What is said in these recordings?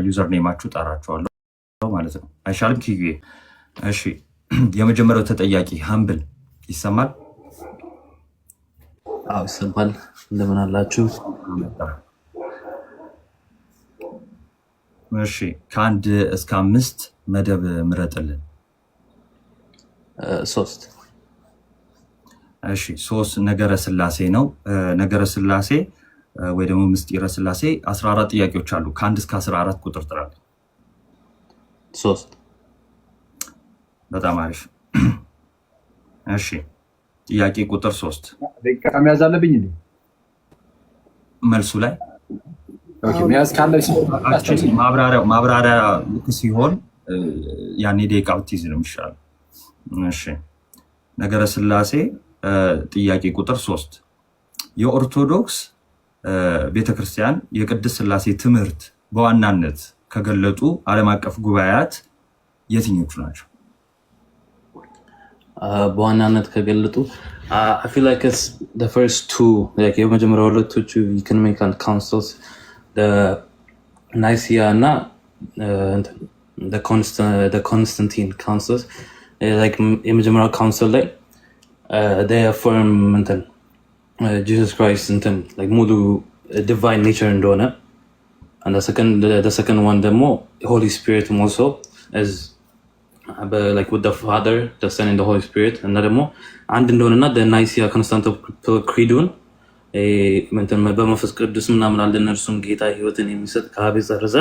ዩዘር ኔማችሁ ጠራችኋለሁ ማለት ነው። አይሻልም ኪዩ? እሺ የመጀመሪያው ተጠያቂ ሀምብል ይሰማል? አዎ ይሰማል። እንደምን አላችሁ? እሺ ከአንድ እስከ 5 መደብ ምረጥልን። 3 እሺ 3 ነገረ ስላሴ ነው። ነገረ ስላሴ ወይ ደግሞ ምስጢረ ስላሴ 14 ጥያቄዎች አሉ። ከ1 እስከ 14 ቁጥር ጥራል። 3 በጣም አሪፍ። እሺ ጥያቄ ቁጥር 3 መያዝ አለብኝ እንዴ? መልሱ ላይ መያዝ ካለ ማብራሪያ ልክ ሲሆን ያኔ ደቂቃ ብትይዝ ነው የሚሻለው። እሺ ነገረ ስላሴ ጥያቄ ቁጥር 3 የኦርቶዶክስ ቤተክርስቲያን የቅድስት ስላሴ ትምህርት በዋናነት ከገለጡ ዓለም አቀፍ ጉባኤያት የትኞቹ ናቸው? በዋናነት ከገለጡ I feel like it's the first two, like የመጀመሪያው ሁለቶቹ ኢኮኖሚካል ካውንስልስ ናይሲያ እና ኮንስታንቲን ካውንስልስ። የመጀመሪያው ካውንስል ላይ they affirm Jesus Christ ሙሉ ዲቫይን ኔቸር እንደሆነ and the second one ደግሞ Holy Spirit also is with the Father, the Son and the Holy Spirit እና ደግሞ አንድ እንደሆነና the Nicaea Constantinople Creedን በመንፈስ ቅዱስ ምናምን አለ እነርሱም ጌታ ህይወትን የሚሰጥ ከአብ የጸረዘ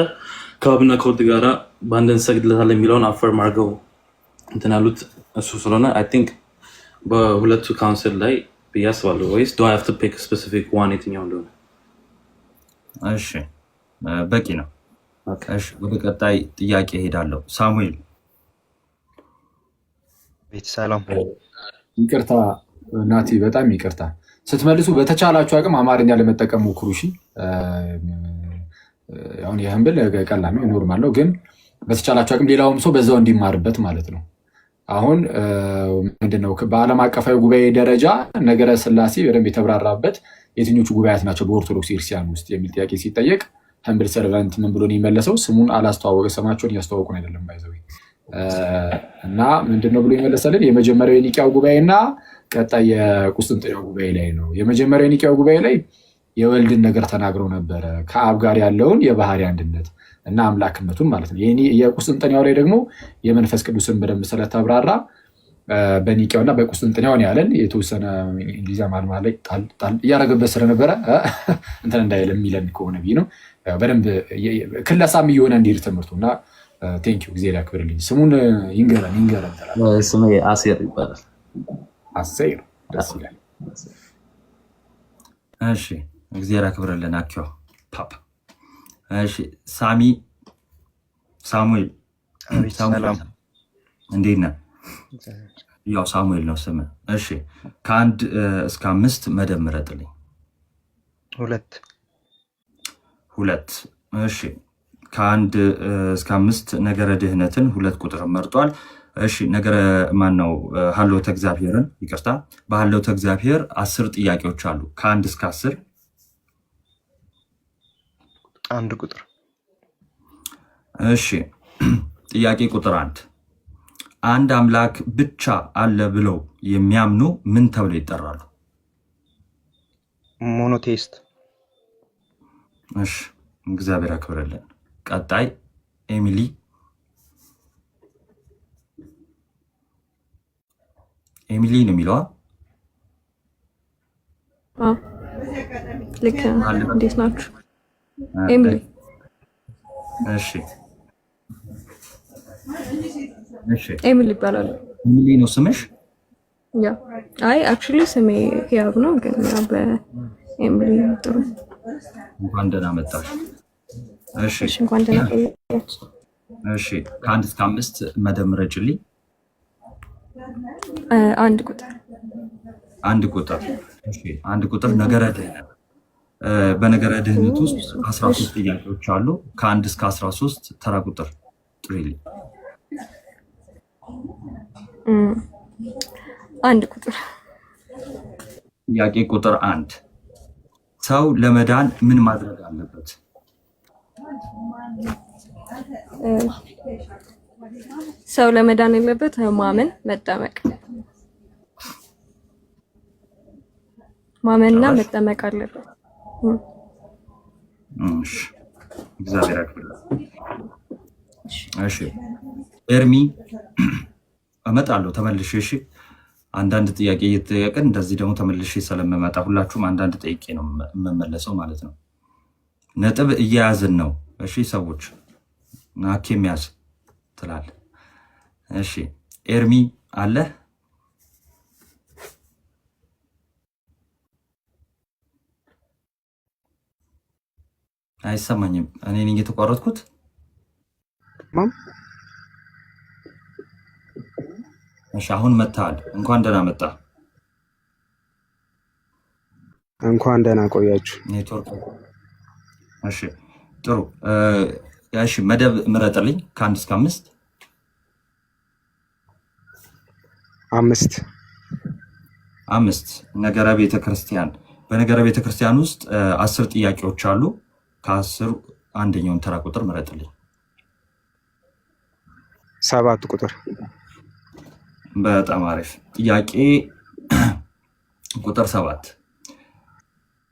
ከአብና ከወልድ ጋራ በአንድ እንሰግድለታለን የሚለውን አፈርም አድርገው ያሉት እሱ ስለሆነ I think በሁለቱ ካውንስል ላይ ብዬ አስባለሁ። ወይስ do I have to pick a specific one የትኛው እንደሆነ? እሺ በቂ ነው። እሺ ወደ ቀጣይ ጥያቄ ሄዳለሁ። ሳሙኤል ቤት ሰላም። ይቅርታ ናቲ፣ በጣም ይቅርታ። ስትመልሱ በተቻላችሁ አቅም አማርኛ ለመጠቀም ሞክሩ። እሺ አሁን የህንብል ቀላሚ ኖርማል ነው፣ ግን በተቻላችሁ አቅም ሌላውም ሰው በዛው እንዲማርበት ማለት ነው። አሁን ምንድነው በዓለም አቀፋዊ ጉባኤ ደረጃ ነገረ ስላሴ በደንብ የተብራራበት የትኞቹ ጉባኤያት ናቸው በኦርቶዶክስ ክርስቲያን ውስጥ የሚል ጥያቄ ሲጠየቅ ህንብል ሰርቨንት ምን ብሎ ነው የመለሰው? ስሙን አላስተዋወቀ፣ ስማቸውን እያስተዋወቁን አይደለም ባይዘው እና ምንድነው ብሎ ይመለሳልን? የመጀመሪያው የኒቂያው ጉባኤና ቀጣይ የቁስጥንጥንያው ጉባኤ ላይ ነው። የመጀመሪያው የኒቂያው ጉባኤ ላይ የወልድን ነገር ተናግረው ነበረ፣ ከአብ ጋር ያለውን የባህሪ አንድነት እና አምላክነቱን ማለት ነው። የቁስጥንጥንያው ላይ ደግሞ የመንፈስ ቅዱስን በደንብ ስለተብራራ በኒቂያውና በቁስጥንጥንያው ያለን የተወሰነ እንግሊዝ ማልማ ላይ ጣል እያደረገበት ስለነበረ እንትን እንዳይለም የሚለን ከሆነ ብዬ ነው በደንብ ክለሳም እየሆነ እንዲሄድ ትምህርቱ እና ቴንኪው ጊዜ ሊያክብርልኝ። ስሙን ይንገረን። ስሜ አሴር ይባላል። አሴር ደስ ይላል። እሺ ጊዜ ሊያክብርልን። አኪዋ ፓፓ። እሺ ሳሙኤል ሰላም፣ እንዴት ነህ? ያው ሳሙኤል ነው ስም። እሺ ከ1 እስከ 5 መደብ ምረጥልኝ። 2 እሺ ከ1 እስከ 5 ነገረ ድህነትን 2 ቁጥር መርጧል። እሺ ነገረ ማነው? ሀልዎተ እግዚአብሔርን ይቅርታ፣ በሀልዎተ እግዚአብሔር 10 ጥያቄዎች አሉ። ከ1 እስከ 10 1 ቁጥር። እሺ ጥያቄ ቁጥር 1 አንድ አምላክ ብቻ አለ ብለው የሚያምኑ ምን ተብለው ይጠራሉ? ሞኖቴይስት። እሺ እግዚአብሔር ያክብርልን። ቀጣይ ኤሚሊ። ኤሚሊ ነው የሚለዋ። ልክ እንዴት ናችሁ? ኤሚሊ። እሺ ኤሚሊ ይባላል። ኤሚሊ ነው ስምሽ? ያ አይ አክቹሊ ስሜ ህያብ ነው፣ ግን በኤሚሊ ጥሩ። እንኳን ደህና መጣሽ። እሺ እንኳን ደህና ቆያችሁ። እሺ ከ1 እስከ 5 መደብ ምረጭልኝ። 1 ቁጥር። 1 ቁጥር። እሺ 1 ቁጥር ነገረ ድህነት። በነገረ ድህነት ውስጥ 13 ጥያቄዎች አሉ። ከ1 እስከ 13 ተራ ቁጥር ጥሪልኝ። 1 ቁጥር። ጥያቄ ቁጥር 1 ሰው ለመዳን ምን ማድረግ አለበት? ሰው ለመዳን ያለበት ማመን መጠመቅ ማመንና መጠመቅ አለበት። እሺ እግዚአብሔር ያክብርልህ። እሺ ኤርሚ እመጣለሁ ተመልሼ። እሺ አንዳንድ ጥያቄ እየተጠየቅን እንደዚህ ደግሞ ተመልሼ ስለምመጣ ሁላችሁም አንዳንድ ጠይቄ ነው የምመለሰው ማለት ነው። ነጥብ እየያዝን ነው። እሺ ሰዎች ናኬም ያዝ ትላለህ። እሺ ኤርሚ አለ? አይሰማኝም። እኔ ነኝ የተቋረጥኩት። እሺ አሁን መጥተሃል። እንኳን ደህና መጣ። እንኳን ደህና ቆያችሁ። ኔትወርክ። እሺ ጥሩ። እሺ መደብ ምረጥልኝ ከ1 እስከ 5። 5 5 ነገረ ቤተክርስቲያን። በነገረ ቤተክርስቲያን ውስጥ 10 ጥያቄዎች አሉ። ከ10 አንደኛውን ተራ ቁጥር ምረጥልኝ። 7 ቁጥር። በጣም አሪፍ ጥያቄ። ቁጥር 7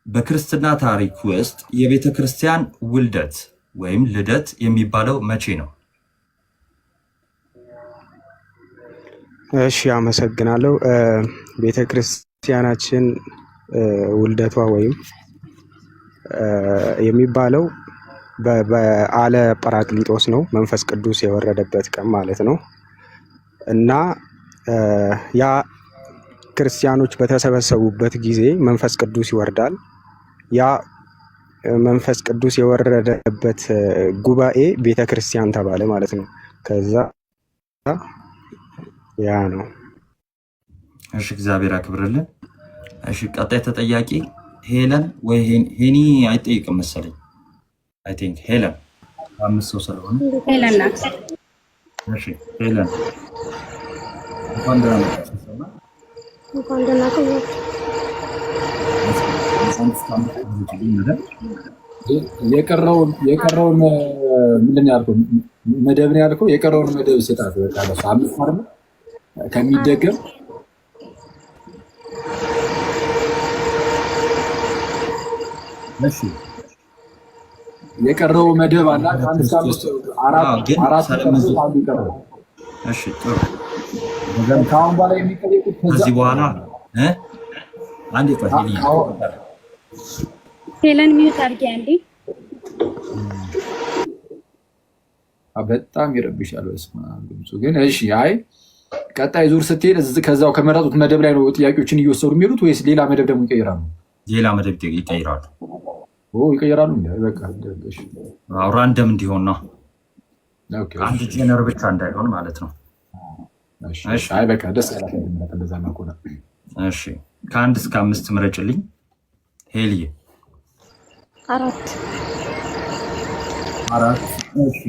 በክርስትና ታሪክ ውስጥ የቤተ ክርስቲያን ውልደት ወይም ልደት የሚባለው መቼ ነው? እሺ አመሰግናለሁ። ቤተ ክርስቲያናችን ውልደቷ ወይም የሚባለው በዓለ ጰራቅሊጦስ ነው። መንፈስ ቅዱስ የወረደበት ቀን ማለት ነው። እና ያ ክርስቲያኖች በተሰበሰቡበት ጊዜ መንፈስ ቅዱስ ይወርዳል። ያ መንፈስ ቅዱስ የወረደበት ጉባኤ ቤተ ክርስቲያን ተባለ ማለት ነው። ከዛ ያ ነው። እሺ እግዚአብሔር ያክብርልን። እሺ ቀጣይ ተጠያቂ ሄለን ወይ ሄኒ አይጠይቅም መሰለኝ። አይ ቲንክ ሄለን 5 ሰው ስለሆነ ሄለን ናት። እሺ ሄለን እንኳን ደህና መጣሽ። እንኳን ደህና ቆያችሁ። የቀረውን ምንድን ያልከው መደብ ነው ያልከው? የቀረውን መደብ ስጣት። በቃ ለሱ 5 አይደል ከሚደገም እሺ የቀረው መደብ አለ። ከ1 እስከ 5 አራት ይቀራል። እሺ ጥሩ። ከአሁን በኋላ የሚጠየቁት ከዚህ በኋላ አንድ ቆይ ሄለን ሚዩት አድርጊ አንዴ። በጣም ይረብሻል። በስመ አብ ድምፁ ግን። እሺ አይ ቀጣይ ዙር ስትሄድ ከዛው ከመረጡት መደብ ላይ ነው ጥያቄዎችን እየወሰዱ የሚሄዱት ወይስ ሌላ መደብ ደግሞ ይቀይራሉ? ሌላ መደብ ይቀይራሉ። ይቀይራሉ። በቃ ራንደም እንዲሆን ነው። አንድ ጄነር ብቻ እንዳይሆን ማለት ነው። እሺ አይ በቃ ደስ ያላል እንደዛ ነው። እሺ ከ1 እስከ 5 ምረጭልኝ ሄልዬ። 4 እሺ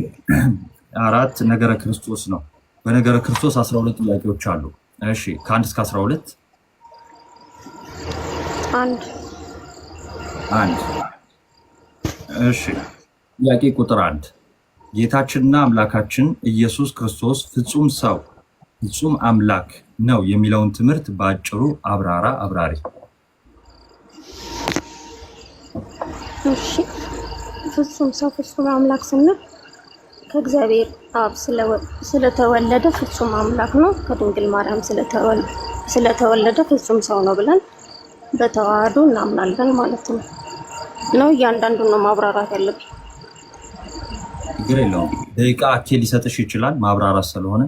4 ነገረ ክርስቶስ ነው። በነገረ ክርስቶስ 12 ጥያቄዎች አሉ። እሺ ከ1 እስከ 12 1 እሺ ጥያቄ ቁጥር 1 ጌታችንና አምላካችን ኢየሱስ ክርስቶስ ፍጹም ሰው ፍጹም አምላክ ነው የሚለውን ትምህርት በአጭሩ አብራሪ። እሺ ፍጹም ሰው ፍጹም አምላክ ስንል ከእግዚአብሔር አብ ስለተወለደ ፍጹም አምላክ ነው፣ ከድንግል ማርያም ስለተወለደ ፍጹም ሰው ነው ብለን በተዋህዶ እናምናለን ማለት ነው። እያንዳንዱን ነው ማብራራት ያለብን። ችግር የለውም። ደቂቃ አኬ ሊሰጥሽ ይችላል ማብራራት ስለሆነ።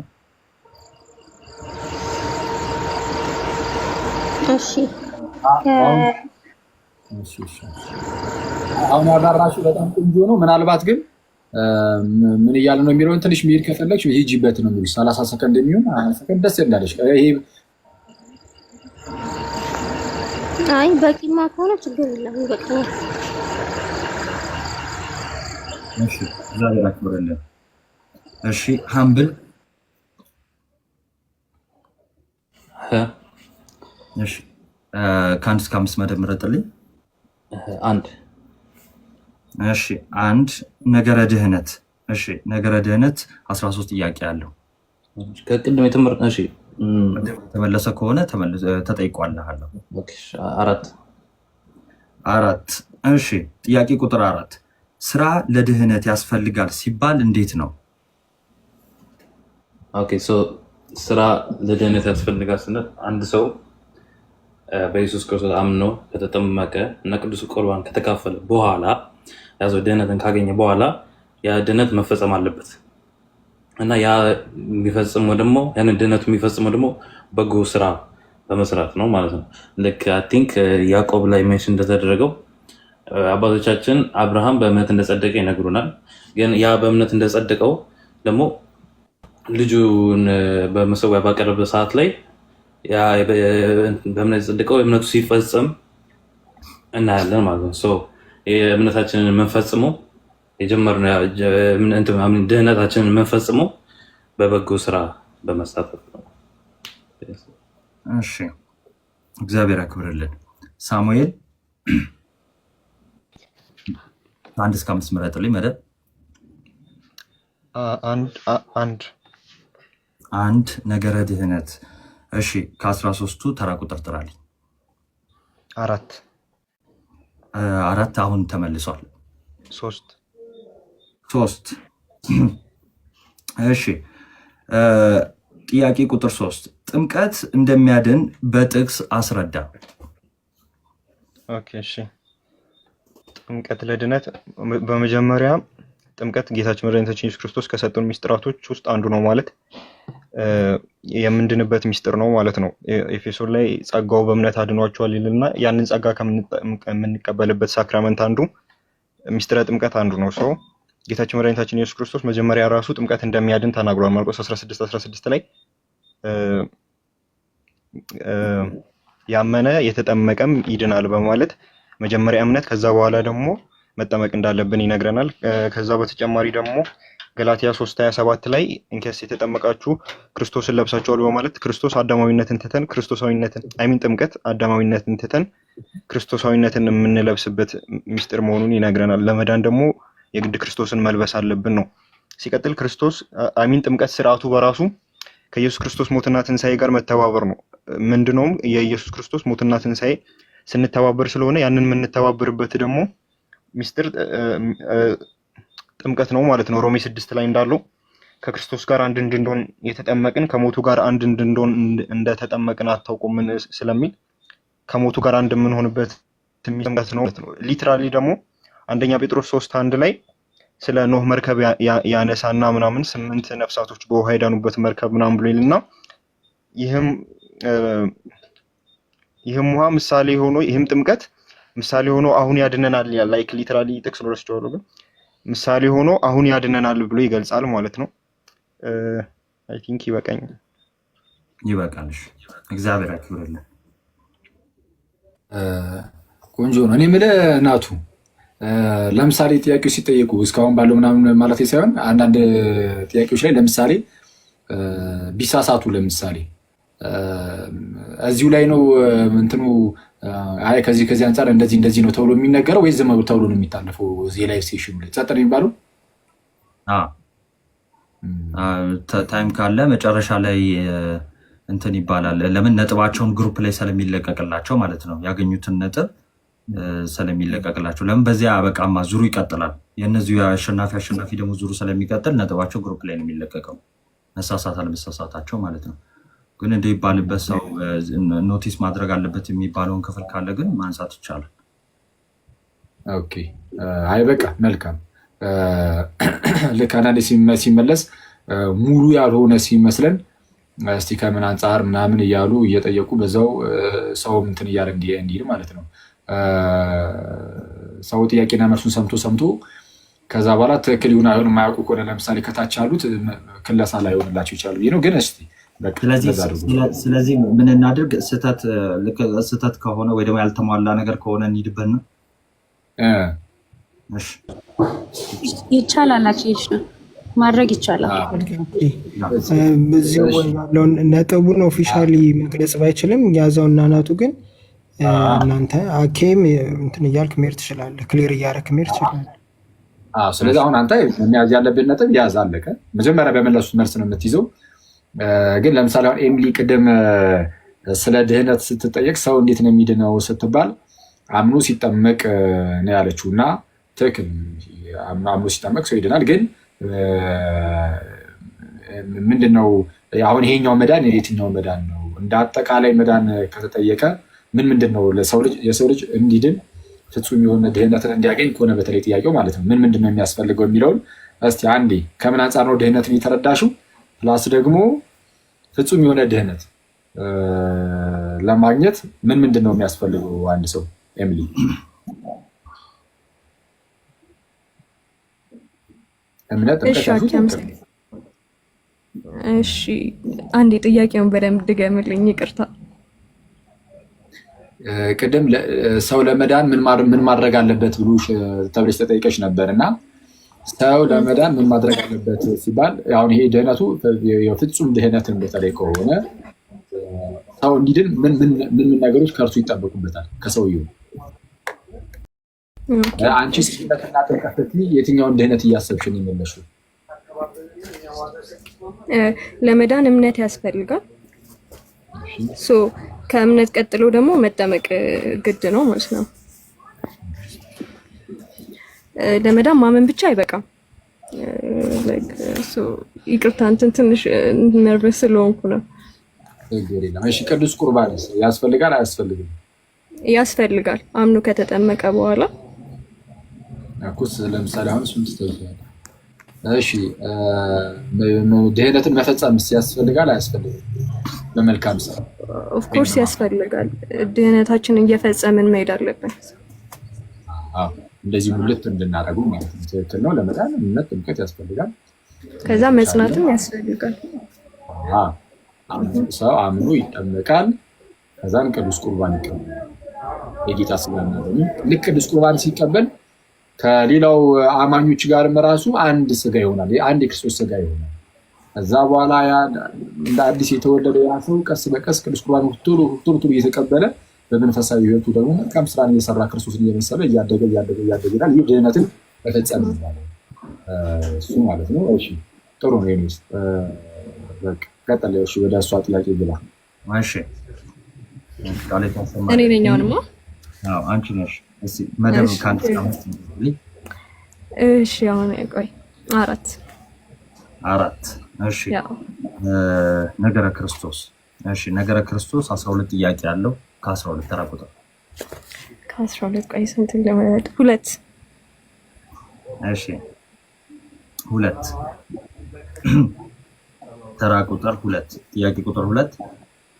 እሺ አሁን ያብራራሽው በጣም ቆንጆ ነው። ምናልባት ግን ምን እያለ ነው የሚለውን ትንሽ መሄድ ከፈለግሽ ሂጂበት ነው የሚሉሽ። 30 ሰከንድ የሚሆን 20 ሰከንድ ደስ እንዳለሽ። ይሄ አይ በቂማ ከሆነ ችግር የለም ይበቃኛል። እሺ እግዚአብሔር ያክብርልን። እሺ ሀምብል እሺ ከ1 እስከ 5 መደብ ምረጥልኝ። 1 እሺ አንድ ነገረ ድህነት። እሺ ነገረ ድህነት 13 ጥያቄ አለው። ከቅድም የተመረጠ እሺ ተመለሰ ከሆነ ተጠይቋለህ። አራት እሺ ጥያቄ ቁጥር 4 ስራ ለድህነት ያስፈልጋል ሲባል እንዴት ነው? ኦኬ ሶ ስራ ለድህነት ያስፈልጋል ስንል አንድ ሰው በኢየሱስ ክርስቶስ አምኖ ከተጠመቀ እና ቅዱስ ቁርባን ከተካፈለ በኋላ ያ ሰው ድህነትን ካገኘ በኋላ ያ ድህነት መፈጸም አለበት እና ያ የሚፈጽመው ደግሞ ያንን ድህነቱ የሚፈጽመው ደግሞ በጎ ስራ በመስራት ነው ማለት ነው። ልክ አይ ቲንክ ያዕቆብ ላይ ሜንሽን እንደተደረገው አባቶቻችን አብርሃም በእምነት እንደጸደቀ ይነግሩናል። ግን ያ በእምነት እንደጸደቀው ደግሞ ልጁን በመሰዊያ ባቀረበ ሰዓት ላይ ያ በእምነት የጸደቀው እምነቱ ሲፈጽም እናያለን ማለት ነው። ሶ የእምነታችንን የምንፈጽመው የጀመርነው ድህነታችንን የምንፈጽመው በበጎ ስራ በመሳተፍ ነው። እሺ እግዚአብሔር ያክብርልን። ሳሙኤል 1-5 ምረጥልኝ። መደብ አንድ ነገረ ድህነት። እሺ ከ13ቱ ተራ ቁጥር ጥራልኝ። 4 አሁን ተመልሷል። 3 እሺ ጥያቄ ቁጥር 3 ጥምቀት እንደሚያድን በጥቅስ አስረዳ። ኦኬ እሺ ጥምቀት ለድነት በመጀመሪያ ጥምቀት ጌታችን መድኃኒታችን ኢየሱስ ክርስቶስ ከሰጡን ሚስጥራቶች ውስጥ አንዱ ነው ማለት የምንድንበት ሚስጥር ነው ማለት ነው። ኤፌሶን ላይ ጸጋው በእምነት አድኗቸዋል ይልና ያንን ጸጋ ከምንቀበልበት ሳክራመንት አንዱ ሚስጥረ ጥምቀት አንዱ ነው። ሰው ጌታችን መድኃኒታችን ኢየሱስ ክርስቶስ መጀመሪያ ራሱ ጥምቀት እንደሚያድን ተናግሯል። ማርቆስ 16:16 ላይ ያመነ የተጠመቀም ይድናል በማለት መጀመሪያ እምነት ከዛ በኋላ ደግሞ መጠመቅ እንዳለብን ይነግረናል። ከዛ በተጨማሪ ደግሞ ገላትያ 3:27 ላይ እንከስ የተጠመቃችሁ ክርስቶስን ለብሳችኋል በማለት ክርስቶስ አዳማዊነትን ትተን ጥምቀት አዳማዊነትን ትተን ክርስቶሳዊነትን የምንለብስበት ሚስጥር መሆኑን ይነግረናል። ለመዳን ደግሞ የግድ ክርስቶስን መልበስ አለብን ነው። ሲቀጥል ጥምቀት ስርዓቱ በራሱ ከኢየሱስ ክርስቶስ ሞትና ትንሣኤ ጋር መተባበር ነው። ምንድነው የኢየሱስ ክርስቶስ ሞትና ትንሣኤ ስንተባበር ስለሆነ ያንን የምንተባበርበት ደግሞ ሚስጥር ጥምቀት ነው ማለት ነው። ሮሜ 6 ላይ እንዳለው ከክርስቶስ ጋር አንድ እንድንሆን የተጠመቅን ከሞቱ ጋር አንድ እንድንሆን እንደተጠመቅን አታውቁምን ስለሚል ከሞቱ ጋር አንድ የምንሆንበት ጥምቀት ነው። ሊትራሊ ደግሞ አንደኛ ጴጥሮስ 3:1 ላይ ስለ ኖህ መርከብ ያነሳና ምናምን 8 ነፍሳቶች በውሃ የዳኑበት መርከብ ምናምን ብሎ ይልና ይህም ውሃ ምሳሌ ሆኖ ይህም ጥምቀት ምሳሌ ሆኖ አሁን ያድነናል ይላል። ላይክ ሊትራሊ ጥቅስ ነው ረስቼዋለሁ፣ ግን ምሳሌ ሆኖ አሁን ያድነናል ብሎ ይገልጻል ማለት ነው። አይ ቲንክ ይበቃኛል። እግዚአብሔር ያክብርልን። ቆንጆ ነው። እኔ የምልህ እናቱ ለምሳሌ ጥያቄዎች ሲጠየቁ እስካሁን ባለው ምናምን ማለት ሳይሆን አንዳንድ ጥያቄዎች ላይ ለምሳሌ ቢሳሳቱ ለምሳሌ እዚሁ ላይ ነው እንትኑ አይ ከዚህ አንጻር እንደዚህ ነው ተብሎ የሚነገረው ወይ ዝም ተብሎ ነው የሚታለፈው? እዚህ ላይ ሴሽኑ ላይ ጸጥ ነው የሚባለው? ታይም ካለ መጨረሻ ላይ እንትን ይባላል። ለምን ነጥባቸውን ግሩፕ ላይ ስለሚለቀቅላቸው ማለት ነው። ያገኙትን ነጥብ ስለሚለቀቅላቸው ለምን በዚያ በቃማ ዙሩ ይቀጥላል። የእነዚሁ አሸናፊ ደግሞ ዙሩ ስለሚቀጥል ነጥባቸው ግሩፕ ላይ ነው የሚለቀቀው። መሳሳት አለመሳሳታቸው ማለት ነው። ግን እንደ ይባልበት ሰው ኖቲስ ማድረግ አለበት የሚባለውን ክፍል ካለ ግን ማንሳት ይቻላል። ኦኬ አይ በቃ መልካም። ልክ አንዳንዴ ሲመለስ ሙሉ ያልሆነ ሲመስለን እስቲ ከምን አንጻር ምናምን እያሉ እየጠየቁ በዛው ሰው እንትን እያለ እንዲሄድ ማለት ነው። ሰው ጥያቄና መልሱን ሰምቶ ከዛ በኋላ ትክክል ይሁን አይሆን የማያውቁ ከሆነ ለምሳሌ ከታች ያሉት ክለሳ ላይ ሆንላቸው ይችላሉ ነው። ግን እስቲ ስለዚህ ምን እናድርግ? ስህተት ከሆነ ወይ ደግሞ ያልተሟላ ነገር ከሆነ እንሂድበት ነው። ይቻላል፣ ነው ማድረግ ይቻላል። በዚህ ያለውን ነጥቡን ኦፊሻሊ መግለጽ ባይችልም ያዘውና ናቱ ግን እናንተ አኬም እንትን እያልክ መሄድ ትችላለህ። ክሊር እያደረክ መሄድ ትችላለህ። ስለዚህ አሁን አንተ መያዝ ያለብን ነጥብ ያዝ፣ አለቀ። መጀመሪያ በመለሱት መልስ ነው የምትይዘው። ግን ለምሳሌ አሁን ኤምሊ ቅድም ስለ ድህነት ስትጠየቅ ሰው እንዴት ነው የሚድነው ስትባል አምኖ ሲጠመቅ ነው ያለችው እና ትክክል፣ አምኖ ሲጠመቅ ሰው ይድናል። ግን ምንድነው አሁን ይሄኛው መዳን የትኛው መዳን ነው? እንደ አጠቃላይ መዳን ከተጠየቀ ምንድን ነው የሰው ልጅ እንዲድን ፍጹም የሆነ ድህነትን እንዲያገኝ ከሆነ በተለይ ጥያቄው ማለት ነው ምንድን ነው የሚያስፈልገው የሚለውን እስቲ አንዴ ከምን አንጻር ነው ድህነትን የተረዳሽው? ፕላስ ደግሞ ፍጹም የሆነ ድህነት ለማግኘት ምንድን ነው የሚያስፈልገው አንድ ሰው? ኤሚሊ እምነት እሺ፣ አንዴ ጥያቄውን በደንብ ድገምልኝ፣ ይቅርታ። ቅድም ሰው ለመዳን ምን ማድረግ አለበት ተብለሽ ተጠይቀሽ ነበር እና ሰው ለመዳን ምን ማድረግ አለበት ሲባል አሁን ይሄ ድህነቱ የፍጹም ድህነትን በተለይ ከሆነ ሰው እንዲድን ምን ነገሮች ከእርሱ ይጠበቁበታል ከሰውየው? አንቺ ስነትና ጥምቀት የትኛውን ድህነት እያሰብሽን የሚመለሱ? ለመዳን እምነት ያስፈልጋል። ከእምነት ቀጥሎ ደግሞ መጠመቅ ግድ ነው ማለት ነው። ለመዳን ማመን ብቻ አይበቃም። ይቅርታ እንትን ትንሽ ነርቨስ ስለሆንኩ ነው። እሺ፣ ቅዱስ ቁርባን ያስፈልጋል አያስፈልግም? ያስፈልጋል። አምኖ ከተጠመቀ በኋላ ኩስ ለምሳሌ አሁን እሱን ትጠይቃለህ። እሺ፣ ድህነትን መፈጸምስ ያስፈልጋል አያስፈልግም? በመልካም ስራ ኦፍ ኮርስ ያስፈልጋል። ድህነታችንን እየፈጸምን መሄድ አለብን። እንደዚህ ሁለት እንድናደርጉ ማለት ነው። ትክክል ነው። ለመዳን እምነት፣ ጥምቀት ያስፈልጋል። ከዛ መጽናትም ያስፈልጋል። ሰው አምኖ ይጠመቃል። ከዛም ቅዱስ ቁርባን ይቀበላል። የጌታ ስጋና ደሙ ልክ ቅዱስ ቁርባን ሲቀበል ከሌላው አማኞች ጋርም ራሱ አንድ ስጋ ይሆናል፣ አንድ የክርስቶስ ስጋ ይሆናል። ከዛ በኋላ እንደ አዲስ የተወለደ ያ ሰው ቀስ በቀስ ቅዱስ ቁርባን ቶሎ እየተቀበለ በመንፈሳዊ ሕይወቱ ደግሞ መልካም ስራን እየሰራ ክርስቶስን እየመሰለ እያደገ ይላል። ይህ ድህነትን መፈጸም ይባላል እሱ ማለት ነው። እሺ፣ ጥሩ ነው። ኔስ ቀጠለ። እሺ፣ ወደ እሷ ጥያቄ ግባ። እሺ፣ እኔ ነኝ አሁንማ? አዎ፣ አንቺ ነሽ። እሺ፣ መደብ ካንተ ነው። እሺ፣ አሁን ቆይ አራት እሺ፣ ነገረ ክርስቶስ። እሺ፣ ነገረ ክርስቶስ 12 ጥያቄ አለው። ከ12 ተራ ቁጥር ከ12 ቆይ ስንት ለማለት 2 እሺ፣ 2 ተራ ቁጥር 2 ጥያቄ ቁጥር 2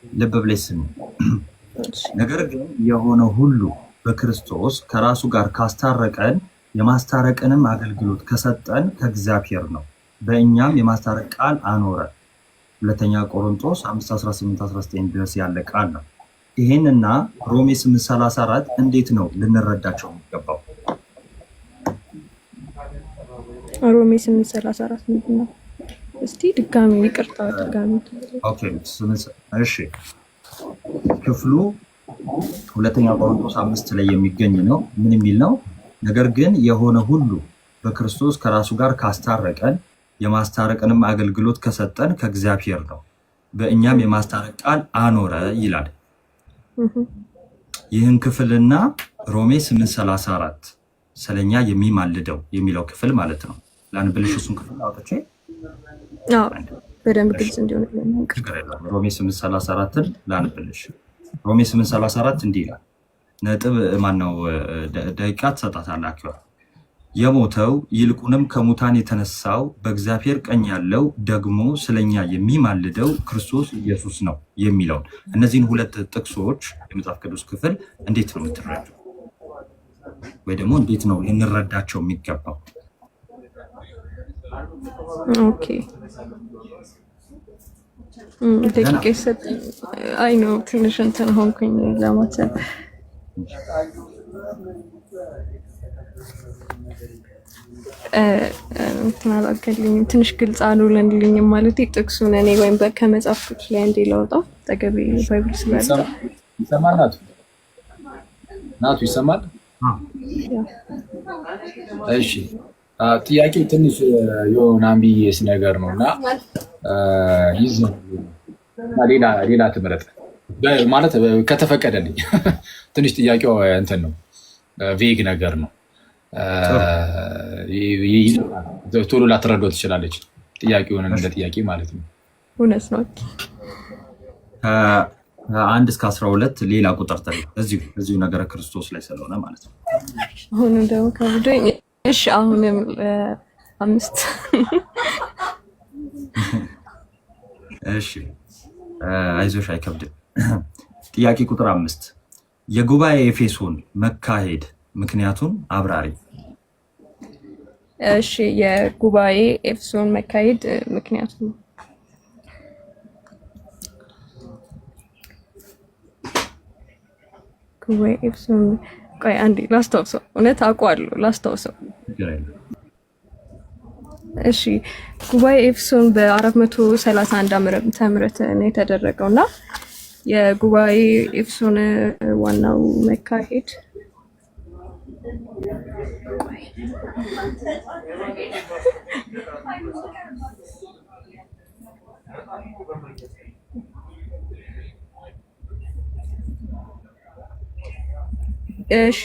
ልብ ብለሽ ስሚ። ነገር ግን የሆነ ሁሉ በክርስቶስ ከራሱ ጋር ካስታረቀን የማስታረቅንም አገልግሎት ከሰጠን ከእግዚአብሔር ነው፣ በእኛም የማስታረቅ ቃል አኖረ። ሁለተኛ ቆሮንቶስ 5:18-19 ድረስ ያለ ቃል ነው። ይሄንና ሮሜ 8:34 እንዴት ነው ልንረዳቸው የሚገባው? ሮሜ 8:34 ምንድን ነው? እስቲ ድጋሚ ይቅርታ ድጋሚ። ኦኬ፣ እሺ፣ ክፍሉ ሁለተኛ ቆሮንቶስ 5 ላይ የሚገኝ ነው። ምን የሚል ነው? ነገር ግን የሆነ ሁሉ በክርስቶስ ከራሱ ጋር ካስታረቀን የማስታረቅንም አገልግሎት ከሰጠን ከእግዚአብሔር ነው፣ በእኛም የማስታረቅ ቃል አኖረ ይላል። ይህን ክፍልና ሮሜ 8:34 ስለኛ የሚማልደው የሚለው ክፍል ማለት ነው። ላንብልሽ እሱን ክፍል አውጥቼ በደንብ ግልጽ እንዲሆን ሮሜ 8:34ን ላንብልሽ። ሮሜ 8:34 እንዲህ ይላል። ነጥብ ማነው ደቂቃ ትሰጣታላችሁ። የሞተው ይልቁንም ከሙታን የተነሳው በእግዚአብሔር ቀኝ ያለው ደግሞ ስለኛ የሚማልደው ክርስቶስ ኢየሱስ ነው የሚለውን እነዚህን ሁለት ጥቅሶች የመጽሐፍ ቅዱስ ክፍል እንዴት ነው የምትረዳው? ወይ ደግሞ እንዴት ነው ልንረዳቸው የሚገባው? ኦኬ፣ ደቂቃ ይሰጠኝ። አይ ነው ትንሽ እንትን ሆንኩኝ ለማሰብ። እንትን አላገልኝም፣ ትንሽ ግልጽ አልሆነልኝም። ማለት ጥቅሱን እኔ ወይም ከመጽሐፍ ቅዱስ ላይ እንዴ ላውጣው ጠገቤ ባይብል ስላለ ይሰማል። ናቱ ይሰማል። እሺ፣ ጥያቄው ትንሽ የሆነ አምቢየስ ነገር ነው እና ሌላ ትምረጥ ማለት ከተፈቀደልኝ። ትንሽ ጥያቄው እንትን ነው፣ ቬግ ነገር ነው። ቶሎ ላትረዳው ትችላለች ጥያቄውን እንደ ጥያቄ ማለት ነው። እውነት ነው። ከ1 እስከ 12 ሌላ ቁጥር ተሪ እዚሁ ነገረ ክርስቶስ ላይ ስለሆነ ማለት ነው። አሁንም ደግሞ ከብዶኝ። እሺ አሁንም 5 እሺ አይዞሽ አይከብድም። ጥያቄ ቁጥር 5 የጉባኤ ኤፌሶን መካሄድ ምክንያቱን አብራሪ። እሺ የጉባኤ ኤፌሶን መካሄድ ምክንያቱም ጉባኤ ኤፌሶን ቆይ አንዴ ላስታውሰው። እውነት አውቀዋለሁ ላስታውሰው። እሺ ጉባኤ ኤፌሶን በ431 ዓመተ ምህረት ነው የተደረገው እና የጉባኤ ኤፌሶን ዋናው መካሄድ እሺ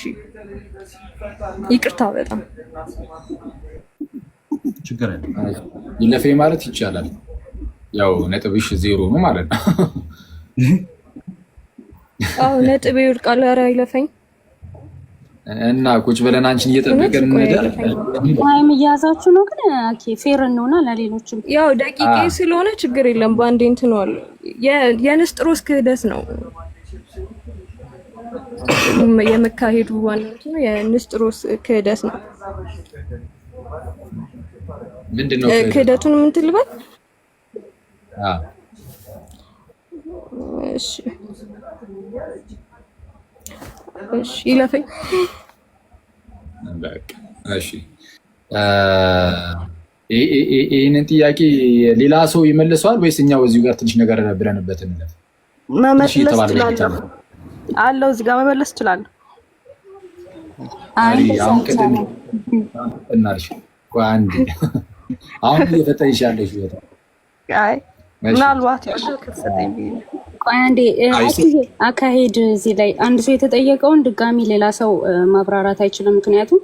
ይቅርታ በጣም ችግር የለም። ይለፌ ማለት ይቻላል። ያው ነጥብሽ 0 ነው ማለት ነው። አዎ ነጥብ ይወድቃል። ኧረ አይለፈኝ እና ቁጭ ብለን አንቺን እየጠበቀን እንደር ታይም እያያዛችሁ ነው። ግን ኦኬ ፌር ነውና ለሌሎችም ያው ደቂቄ ስለሆነ ችግር የለም። ባንዴ እንትን ነው የንስጥሮስ ክህደት ነው የመካሄዱ ዋናው ነው። የንስጥሮስ ክህደት ነው። ምንድነው ክህደቱን ምን ትልበል? እሺ እሺ ይለፈኝ። በቃ እሺ ይሄንን ጥያቄ ሌላ ሰው ይመልሰዋል ወይስ እኛው እዚሁ ጋር ትንሽ ነገር ብለንበት እንለፍ? መመለስ ይችላል አለው እዚህ ጋር መመለስ ይችላል። አሁን ቅድም እናልሽ አንድ አሁን እየፈጠንሽ ያለሽ ይወጣ አይ ምናልባት ከተሰጠኝ ቆይ አንዴ አካሄድ እዚህ ላይ አንድ ሰው የተጠየቀውን ድጋሚ ሌላ ሰው ማብራራት አይችልም። ምክንያቱም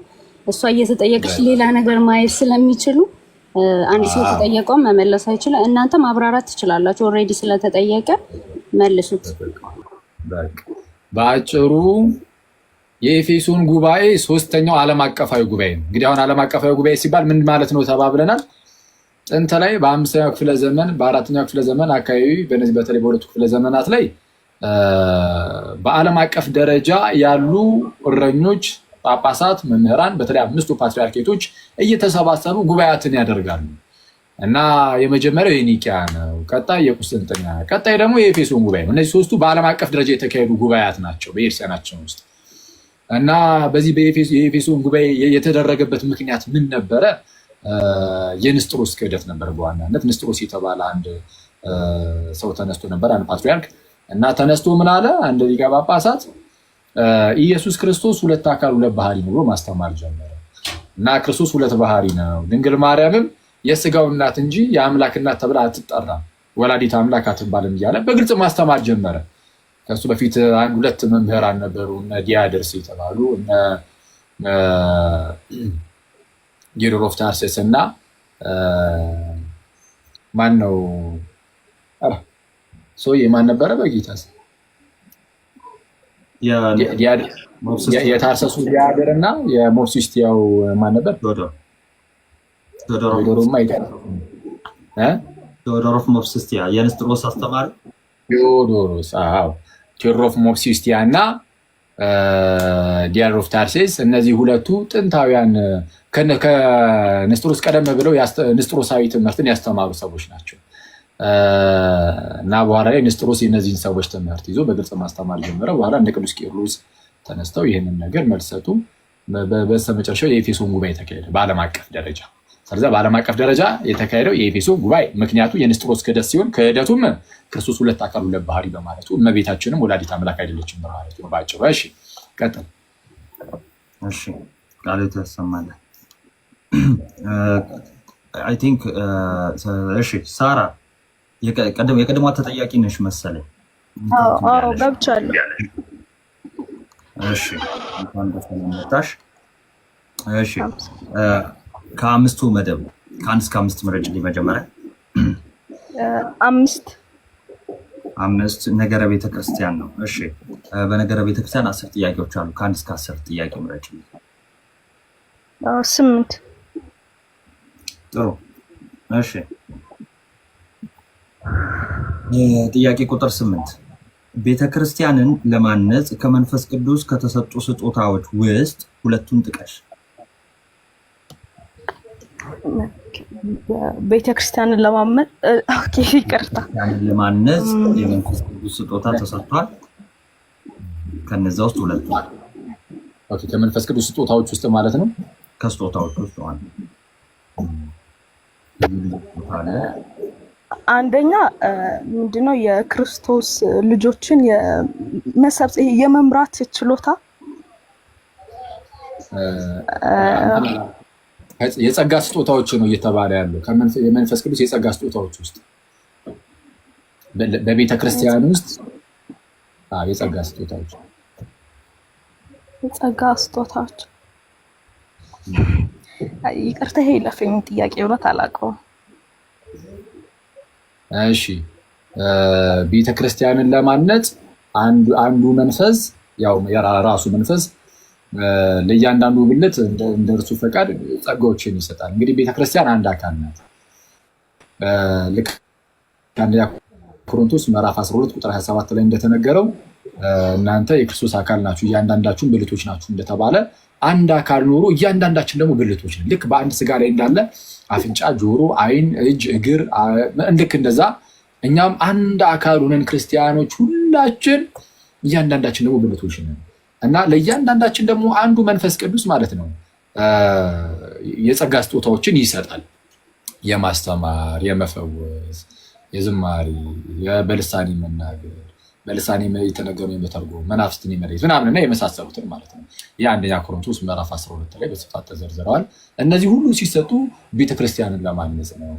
እሷ እየተጠየቀች ሌላ ነገር ማየት ስለሚችሉ አንድ ሰው የተጠየቀውን መመለስ አይችልም። እናንተ ማብራራት ትችላላችሁ። ኦልሬዲ ስለተጠየቀ መልሱት። በአጭሩ የኤፌሶን ጉባኤ 3ኛው ዓለም አቀፋዊ ጉባኤ ነው። እንግዲህ አሁን ዓለም አቀፋዊ ጉባኤ ሲባል ምን ማለት ነው ተባብለናል። ጥንት ላይ በ5ኛው ክፍለ ዘመን በ4ኛው ክፍለ ዘመን አካባቢ በነዚህ በተለይ በሁለቱ ክፍለ ዘመናት ላይ በዓለም አቀፍ ደረጃ ያሉ እረኞች፣ ጳጳሳት፣ መምህራን በተለይ 5ቱ ፓትሪያርኬቶች እየተሰባሰቡ ጉባኤያትን ያደርጋሉ እና የመጀመሪያው የኒቂያ ነው። ቀጣይ የቁስጥንጥንያ፣ ቀጣይ ደግሞ የኤፌሶን ጉባኤ ነው። እነዚህ 3ቱ በዓለም አቀፍ ደረጃ የተካሄዱ ጉባኤያት ናቸው በኤርሲያናችን ውስጥ እና በዚህ የኤፌሶን ጉባኤ የተደረገበት ምክንያት ምን ነበረ? የንስጥሮስ ክህደት ነበር። በዋናነት ንስጥሮስ የተባለ አንድ ሰው ተነስቶ ነበር፣ አንድ ፓትሪያርክ እና ተነስቶ ምን አለ? አንድ ሊቀ ጳጳሳት ኢየሱስ ክርስቶስ 2 አካል 2 ባህሪ ነው ብሎ ማስተማር ጀመረ እና ክርስቶስ 2 ባህሪ ነው፣ ድንግል ማርያምም የስጋው እናት እንጂ የአምላክ እናት ተብላ አትጠራም፣ ወላዲት አምላክ አትባልም እያለ በግልጽ ማስተማር ጀመረ። ከሱ በፊት 2 መምህራን ነበሩ፣ እነ ዲያድርስ የተባሉ እነ ጌዶር ኦፍ ታርሴስ እና ማን ነው ሰውዬ ማን ነበረ? በጌታስ የታርሰሱ ዲያድር እና የሞርሲስቲያው ማን ነበር? ቴዎዶር ኦፍ ሞርሲስቲያ የንስጥሮስ አስተማሪ ቴዎዶሮስ። ቴዎዶር ኦፍ ሞርሲስቲያ እና ዲያድር ኦፍ ታርሴስ፣ እነዚህ ሁለቱ ጥንታውያን ከንስጥሮስ ቀደም ብለው ንስጥሮሳዊ ትምህርትን ያስተማሩ ሰዎች ናቸው እና በኋላ ላይ ንስጥሮስ የእነዚህን ሰዎች ትምህርት ይዞ በግልጽ ማስተማር ጀመረ። በኋላ እንደ ቅዱስ ቄርሎስ ተነስተው ይህንን ነገር መልሰቱ በስተመጨረሻው የኤፌሶን ጉባኤ ተካሄደ በዓለም አቀፍ ደረጃ። ስለዚህ በዓለም አቀፍ ደረጃ የተካሄደው የኤፌሶን ጉባኤ ምክንያቱ የንስጥሮስ ክህደት ሲሆን ክህደቱም ክርስቶስ 2 አካል 2 ባህሪ በማለቱ እመቤታችንም ወላዲት አምላክ አይደለችም በማለቱ ነው ባጭሩ። እሺ ቀጥል። እሺ ቃል ተሰማለ። አይ ቲንክ እሺ ሳራ የቀድሞ ተጠያቂ ነሽ መሰለኝ። አዎ ገብቻለሁ። እሺ እንኳን በሰላም መጣሽ። እሺ ከአምስቱ መደብ ከአንድ እስከ አምስት ምረጭልኝ መጀመሪያ። አምስት ነገረ ቤተክርስቲያን ነው። እሺ በነገረ ቤተክርስቲያን 10 ጥያቄዎች አሉ። ከአንድ እስከ 10 ጥያቄ ምረጭልኝ። 8 ጥሩ። እሺ ጥያቄ ቁጥር 8 ቤተክርስቲያንን ለማነጽ ከመንፈስ ቅዱስ ከተሰጡ ስጦታዎች ውስጥ ሁለቱን ጥቀሽ። ቤተክርስቲያንን ለማመን ኦኬ ይቅርታ ለማነጽ የመንፈስ ቅዱስ ስጦታ ተሰጥቷል። ከነዛ ውስጥ ሁለቱ ኦኬ ከመንፈስ ቅዱስ ስጦታዎች ውስጥ ማለት ነው። ከስጦታዎች ውስጥ አንደኛ ምንድነው የክርስቶስ ልጆችን የመሰብሰብ የመምራት ችሎታ የጸጋ ስጦታዎች ነው እየተባለ ያለው። የመንፈስ ቅዱስ የጸጋ ስጦታዎች ውስጥ በቤተ ክርስቲያን ውስጥ የጸጋ ስጦታዎች ይቅርታ ይሄ ለፈኝ ጥያቄ እውነት አላውቀውም። እሺ ቤተ ክርስቲያንን ለማነጽ አንዱ መንፈስ ያው የራሱ መንፈስ ለእያንዳንዱ ብልት እንደ እርሱ ፈቃድ ጸጋዎችን ይሰጣል። እንግዲህ ቤተክርስቲያን አንድ አካል ናት። ልክ አንደኛ ቆሮንቶስ ምዕራፍ 12 ቁጥር 27 ላይ እንደተነገረው እናንተ የክርስቶስ አካል ናችሁ፣ እያንዳንዳችሁም ብልቶች ናችሁ እንደተባለ አንድ አካል ኖሮ እያንዳንዳችን ደግሞ ብልቶች ነን። ልክ በአንድ ስጋ ላይ እንዳለ አፍንጫ፣ ጆሮ፣ አይን፣ እጅ፣ እግር ልክ እንደዛ እኛም አንድ አካል ሆነን ክርስቲያኖች ሁላችን እያንዳንዳችን ደግሞ ብልቶች ነን እና ለእያንዳንዳችን ደግሞ አንዱ መንፈስ ቅዱስ ማለት ነው የጸጋ ስጦታዎችን ይሰጣል። የማስተማር፣ የመፈወስ፣ የዝማሬ፣ በልሳን መናገር፣ በልሳን የተነገሩ የመተርጎም፣ መናፍስትን የመለየት ምናምንና የመሳሰሉትን ማለት ነው። የአንደኛ ቆሮንቶስ ምዕራፍ 12 ላይ በስፋት ተዘርዝረዋል። እነዚህ ሁሉ ሲሰጡ ቤተክርስቲያንን ለማነጽ ነው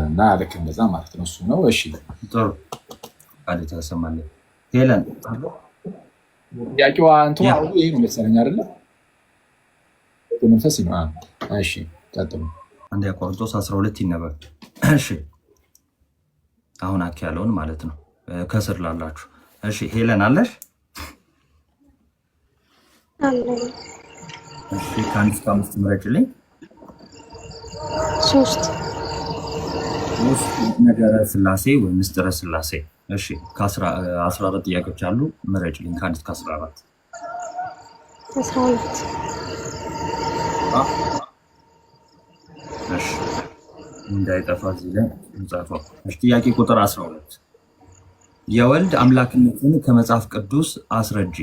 እና ልክ እንደዛ ማለት ነው። እሱ ነው። እሺ ጥሩ ቃል ተሰማለህ ሄለን ጥያቄዋ እንትን ይሄ ነው መሰለኝ አይደለ? መንፈስ ነው። እሺ ቀጥሉ። አንደኛ ቆሮንቶስ 12 ይነበብ። እሺ አሁን አክ ያለውን ማለት ነው ከስር ላላችሁ። እሺ ሄለን አለሽ? እሺ ከአንድ እስከ አምስት ምረጭልኝ። 3 ነገረ ስላሴ ወይ ምስጢረ ስላሴ። እሺ ከ14 ጥያቄዎች አሉ። ምረጭልኝ ከአንድ እስከ 14። 12 እሺ እንዳይጠፋ እዚህ ላይ እንጻፈው። እሺ ጥያቄ ቁጥር 12 የወልድ አምላክነትን ከመጽሐፍ ቅዱስ አስረጂ።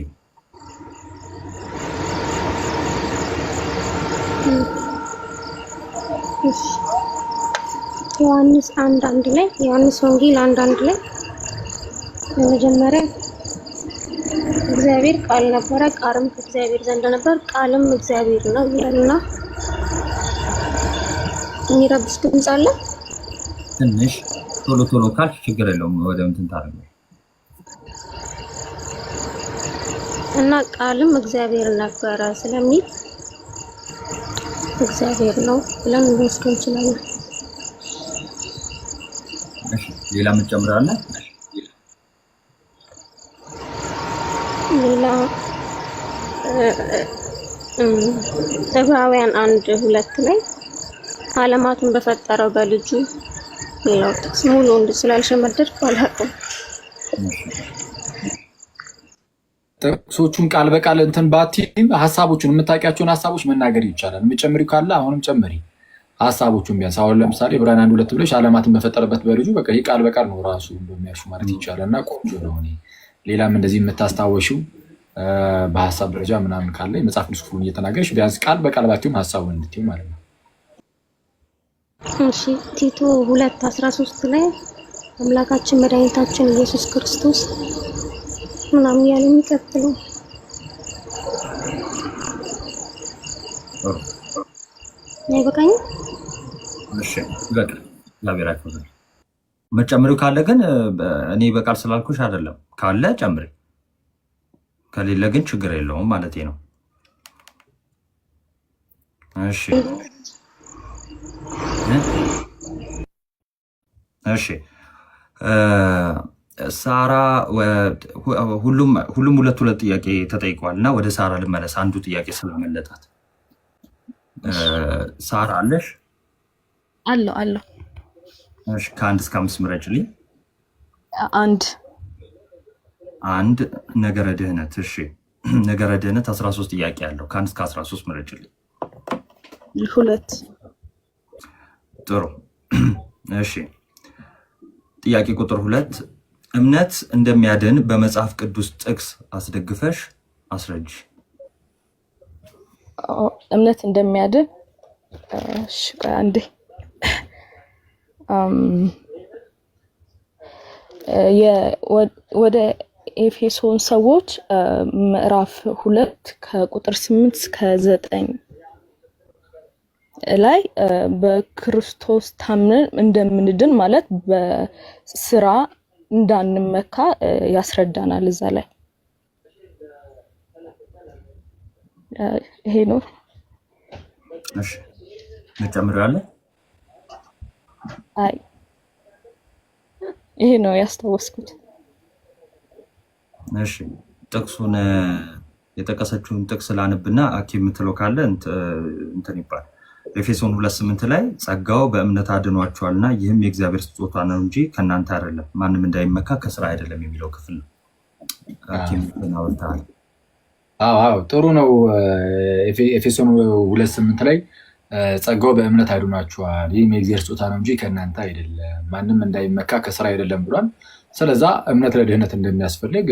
ዮሐንስ 1:1 ላይ ዮሐንስ ወንጌል 1:1 ላይ በመጀመሪያ እግዚአብሔር ቃል ነበረ፣ ቃልም ከእግዚአብሔር ዘንድ ነበር፣ ቃልም እግዚአብሔር ነው ይላልና የሚረብሽ ድምፅ አለ። ትንሽ ቶሎ ካልሽ ችግር የለውም። ወደ እንትን ታደርገው እና ቃልም እግዚአብሔር ነበረ ስለሚል እግዚአብሔር ነው ብለን ልንወስድ እንችላለን። ሌላ ምን ጨምራለህ? ሌላ ዕብራውያን 1:2 ላይ ዓለማቱን በፈጠረው በልጁ ሌላው ጥቅስ ሙሉ ስላልሸመደድኩ አላውቅም። ጥቅሶቹን ቃል በቃል እንትን ባቲም ሀሳቦቹን የምታውቂያቸውን ሀሳቦች መናገር ይቻላል። የምጨምሪው ካለ አሁንም ጨምሪ ሀሳቦቹን ቢያንስ። አሁን ለምሳሌ ዕብራውያን 1:2 ብለሽ ዓለማትን በፈጠረበት በልጁ በቃ ይህ ቃል በቃል ነው ራሱ እንደሚያሹ ማለት ይቻላል እና ቆንጆ ነው። ሌላም እንደዚህ የምታስታወሽው በሀሳብ ደረጃ ምናምን ካለ የመጽሐፍ ቅዱስ ክፍሉን እየተናገርሽ ቢያንስ ቃል በቃል ባቲም ሀሳቡን እንድትይው ማለት ነው። እሺ ቲቶ 2:13 ላይ አምላካችን መድኃኒታችን ኢየሱስ ክርስቶስ ምናምን ያለ የሚቀጥለው ይበቃኝ። እሺ በቃ ላቢራክ ነው። መጨመሪው ካለ ግን እኔ በቃል ስላልኩሽ አይደለም፣ ካለ ጨምሪ፣ ከሌለ ግን ችግር የለውም ማለቴ ነው። እሺ እሺ ሳራ ሁሉም ሁለት ጥያቄ ተጠይቀዋል እና ወደ ሳራ ልመለስ። አንዱ ጥያቄ ስለመለጣት ሳራ አለሽ? አለው። እሺ ከ1 እስከ 5 ምረጭልኝ። አንድ ነገረ ድህነት። እሺ ነገረ ድህነት 13 ጥያቄ አለው። ከ1 እስከ 13 ምረጭልኝ። 2 ጥሩ። እሺ ጥያቄ ቁጥር 2 እምነት እንደሚያድን በመጽሐፍ ቅዱስ ጥቅስ አስደግፈሽ አስረጅ። እምነት እንደሚያድን አንዴ ወደ ኤፌሶን ሰዎች ምዕራፍ 2 ከቁጥር 8 እስከ 9 ላይ በክርስቶስ ታምነን እንደምንድን ማለት በስራ እንዳንመካ ያስረዳናል። እዛ ላይ ይሄ ነው። እሺ መጨመሪያለ? አይ ይሄ ነው ያስታወስኩት። እሺ ጥቅሱን የጠቀሰችውን ጥቅስ ላንብና አኪ የምትለው ካለ እንትን ይባል። ኤፌሶን 2:8 ላይ ጸጋው በእምነት አድኗቸዋልና ይህም የእግዚአብሔር ስጦታ ነው እንጂ ከእናንተ አይደለም፣ ማንም እንዳይመካ ከስራ አይደለም የሚለው ክፍል ነው። አዎ ጥሩ ነው። ኤፌሶን 2:8 ላይ ጸጋው በእምነት አድኗቸዋል፣ ይህም የእግዚአብሔር ስጦታ ነው እንጂ ከእናንተ አይደለም፣ ማንም እንዳይመካ ከስራ አይደለም ብሏል። ስለዛ እምነት ለድህነት እንደሚያስፈልግ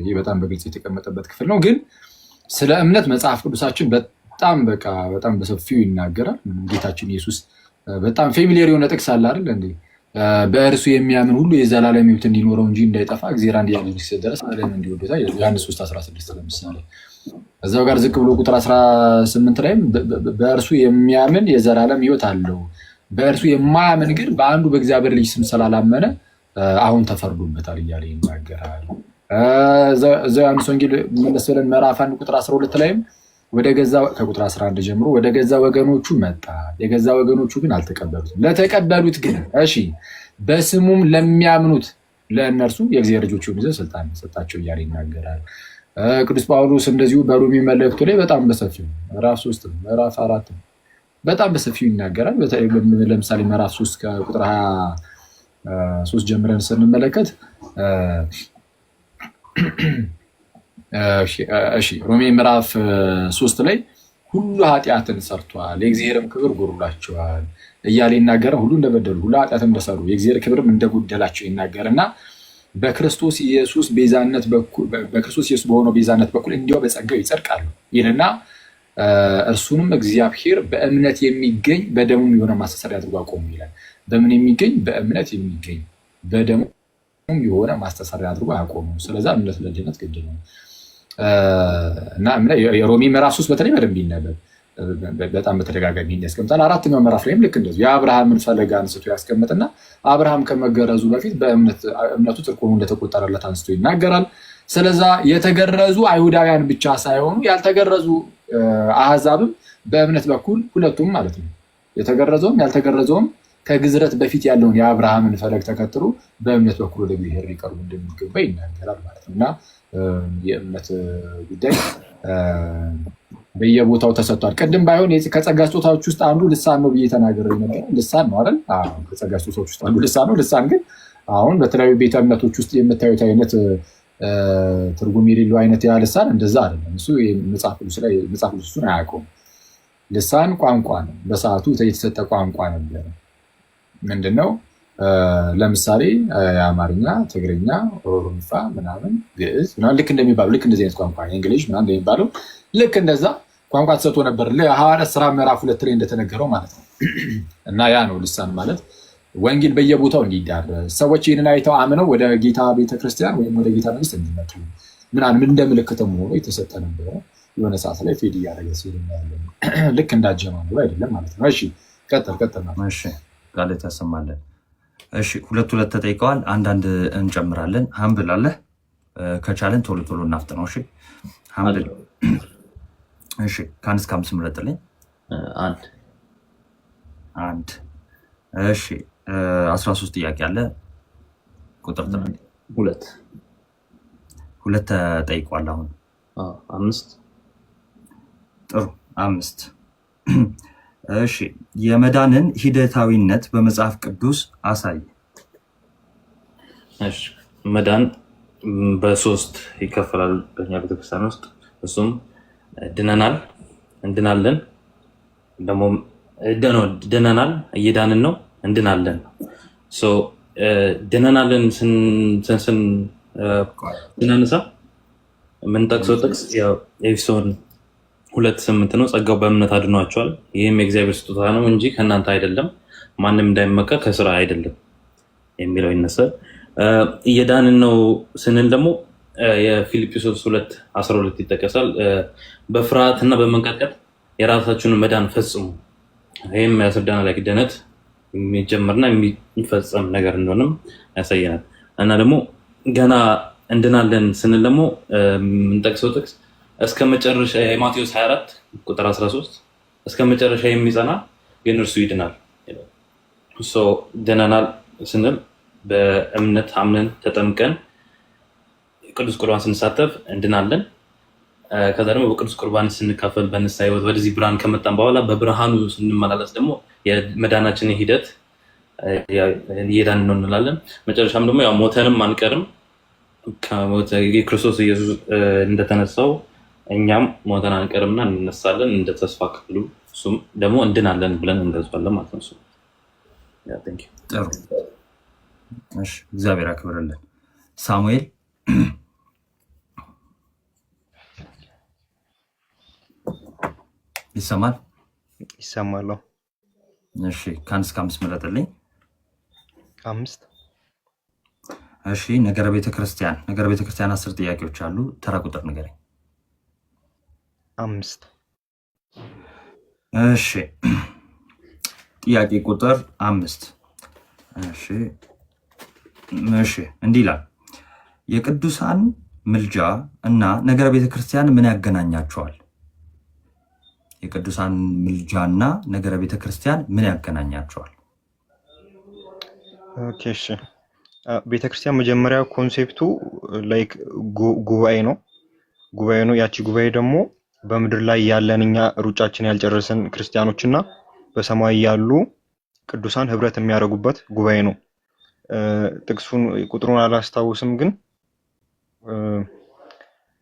ይህ በጣም በግልጽ የተቀመጠበት ክፍል ነው። ግን ስለ እምነት መጽሐፍ ቅዱሳችን በጣም በሰፊው ይናገራል። ጌታችን ኢየሱስ በጣም ፌሚሊየር የሆነ ጥቅስ አለ አይደል እንዴ? በእርሱ የሚያምን ሁሉ የዘላለም ሕይወት እንዲኖረው እንጂ እንዳይጠፋ እግዚአብሔር አንድያ ልጁን እስኪሰጥ ድረስ ዓለምን እንዲወደው ዮሐንስ 3:16 ለምሳሌ። እዛው ጋር ዝቅ ብሎ ቁጥር 18 ላይም በእርሱ የሚያምን የዘላለም ሕይወት አለው፣ በእርሱ የማያምን ግን በአንዱ በእግዚአብሔር ልጅ ስም ስላላመነ አሁን ተፈርዶበታል እያለ ይናገራል። እዛው ዮሐንስ ወንጌል መለስ ብለን ምዕራፍ 1 ቁጥር 12 ላይም ከቁጥር 11 ጀምሮ ወደ ገዛ ወገኖቹ መጣ፣ የገዛ ወገኖቹ ግን አልተቀበሉትም። ለተቀበሉት ግን በስሙም ለሚያምኑት ለእነርሱ የእግዚአብሔር ልጆች የሆኑ ዘንድ ስልጣን ሰጣቸው እያለ ይናገራል። ቅዱስ ጳውሎስ እንደዚሁ በሮሜ መልእክቱ ላይ በጣም በሰፊው ምዕራፍ 3 ምዕራፍ 4 በጣም በሰፊው ይናገራል። ለምሳሌ ምዕራፍ 3 ከቁጥር 23 ጀምረን ስንመለከት ሮሜ ምዕራፍ 3 ላይ ሁሉ ኃጢአትን ሰርቷል፣ የእግዚአብሔርም ክብር ጎድሏቸዋል እያለ ይናገረ። ሁሉ እንደበደሉ ሁሉ ኃጢአትን እንደሰሩ የእግዚአብሔር ክብርም እንደጎደላቸው ይናገርና በክርስቶስ ኢየሱስ በሆነው ቤዛነት በኩል እንዲያው በጸጋው ይጸድቃሉ ይልና እርሱንም እግዚአብሔር በእምነት የሚገኝ በደሙም የሆነ ማስተሰሪያ አድርጎ አቆሙ ይላል። በምን የሚገኝ? በእምነት የሚገኝ በደሙም የሆነ ማስተሰሪያ አድርጎ አቆሙ። ስለዛ እምነት ለድህነት ግድ ነው እና የሮሜ ምዕራፍ 3 በተለይ በደንብ ይነበብ በጣም በተደጋጋሚ ያስቀምጣል። 4ኛው ምዕራፍ ላይም ልክ እንደዚሁ የአብርሃምን ፈለግ አንስቶ ያስቀምጥና አብርሃም ከመገረዙ በፊት እምነቱ ጽድቅ ሆኖ እንደተቆጠረለት አንስቶ ይናገራል። ስለዛ የተገረዙ አይሁዳውያን ብቻ ሳይሆኑ ያልተገረዙ አሕዛብም በእምነት በኩል ሁለቱም ማለት ነው፣ የተገረዘውም ያልተገረዘውም ከግዝረት በፊት ያለውን የአብርሃምን ፈለግ ተከትሎ በእምነት በኩል ወደ እግዚአብሔር ሊቀርቡ እንደሚገባ ይናገራል ማለት ነው እና የእምነት ጉዳይ በየቦታው ተሰጥቷል። ቅድም ባይሆን ከጸጋ ስጦታዎች ውስጥ አንዱ ልሳን ነው ብዬ ተናግሬ ነበር። ልሳን ነው አይደል? ከጸጋ ስጦታዎች ውስጥ አንዱ ልሳን ነው። ልሳን ግን አሁን በተለያዩ ቤተ እምነቶች ውስጥ የምታዩት አይነት ትርጉም የሌለው አይነት ያ ልሳን እንደዛ አይደለም። እሱ መጽሐፍ ቅዱስ እሱን አያውቀውም። ልሳን ቋንቋ ነው፣ በሰዓቱ የተሰጠ ቋንቋ ነበር። ምንድነው? ለምሳሌ የአማርኛ፣ ትግርኛ፣ ኦሮምኛ ምናምን ግዕዝ ምናምን ልክ እንደሚባለው ልክ እንደዚህ አይነት ቋንቋ እንግሊዝ ምናምን እንደሚባለው ልክ እንደዛ ቋንቋ ተሰጥቶ ነበር ለሐዋርያት ሥራ ምዕራፍ 2 ላይ እንደተነገረው ማለት ነው። እና ያ ነው ልሳን ማለት ወንጌል በየቦታው እንዲዳረስ ሰዎች ይህንን አይተው አምነው ወደ ጌታ ቤተክርስቲያን ወይም ወደ ጌታ መንግስት እንዲመጡ ምናምን እንደ ምልክትም ሆኖ የተሰጠ ነበረ። የሆነ ሰዓት ላይ ፌድ እያደረገ ሲል እናያለን። ልክ እንዳጀማመሩ አይደለም ማለት ነው። እሺ ቀጥል ነው። እሺ ቃል ታሰማለን። እሺ ሁለት ተጠይቀዋል። አንዳንድ እንጨምራለን። ሀምብል አለ ከቻለን ቶሎ እናፍጥነው። እሺ ሀምብል። እሺ ከአንድ እስከ 5 ምረጥልኝ። አንድ። እሺ 13 ጥያቄ አለ። ቁጥር ጥራልኝ። ሁለት ተጠይቋል። አሁን 5። ጥሩ 5። እሺ የመዳንን ሂደታዊነት በመጽሐፍ ቅዱስ አሳይ። እሺ መዳን በ3 ይከፈላል በእኛ ቤተክርስቲያን ውስጥ። እሱም ድነናል፣ እንድናለን፣ ደግሞ ድነናል፣ እየዳንን ነው፣ እንድናለን። ድነናልን ስናነሳ የምንጠቅሰው ጥቅስ ኤፌሶን 2:8 ነው። ጸጋው በእምነት አድኗቸዋል፣ ይህም የእግዚአብሔር ስጦታ ነው እንጂ ከእናንተ አይደለም፣ ማንም እንዳይመካ ከስራ አይደለም የሚለው ይነሳል። እየዳንን ነው ስንል ደግሞ የፊልጵስዩስ 2:12 ይጠቀሳል። በፍርሃትና በመንቀጥቀጥ የራሳችሁን መዳን ፈጽሙ። ይህም ያስረዳናል። ድነት የሚጀምርና የሚፈጸም ነገር እንደሆነም ያሳየናል። እና ደግሞ ገና እንድናለን ስንል ደግሞ የምንጠቅሰው ጥቅስ እስከ መጨረሻ የማቴዎስ 24:13 እስከ መጨረሻ የሚጸና ግን እርሱ ይድናል። ድነናል ስንል በእምነት አምነን ተጠምቀን ቅዱስ ቁርባን ስንሳተፍ እንድናለን። ከዛ ደግሞ በቅዱስ ቁርባን ስንካፈል በንስሐ ሕይወት ወደዚህ ብርሃን ከመጣን በኋላ በብርሃኑ ስንመላለስ ደግሞ የመዳናችንን ሂደት እየዳንን ነው እንላለን። መጨረሻም ደግሞ ያው ሞተንም አንቀርም። የክርስቶስ ኢየሱስ እንደተነሳው እኛም ሞተን አንቀርምና እንነሳለን እንደ ተስፋ ክፍሉ፣ እሱም ደግሞ እንድናለን ብለን እንገልጿለን ማለት ነው። ጥሩ እሺ፣ እግዚአብሔር ያክብርልን። ሳሙኤል ይሰማል? ይሰማል። እሺ ከአንድ እስከ 5 ምረጥልኝ። 5። እሺ ነገረ ቤተክርስቲያን 10 ጥያቄዎች አሉ። ተራ ቁጥር ንገረኝ። 5። እሺ ጥያቄ ቁጥር 5። እሺ እንዲህ ይላል፣ የቅዱሳን ምልጃ እና ነገረ ቤተክርስቲያን ምን ያገናኛቸዋል? የቅዱሳን ምልጃና ነገረ ቤተክርስቲያን ምን ያገናኛቸዋል? ኦኬ እሺ ቤተክርስቲያን መጀመሪያ ኮንሴፕቱ ላይክ ጉባኤ ነው። ያቺ ጉባኤ ደግሞ በምድር ላይ ያለን እኛ ሩጫችን ያልጨረስን ክርስቲያኖችና በሰማይ ያሉ ቅዱሳን ህብረት የሚያደርጉበት ጉባኤ ነው። ጥቅሱን ቁጥሩን አላስታውስም፣ ግን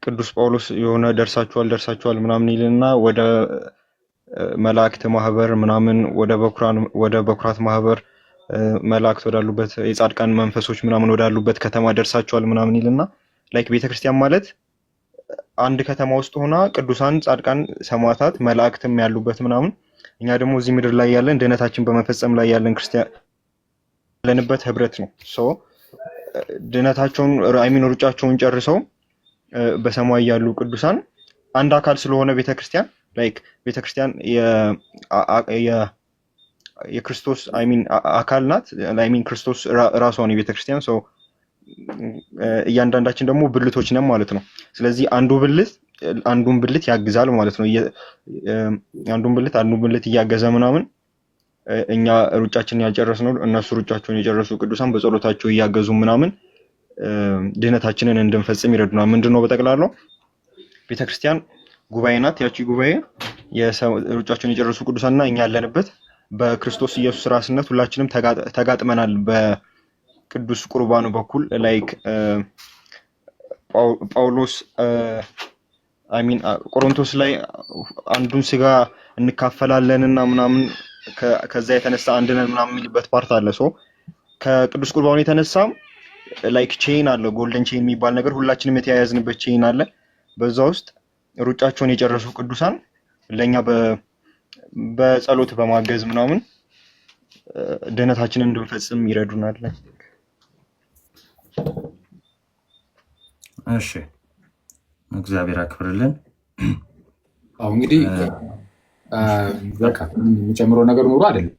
ቅዱስ ጳውሎስ የሆነ ደርሳችኋል ምናምን ይልና ወደ መላእክት ማህበር ምናምን ወደ በኩራት ማህበር መላእክት ወዳሉበት የጻድቃን መንፈሶች ምናምን ወዳሉበት ከተማ ደርሳችኋል ምናምን ይልና ላይክ ቤተክርስቲያን ማለት አንድ ከተማ ውስጥ ሆና ቅዱሳን፣ ጻድቃን፣ ሰማዕታት፣ መላእክትም ያሉበት ምናምን እኛ ደግሞ እዚህ ምድር ላይ ያለን ድህነታችን በመፈጸም ላይ ያለን ክርስቲያን ያለንበት ህብረት ነው። ድህነታቸውን ሩጫቸውን ጨርሰው በሰማይ ያሉ ቅዱሳን አንድ አካል ስለሆነ ቤተክርስቲያን ላይክ ቤተክርስቲያን የክርስቶስ አካል ናት። ክርስቶስ ራሷ ነው የቤተክርስቲያን። እያንዳንዳችን ደግሞ ብልቶች ነን ማለት ነው። ስለዚህ አንዱን ብልት ያግዛል ማለት ነው። አንዱን ብልት እያገዘ ምናምን እኛ ሩጫችንን ያልጨረስነው እነሱ ሩጫቸውን የጨረሱ ቅዱሳን በጸሎታቸው እያገዙ ምናምን ድህነታችንን እንድንፈጽም ይረዱናል። ምንድነው በጠቅላላው ቤተክርስቲያን ጉባኤ ናት። ያቺ ጉባኤ ሩጫቸውን የጨረሱ ቅዱሳንና እኛ ያለንበት በክርስቶስ ኢየሱስ ራስነት ሁላችንም ተጋጥመናል። በቅዱስ ቁርባኑ በኩል ላይክ ጳውሎስ ቆሮንቶስ ላይ አንዱን ስጋ እንካፈላለንና ምናምን ከዛ የተነሳ አንድ ነን ምናምን የሚልበት ፓርት አለ። ከቅዱስ ቁርባኑ የተነሳ ላይክ ቼን አለ፣ ጎልደን ቼን የሚባል ነገር ሁላችንም የተያያዝንበት ቼን አለ። በዛ ውስጥ ሩጫቸውን የጨረሱ ቅዱሳን ለኛ በጸሎት በማገዝ ምናምን ድህነታችንን እንድንፈጽም ይረዱናል። እሺ እግዚአብሔር ያክብርልን። አሁን እንግዲህ በቃ የሚጨምረው ነገር ኖሮ አይደለም።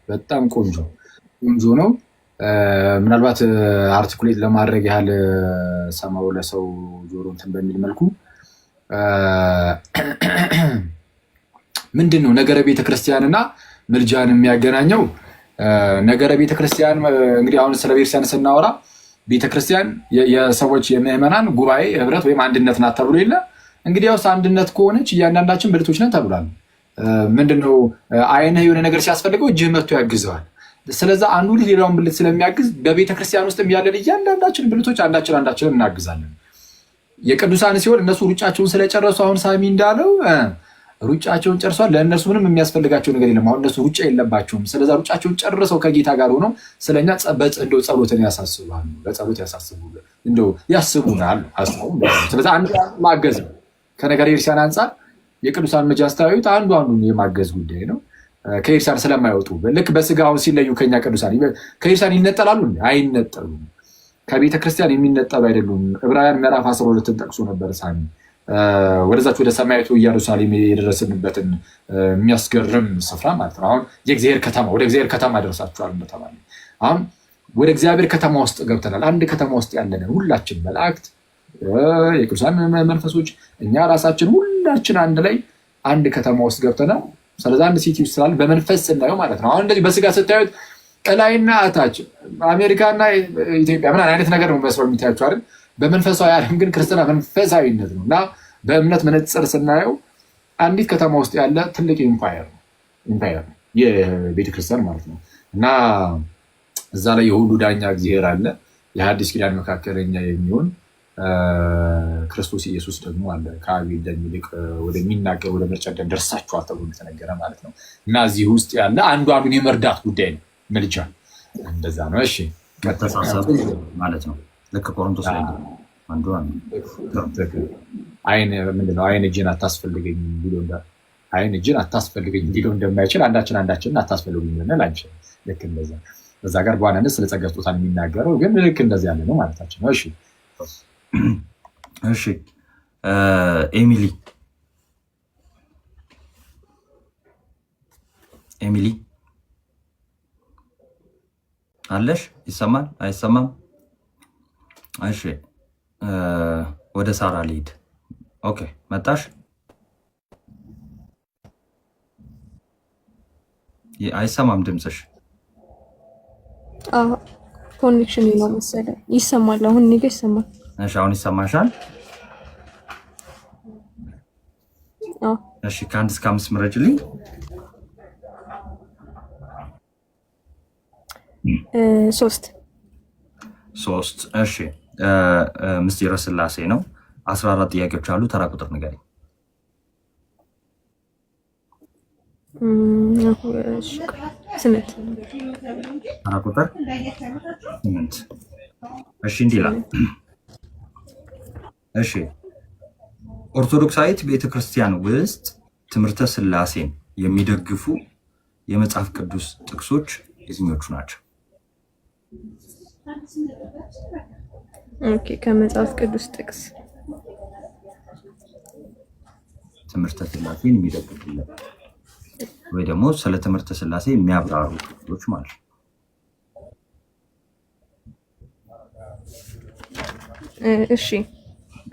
በጣም ቆንጆ ነው። ምናልባት አርቲኩሌት ለማድረግ ያህል ሰማው ለሰው ጆሮ እንትን በሚል መልኩ ምንድን ነው ነገረ ቤተክርስቲያንና ምልጃን የሚያገናኘው? ነገረ ቤተክርስቲያን እንግዲህ አሁን ስለ ቤተክርስቲያን ስናወራ ቤተክርስቲያን የሰዎች የምዕመናን ጉባኤ ህብረት ወይም አንድነት ናት ተብሎ የለ። እንግዲህ ያውስ አንድነት ከሆነች እያንዳንዳችን ብልቶች ነን ተብሏል። ምንድነው አይንህ የሆነ ነገር ሲያስፈልገው እጅህ መጥቶ ያግዘዋል። ስለዚህ አንዱ ሌላውን ብልት ስለሚያግዝ በቤተክርስቲያን ውስጥም ያለን እያንዳንዳችን ብልቶች አንዳችንን እናግዛለን። የቅዱሳን ሲሆን እነሱ ሩጫቸውን ስለጨረሱ አሁን ሳሚ እንዳለው ሩጫቸውን ጨርሷል። ለእነሱ ምንም የሚያስፈልጋቸው ነገር የለም። አሁን እነሱ ሩጫ የለባቸውም። ስለዛ ሩጫቸውን ጨርሰው ከጌታ ጋር ሆነው ስለኛ እንደው ጸሎትን ያሳስባሉ፣ በጸሎት ያስቡናል። ስለዚህ አንዱ ማገዝ ነው። ከነገረ ቤተክርስቲያን አንጻር የቅዱሳን ምልጃ አስተያዩት አንዱን የማገዝ ጉዳይ ነው። ከቤተክርስቲያን ስለማይወጡ ልክ በስጋውን ሲለዩ ከኛ ቅዱሳን ከቤተክርስቲያን ይነጠላሉ? አይነጠሉም። ከቤተክርስቲያን የሚነጠሉ አይደሉም። ዕብራውያን ምዕራፍ 12ን ጠቅሶ ነበር ሳሚ ወደዛች ወደ ሰማያዊቱ ኢየሩሳሌም የደረስንበትን የሚያስገርም ስፍራ ማለት ነው። አሁን የእግዚአብሔር ከተማ ወደ እግዚአብሔር ከተማ ደርሳችኋል እንደተባለ አሁን ወደ እግዚአብሔር ከተማ ውስጥ ገብተናል። አንድ ከተማ ውስጥ ያለን ሁላችን መላእክት፣ የቅዱሳን መንፈሶች፣ እኛ ራሳችን ሁላችን አንድ ላይ አንድ ከተማ ውስጥ ገብተናል። ስለዚህ አንድ ሲቲ ውስጥ ስላለ በመንፈስ ስናየው ማለት ነው። አሁን እንደዚህ በስጋ ስታዩት ቀላይና እታች አሜሪካና ኢትዮጵያ ምን አይነት ነገር ነው መስሎ የሚታያቸው አይደል? በመንፈሳዊ ዓለም ግን ክርስትና መንፈሳዊነት ነው እና በእምነት መነጽር ስናየው አንዲት ከተማ ውስጥ ያለ ትልቅ ኢምፓየር ነው የቤተክርስቲያን ማለት ነው። እና እዛ ላይ የሁሉ ዳኛ እግዚአብሔር አለ። የሐዲስ ኪዳን መካከለኛ የሚሆን ክርስቶስ ኢየሱስ ደግሞ አለ። ከአቤል ደም ይልቅ ወደሚናገር ወደ መርጨት ደም ደርሳችኋል ተብሎ እንደተነገረ ማለት ነው። እና እዚህ ውስጥ ያለ አንዱን የመርዳት ጉዳይ ነው ምልጃ። እንደዛ ነው። እሺ መተሳሰብ ማለት ነው። ልክ ቆሮንቶስ ላይ አንዱ አይን እጅን አታስፈልገኝ ቢሎ እንደማይችል አንዳችንን አታስፈልጉኝ ልንል አንችልም። ልክ እንደዛ በዛ ጋር በዋናነት ስለ ጸጋ ስጦታን የሚናገረው ግን ልክ እንደዚህ ያለ ነው ማለታችን ነው። እሺ ኤሚሊ አለሽ? ይሰማል አይሰማም? እሺ ወደ ሳራ ልሂድ። ኦኬ መጣሽ? አይሰማም ድምፅሽ? ኮኔክሽን ነው መሰለኝ። ይሰማል አሁን? እኔ ጋር ይሰማል። እሺ አሁን ይሰማሻል? እሺ ከ1 እስከ 5 ምረጭልኝ። 3 እሺ ምስጢረ ሥላሴ ነው። 14 ጥያቄዎች አሉ። ተራ ቁጥር ንገሪኝ። ተራ ቁጥር 8። እሺ እንዲህ ይላል። እሺ ኦርቶዶክሳዊት ቤተክርስቲያን ውስጥ ትምህርተ ሥላሴን የሚደግፉ የመጽሐፍ ቅዱስ ጥቅሶች የትኞቹ ናቸው? ኦኬ ከመጽሐፍ ቅዱስ ጥቅስ ትምህርተ ሥላሴን የሚደግፉለት ወይ ደግሞ ስለ ትምህርተ ሥላሴ የሚያብራሩ ጥቅሶች ማለት ነው። እሺ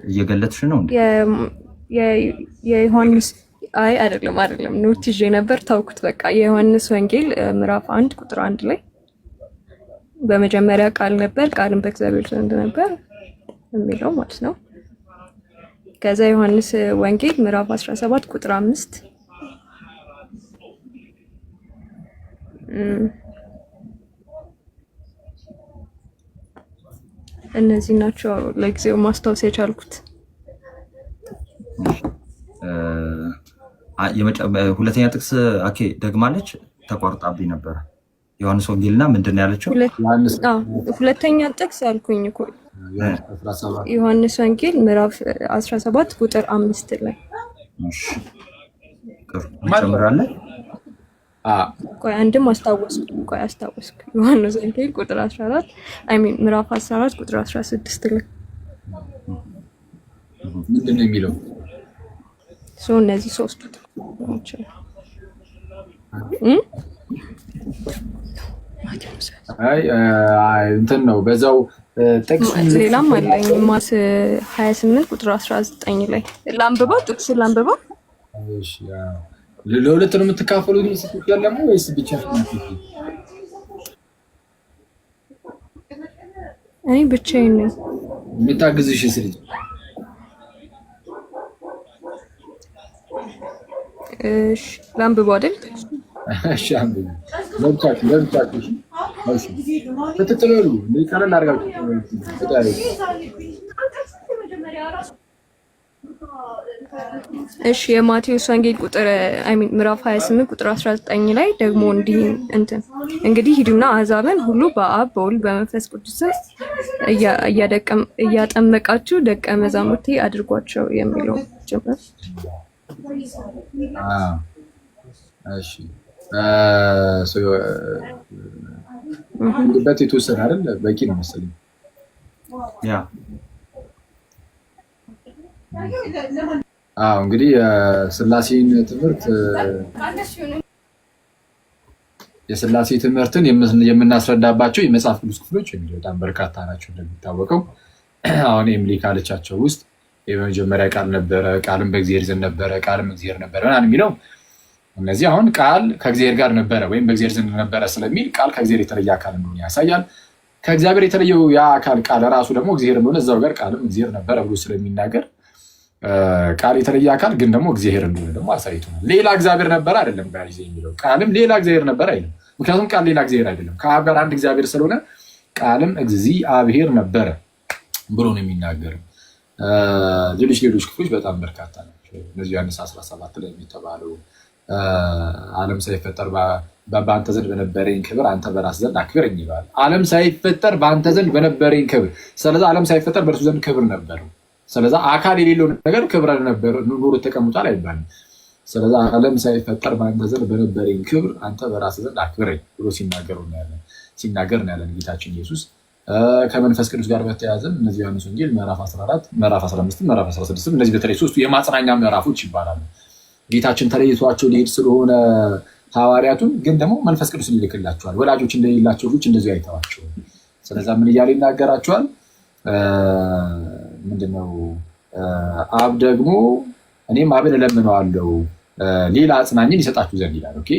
እየገለጥሽ ነው እንዴ? የዮሐንስ አይደለም ኖት ይዤ ነበር ታውኩት። በቃ የዮሐንስ ወንጌል ምዕራፍ 1 ቁጥር 1 ላይ በመጀመሪያ ቃል ነበር፣ ቃልም በእግዚአብሔር ዘንድ ነበር የሚለው ማለት ነው። ከዛ ዮሐንስ ወንጌል ምዕራፍ 17 ቁጥር 5 እነዚህ ናቸው ለጊዜው ማስታወስ የቻልኩት። ሁለተኛ ጥቅስ ኦኬ ደግማለች፣ ተቋርጣብኝ ነበረ። ዮሐንስ ወንጌልና ምንድን ነው ያለችው? ሁለተኛ ጥቅስ አልኩኝ እኮ ዮሐንስ ወንጌል ምዕራፍ 17 ቁጥር 5 ላይ እንጨምራለን። ቆይ አንድም አስታወስኩ። ዮሐንስ ወንጌል ቁጥር 14 ምዕራፍ 14 ቁጥር 16 ላይ ምንድን ነው የሚለው? እነዚህ ሶስቱ እንትን ነው በዛው ጥቅስ ሌላም አለኝ ማስ 28 ቁጥር 19 ላይ ላንብበው ጥቅሱን ላንብበው። እሺ ለሁለት ነው የምትካፈሉት ነው ያለሙ ወይስ ብቻ? እኔ ብቻዬን ነኝ። የምታግዝሽ ስልኝ እሺ ላንብበው አይደል? እሺ አንብቡ። ለብቻችሁ እሺ ተተተሉ ለካለ አድርጋችሁ ተጣጣሉ። እሺ የማቴዎስ ወንጌል ምዕራፍ 28 ቁጥር 19 ላይ ደግሞ እንግዲህ ሂዱና አሕዛብን ሁሉ በአብ በወልድ በመንፈስ ቅዱስ እያጠመቃችሁ ደቀ መዛሙርቴ አድርጓቸው የሚለው ጭምር። እሺ በት የተወሰነ አይደል? በቂ ነው መሰለኝ። ያ እንግዲህ የሥላሴን ትምህርት የሥላሴ ትምህርትን የምናስረዳባቸው የመጽሐፍ ቅዱስ ክፍሎች በጣም በርካታ ናቸው እንደሚታወቀው። አሁን ኤምሊ ካለቻቸው ውስጥ የመጀመሪያ ቃል ነበረ፣ ቃልም በእግዚአብሔር ዘንድ ነበረ፣ ቃልም እግዚአብሔር ነበረ የሚለው እነዚህ አሁን ቃል ከእግዚአብሔር ጋር ነበረ ወይም በእግዚአብሔር ዘንድ ነበረ ስለሚል ቃል ከእግዚአብሔር የተለየ አካል እንደሆነ ያሳያል። ከእግዚአብሔር የተለየው ያ አካል ቃል ራሱ ደግሞ እግዚአብሔር እንደሆነ እዛው ጋር ቃልም እግዚአብሔር ነበረ ብሎ ስለሚናገር ቃል የተለየ አካል ግን ደግሞ እግዚአብሔር እንደሆነ ደግሞ አሳይቶናል። ሌላ እግዚአብሔር ነበረ አይደለም ጋር የሚለው ቃልም ሌላ እግዚአብሔር ነበረ አይደለም። ምክንያቱም ቃል ሌላ እግዚአብሔር አይደለም፣ ከአብ ጋር አንድ እግዚአብሔር ስለሆነ ቃልም እግዚአብሔር ነበረ ብሎ ነው የሚናገረው። ሌሎች ክፍሎች በጣም በርካታ ናቸው። እነዚህ ዮሐንስ 17 ላይ የሚተባለው ዓለም ሳይፈጠር በአንተ ዘንድ በነበረኝ ክብር አንተ በራስ ዘንድ አክብረኝ ይላል። ዓለም ሳይፈጠር በአንተ ዘንድ በነበረኝ ክብር፣ ስለዚህ ዓለም ሳይፈጠር በእርሱ ዘንድ ክብር ነበረው። ስለዚህ አካል የሌለው ነገር ክብር ነበር ኑሮ ተቀምጧል አይባልም። ስለዚህ ዓለም ሳይፈጠር በአንተ ዘንድ በነበረኝ ክብር አንተ በራስ ዘንድ አክብረኝ ብሎ ሲናገር ነው ያለን ጌታችን ኢየሱስ። ከመንፈስ ቅዱስ ጋር በተያያዘም እነዚህ ዮሐንስ ወንጌል ምዕራፍ 14 ምዕራፍ 15 ምዕራፍ 16 እነዚህ በተለይ ሶስቱ የማጽናኛ ምዕራፎች ይባላሉ። ጌታችን ተለይቷቸው ሊሄድ ስለሆነ ሐዋርያቱን ግን ደግሞ መንፈስ ቅዱስ ይልክላቸዋል። ወላጆች እንደሌላቸው ልጆች እንደዚህ አይተዋቸው። ስለዚህ ምን እያለ ይናገራቸዋል? ምንድነው አብ ደግሞ እኔም አብን እለምነዋለሁ ሌላ አጽናኝን ይሰጣችሁ ዘንድ ይላል። ኦኬ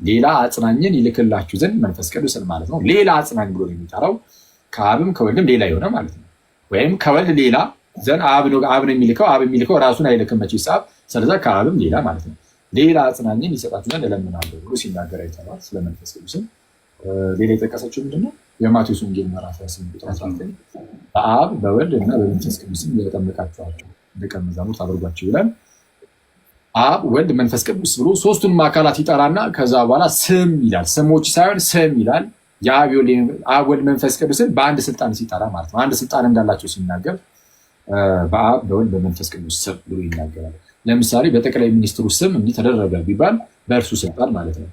ሌላ አጽናኝን ይልክላችሁ ዘንድ መንፈስ ቅዱስን ማለት ነው። ሌላ አጽናኝ ብሎ የሚጠራው ከአብም ከወልድም ሌላ የሆነ ማለት ነው። ወይም ከወልድ ሌላ ዘንድ አብ ነው የሚልከው ራሱን አይልክም መቼስ አብ። ስለዚህ ከአብም ሌላ ማለት ነው። ሌላ አጽናኝን ይሰጣችሁ ዘንድ እለምናለሁ ብሎ ሲናገር አይተናል። ስለ መንፈስ ቅዱስም ሌላ የጠቀሰችው ምንድነው? የማቴዎስ ወንጌል ምዕራፍ 28 በአብ በወልድ እና በመንፈስ ቅዱስም እያጠመቃችኋቸው ደቀ መዛሙርት አድርጓቸው ይላል። አብ ወልድ መንፈስ ቅዱስ ብሎ ሶስቱንም አካላት ይጠራና ከዛ በኋላ ስም ይላል። ስሞች ሳይሆን ስም ይላል። የአብ ወልድ መንፈስ ቅዱስን በአንድ ስልጣን ሲጠራ ማለት ነው። አንድ ስልጣን እንዳላቸው ሲናገር በአብ በወልድ በመንፈስ ቅዱስ ስም ብሎ ይናገራል። ለምሳሌ በጠቅላይ ሚኒስትሩ ስም እንዲህ ተደረገ ቢባል በእርሱ ስልጣን ማለት ነው።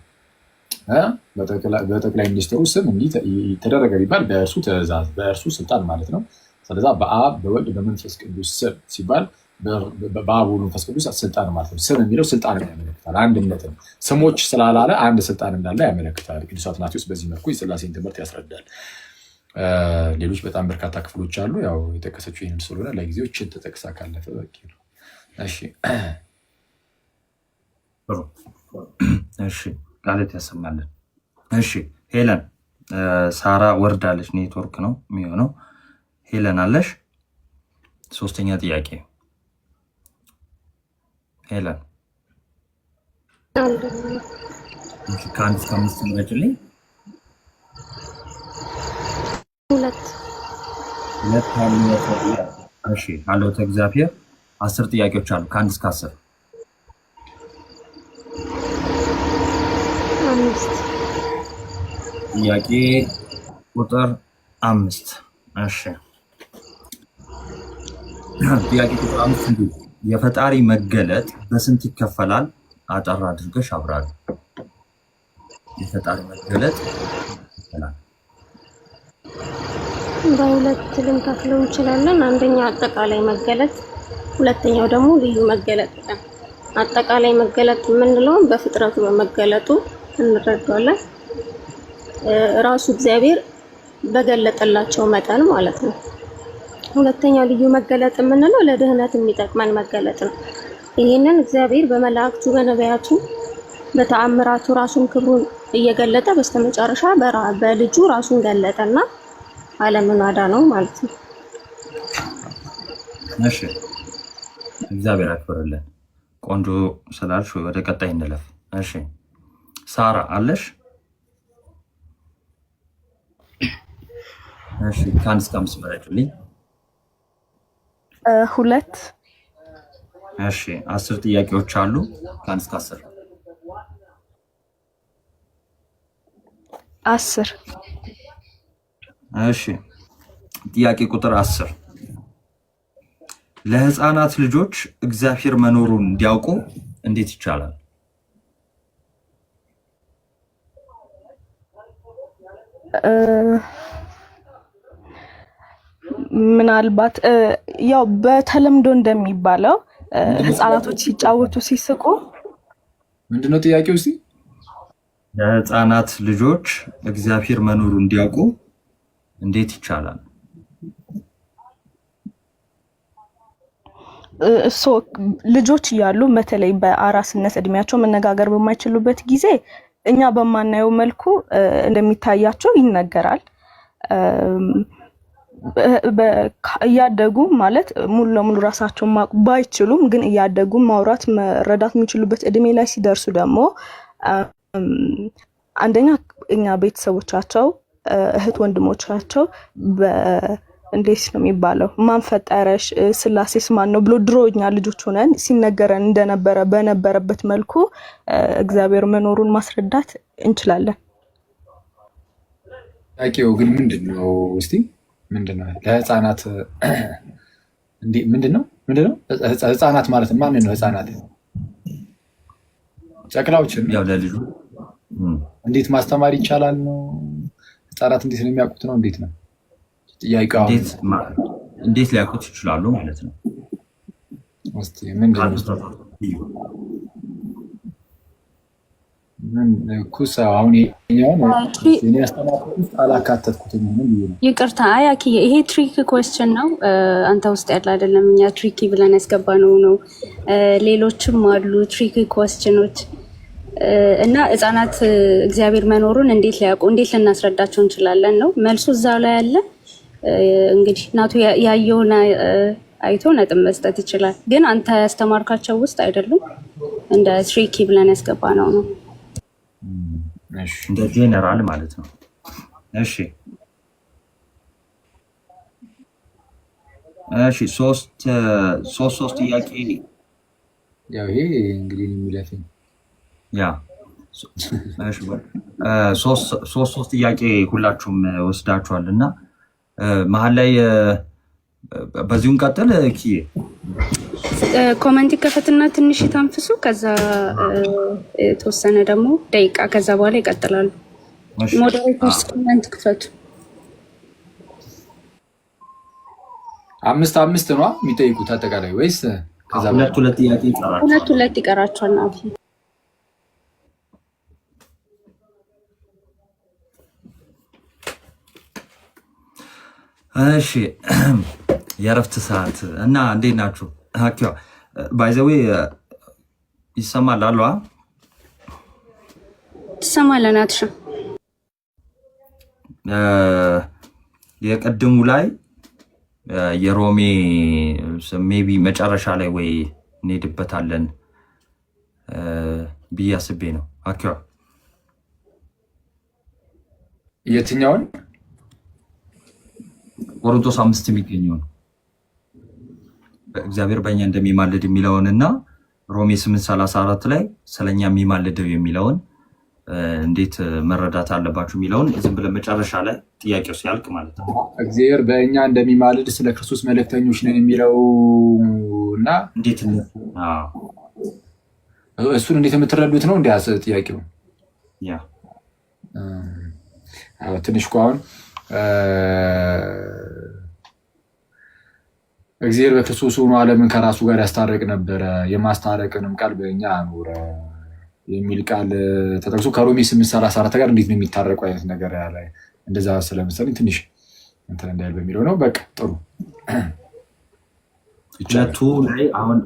በጠቅላይ ሚኒስትሩ ስም እንዲህ ተደረገ ቢባል በእርሱ ትእዛዝ፣ በእርሱ ስልጣን ማለት ነው። ስለዛ በአብ በወልድ በመንፈስ ቅዱስ ስም ሲባል በአብ ወልድ መንፈስ ቅዱስ ስልጣን ማለት ነው። ስም የሚለው ስልጣን ያመለክታል፣ አንድነትን። ስሞች ስላላለ አንድ ስልጣን እንዳለ ያመለክታል። ቅዱስ አትናቴዎስ በዚህ መልኩ የሥላሴን ትምህርት ያስረዳል። ሌሎች በጣም በርካታ ክፍሎች አሉ። ያው የጠቀሰችው ይህንን ስለሆነ ለጊዜው ይህችን ተጠቅሳ ካለፈ በቂ ነው። እሺ ቃልት ያሰማልን። እሺ ሄለን ሳራ ወርዳለች። ኔትወርክ ነው የሚሆነው። ሄለን አለሽ? ሶስተኛ ጥያቄ ሄለን ከአንድ እስከ አምስት ምረጭልኝ። ሁለት እሺ ሀልዎተ እግዚአብሔር 10 ጥያቄዎች አሉ ከአንድ እስከ 10። ጥያቄ ቁጥር 5። እሺ ጥያቄ ቁጥር 5 እንዲህ የፈጣሪ መገለጥ በስንት ይከፈላል? አጠር አድርገሽ አብራሪ። የፈጣሪ መገለጥ ይከፈላል በሁለት ልንከፍለው እንችላለን። አንደኛው አጠቃላይ መገለጥ፣ ሁለተኛው ደግሞ ልዩ መገለጥ። አጠቃላይ መገለጥ የምንለው በፍጥረቱ በመገለጡ እንረዳዋለን። ራሱ እግዚአብሔር በገለጠላቸው መጠን ማለት ነው። ሁለተኛው ልዩ መገለጥ የምንለው ለድህነት የሚጠቅመን መገለጥ ነው። ይህንን እግዚአብሔር በመላእክቱ በነቢያቱ በተአምራቱ ራሱን ክብሩን እየገለጠ በስተመጨረሻ በልጁ ራሱን ገለጠና ዓለምን አዳነው ማለት ነው። እሺ እግዚአብሔር አክብርልን። ቆንጆ ስላልሽ ወደ ቀጣይ እንለፍ። እሺ ሳራ አለሽ? እሺ ከአንድ እስከ 5 መረጭልኝ። 2 እሺ 10 ጥያቄዎች አሉ። ከአንድ እስከ 10 10 እሺ ጥያቄ ቁጥር 10 ለህፃናት ልጆች እግዚአብሔር መኖሩን እንዲያውቁ እንዴት ይቻላል? ምናልባት ያው በተለምዶ እንደሚባለው ህፃናቶች ሲጫወቱ ሲስቁ ምንድነው ጥያቄው? እስቲ ለህፃናት ልጆች እግዚአብሔር መኖሩን እንዲያውቁ እንዴት ይቻላል? እሱ ልጆች እያሉ በተለይ በአራስነት እድሜያቸው መነጋገር በማይችሉበት ጊዜ እኛ በማናየው መልኩ እንደሚታያቸው ይነገራል። እያደጉ ማለት ሙሉ ለሙሉ ራሳቸውን ባይችሉም ግን እያደጉ ማውራት መረዳት የሚችሉበት እድሜ ላይ ሲደርሱ ደግሞ አንደኛ እኛ ቤተሰቦቻቸው እህት ወንድሞቻቸው እንዴት ነው የሚባለው ማን ፈጠረሽ ስላሴስ ማን ነው ብሎ ድሮኛ ልጆች ሆነን ሲነገረን እንደነበረ በነበረበት መልኩ እግዚአብሔር መኖሩን ማስረዳት እንችላለን። ጥያቄው ግን ምንድነው? እስቲ ምንድነው ለህፃናት እንዴ ምንድነው ህፃናት ማለት ማን ነው? ህፃናት ጨቅላዎችን ያው ለልጁ እንዴት ማስተማር ይቻላል ነው? ህፃናት እንዴት ነው የሚያውቁት ነው? እንዴት ነው ጥያቄው? እንዴት ሊያውቁት ይችላሉ ማለት ነው? እስቲ ምንድነው ኩሳ አሁን እኔ አስተማርኩት አላካተትኩትም። ይቅርታ አያኪ ይሄ ትሪክ ኩዌስችን ነው። አንተ ውስጥ ያለ አይደለም። እኛ ትሪኪ ብለን ያስገባነው ነው። ሌሎችም አሉ ትሪክ ኩዌስችኖች እና ህፃናት እግዚአብሔር መኖሩን እንዴት ሊያውቁ እንዴት ልናስረዳቸው እንችላለን ነው መልሱ እዛው ላይ ያለ። እንግዲህ እናቱ ያየውን አይቶ ነጥብ መስጠት ይችላል። ግን አንተ ያስተማርካቸው ውስጥ አይደሉም። እንደ ትሪኪ ብለን ያስገባነው ነው። እንደ ጄነራል ማለት ነው። እሺ ሶስት ጥያቄ ያው ይሄ እንግዲህ የሚለፈኝ ያ ሶስት ጥያቄ ሁላችሁም ወስዳችኋል እና መሀል ላይ በዚሁን ቀጥል ኪ ኮመንት ይከፈትና ትንሽ ይታንፍሱ። ከዛ የተወሰነ ደግሞ ደቂቃ ከዛ በኋላ ይቀጥላሉ። ሞዴሬተርስ ኮመንት ክፈቱ። 5 ነው የሚጠይቁት አጠቃላይ ወይስ ከዛ ሁለት ጥያቄ ይቀራል? ሁለት ይቀራቸዋል ነው። እሺ የእረፍት ሰዓት እና እንዴት ናችሁ? ሀኪዋ ባይዘዌ ይሰማል አሏ ትሰማለህ? አትሻ የቀድሙ ላይ የሮሜ ሜቢ መጨረሻ ላይ ወይ እንሄድበታለን ብዬ አስቤ ነው። ሀኪዋ የትኛውን ቆሮንቶስ 5 የሚገኘው ነው እግዚአብሔር በእኛ እንደሚማልድ የሚለውን እና ሮሜ 8:34 ላይ ስለኛ የሚማልደው የሚለውን እንዴት መረዳት አለባችሁ የሚለውን ዝም ብለን መጨረሻ ላይ ጥያቄው ሲያልቅ ማለት ነው። እግዚአብሔር በእኛ እንደሚማልድ ስለ ክርስቶስ መልእክተኞች ነን የሚለው እና እንዴት እሱን እንዴት የምትረዱት ነው እንደ ጥያቄው። ያ ትንሽ እኮ አሁን እግዚአብሔር በክርስቶስ ሆኖ ዓለምን ከራሱ ጋር ያስታረቅ ነበረ፣ የማስታረቅንም ቃል በእኛ አኖረ የሚል ቃል ተጠቅሶ ከሮሜ 8:34 ጋር እንዴት ነው የሚታረቁ አይነት ነገር ያለ እንደዛ ስለመሰለኝ ትንሽ እንትን እንዳይል በሚለው ነው። በቃ ጥሩ ሁለቱ ላይ አሁን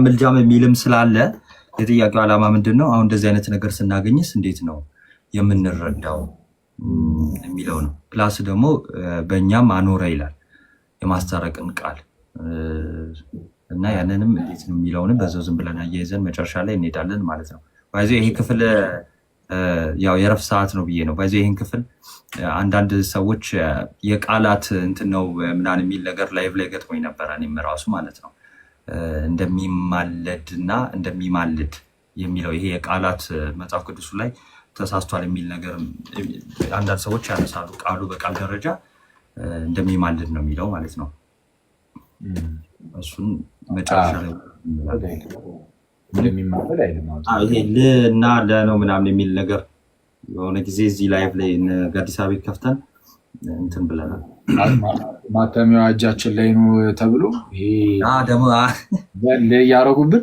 ምልጃም የሚልም ስላለ የጥያቄው ዓላማ ምንድን ነው? አሁን እንደዚህ አይነት ነገር ስናገኝስ እንዴት ነው የምንረዳው የሚለው ነው። ፕላስ ደግሞ በእኛም አኖረ ይላል የማስታረቅን ቃል እና ያንንም እንዴት ነው የሚለውንም በዛው ዝም ብለን አያይዘን መጨረሻ ላይ እንሄዳለን ማለት ነው። ባይዘ ይሄ ክፍል ያው የረፍት ሰዓት ነው ብዬ ነው። ባይዘ ይሄን ክፍል አንዳንድ ሰዎች የቃላት እንትን ነው ምናምን የሚል ነገር ላይቭ ላይ ገጥሞኝ ነበረ እኔም ራሱ ማለት ነው። እንደሚማለድ እና እንደሚማልድ የሚለው ይሄ የቃላት መጽሐፍ ቅዱሱ ላይ ተሳስቷል የሚል ነገር አንዳንድ ሰዎች ያነሳሉ። ቃሉ በቃል ደረጃ እንደሚማልድ ነው የሚለው ማለት ነው። እሱን መጨረሻ ላይ እንደሚማለድ አይደለም። ይሄ ል እና ለ ነው ምናምን የሚል ነገር የሆነ ጊዜ እዚህ ላይቭ ላይ ጋዲሳ ቤት ከፍተን እንትን ብለናል። ማተሚያው እጃችን ላይ ነው ተብሎ ይሄ ደግሞ እያደረጉብን